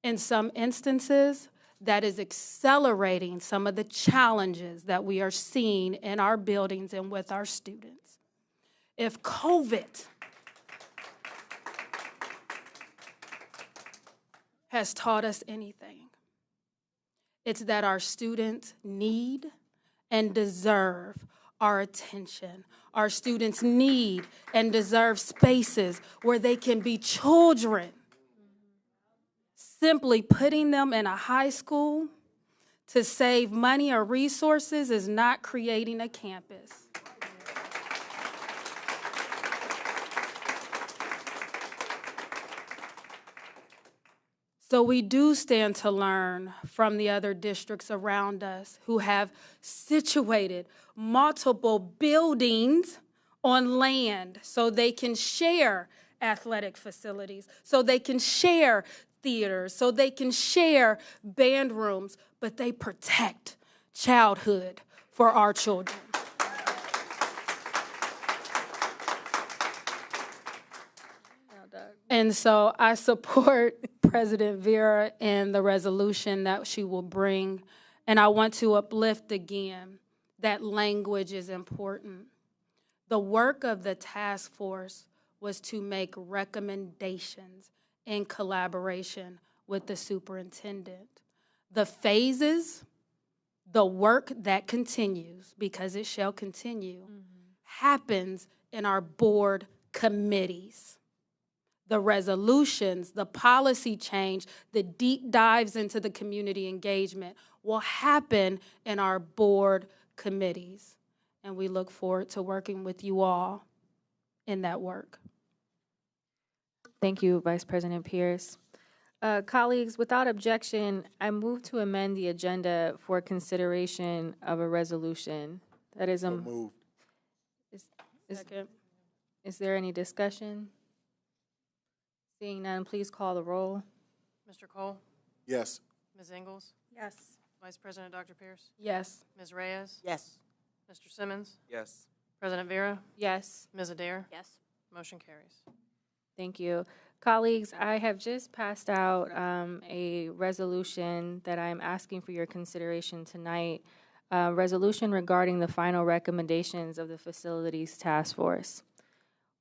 In some instances, that is accelerating some of the challenges that we are seeing in our buildings and with our students. If COVID has taught us anything, it's that our students need and deserve our attention. Our students need and deserve spaces where they can be children. Simply putting them in a high school to save money or resources is not creating a campus. So we do stand to learn from the other districts around us who have situated multiple buildings on land so they can share athletic facilities, so they can share theaters, so they can share band rooms, but they protect childhood for our children. And so I support President Vera in the resolution that she will bring. And I want to uplift again that language is important. The work of the task force was to make recommendations in collaboration with the superintendent. The phases, the work that continues, because it shall continue, happens in our board committees. The resolutions, the policy change, the deep dives into the community engagement will happen in our board committees. And we look forward to working with you all in that work. Thank you, Vice President Pierce. Colleagues, without objection, I move to amend the agenda for consideration of a resolution. That is moved. Is there any discussion? Seeing none, please call the roll. Mr. Cole? Yes. Ms. Ingles? Yes. Vice President Dr. Pierce? Yes. Ms. Reyes? Yes. Mr. Simmons? Yes. President Vera? Yes. Ms. Adair? Yes. Motion carries. Thank you. Colleagues, I have just passed out a resolution that I'm asking for your consideration tonight, a resolution regarding the final recommendations of the Facilities Task Force.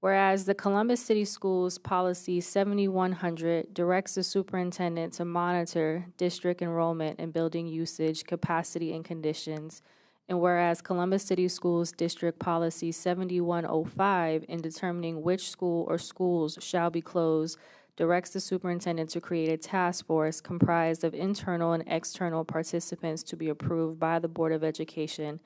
Whereas the Columbus City Schools Policy 7100 directs the superintendent to monitor district enrollment and building usage, capacity, and conditions. And whereas Columbus City Schools District Policy 7105, in determining which school or schools shall be closed, directs the superintendent to create a task force comprised of internal and external participants to be approved by the Board of Education.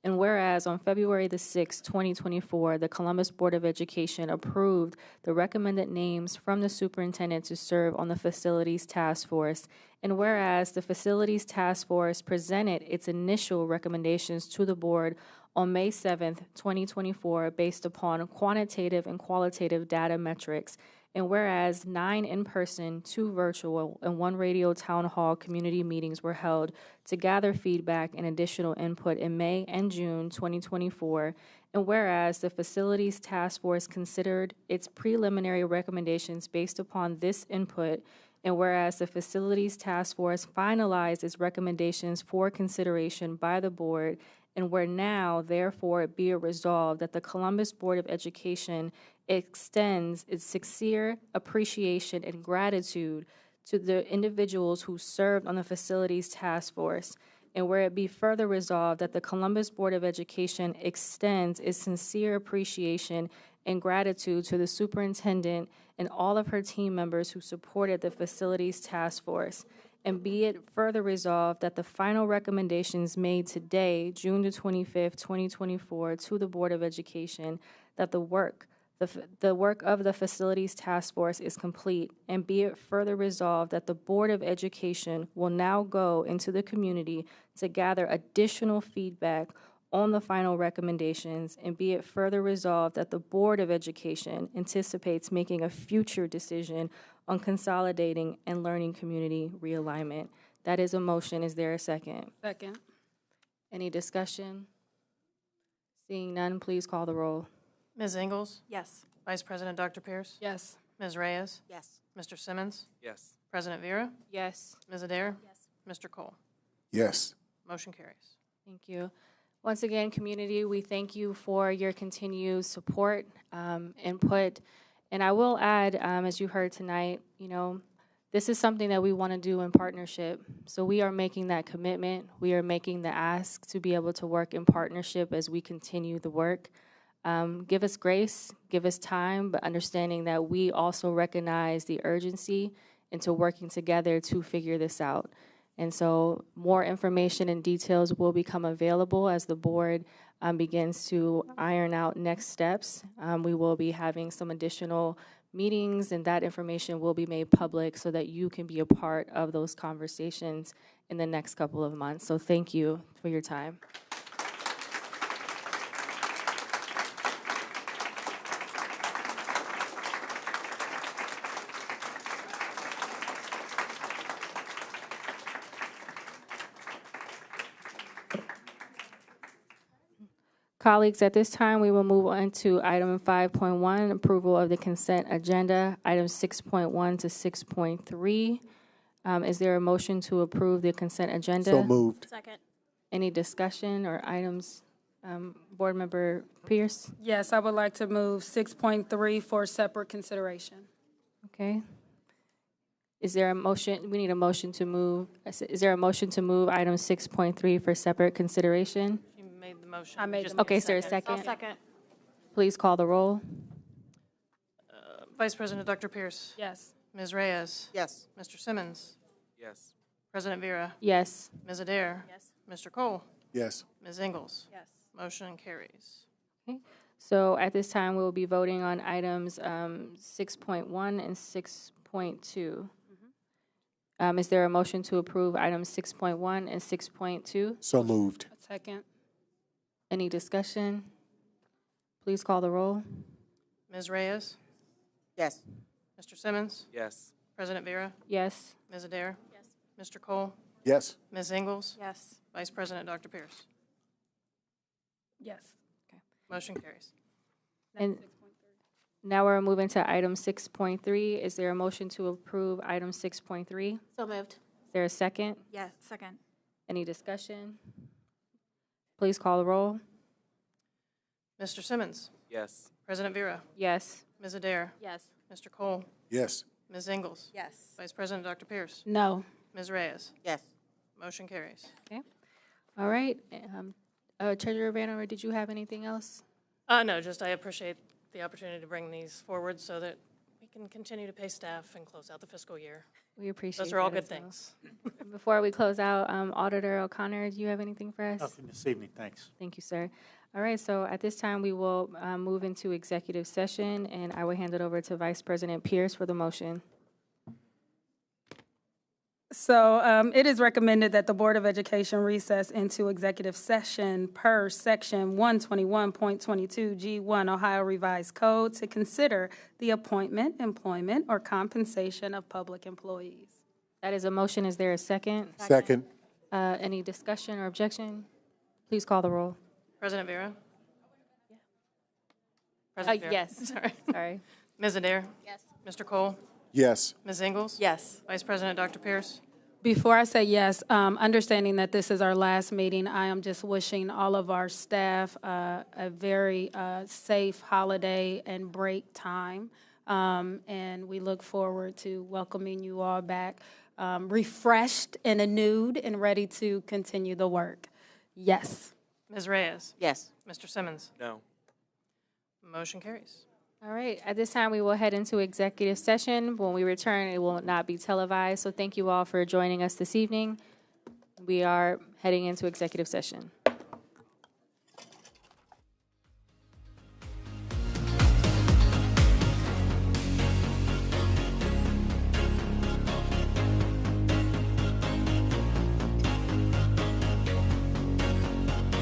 And whereas on February the 6th, 2024, the Columbus Board of Education approved the recommended names from the superintendent to serve on the Facilities Task Force, and whereas the Facilities Task Force presented its initial recommendations to the board on May 7th, 2024, based upon quantitative and qualitative data metrics, and whereas 9 in-person, 2 virtual, and 1 radio town hall community meetings were held to gather feedback and additional input in May and June 2024, and whereas the Facilities Task Force considered its preliminary recommendations based upon this input, and whereas the Facilities Task Force finalized its recommendations for consideration by the board, and where now, therefore, it be it resolved that the Columbus Board of Education extends its sincere appreciation and gratitude to the individuals who served on the Facilities Task Force, and where it be further resolved that the Columbus Board of Education extends its sincere appreciation and gratitude to the superintendent and all of her team members who supported the Facilities Task Force. And be it further resolved that the final recommendations made today, June the 25th, 2024, to the Board of Education, that the work of the Facilities Task Force is complete, and be it further resolved that the Board of Education will now go into the community to gather additional feedback on the final recommendations, and be it further resolved that the Board of Education anticipates making a future decision on consolidating and learning community realignment. That is a motion. Is there a second? Second. Any discussion? Seeing none, please call the roll. Ms. Ingles? Yes. Vice President Dr. Pierce? Yes. Ms. Reyes? Yes. Mr. Simmons? Yes. President Vera? Yes. Ms. Adair? Yes. Mr. Cole? Yes. Motion carries. Thank you. Once again, community, we thank you for your continued support, input. And I will add, as you heard tonight, this is something that we want to do in partnership. So we are making that commitment. We are making the ask to be able to work in partnership as we continue the work. Give us grace, give us time, but understanding that we also recognize the urgency into working together to figure this out. And so more information and details will become available as the board begins to iron out next steps. We will be having some additional meetings, and that information will be made public so that you can be a part of those conversations in the next couple of months. So thank you for your time. Colleagues, at this time, we will move on to item 5.1, approval of the consent agenda, items 6.1 to 6.3. Is there a motion to approve the consent agenda? So moved. Second. Any discussion or items? Board Member Pierce? Yes, I would like to move 6.3 for separate consideration. Okay. Is there a motion? We need a motion to move. Is there a motion to move item 6.3 for separate consideration? You made the motion. I made Just the Okay, is there a second? I'll second. Please call the roll. Vice President Dr. Pierce? Yes. Ms. Reyes? Yes. Mr. Simmons? Yes. President Vera? Yes. Ms. Adair? Yes. Mr. Cole? Yes. Ms. Ingles? Yes. Motion carries. So at this time, we will be voting on items 6.1 and 6.2. Is there a motion to approve items 6.1 and 6.2? So moved. Second. Any discussion? Please call the roll. Ms. Reyes? Yes. Mr. Simmons? Yes. President Vera? Yes. Ms. Adair? Yes. Mr. Cole? Yes. Ms. Ingles? Yes. Vice President Dr. Pierce? Yes. Motion carries. And now we're moving to item 6.3. Is there a motion to approve item 6.3? So moved. Is there a second? Yes. Second. Any discussion? Please call the roll. Mr. Simmons? Yes. President Vera? Yes. Ms. Adair? Yes. Mr. Cole? Yes. Ms. Ingles? Yes. Vice President Dr. Pierce? No. Ms. Reyes? Yes. Motion carries. All right. Treasurer Vanover, did you have anything else? No, just I appreciate the opportunity to bring these forward so that we can continue to pay staff and close out the fiscal year. We appreciate Those are all that good as well. things. Before we close out, Auditor O'Connor, do you have anything for us? Nothing this evening, thanks. Thank you, sir. All right, so at this time, we will move into executive session, and I will hand it over to Vice President Pierce for the motion. So it is recommended that the Board of Education recess into executive session per Section 121.22 G1 Ohio Revised Code to consider the appointment, employment, or compensation of public employees. That is a motion. Is there a second? Second. Any discussion or objection? Please call the roll. President Vera? President Vera? Yes. Sorry. Sorry. Ms. Adair? Yes. Mr. Cole? Yes. Ms. Ingles? Yes. Vice President Dr. Pierce? Before I say yes, understanding that this is our last meeting, I am just wishing all of our staff a very safe holiday and break time. And we look forward to welcoming you all back, refreshed and renewed and ready to continue the work. Yes. Ms. Reyes? Yes. Mr. Simmons? No. Motion carries. All right, at this time, we will head into executive session. When we return, it will not be televised, so thank you all for joining us this evening. We are heading into executive session.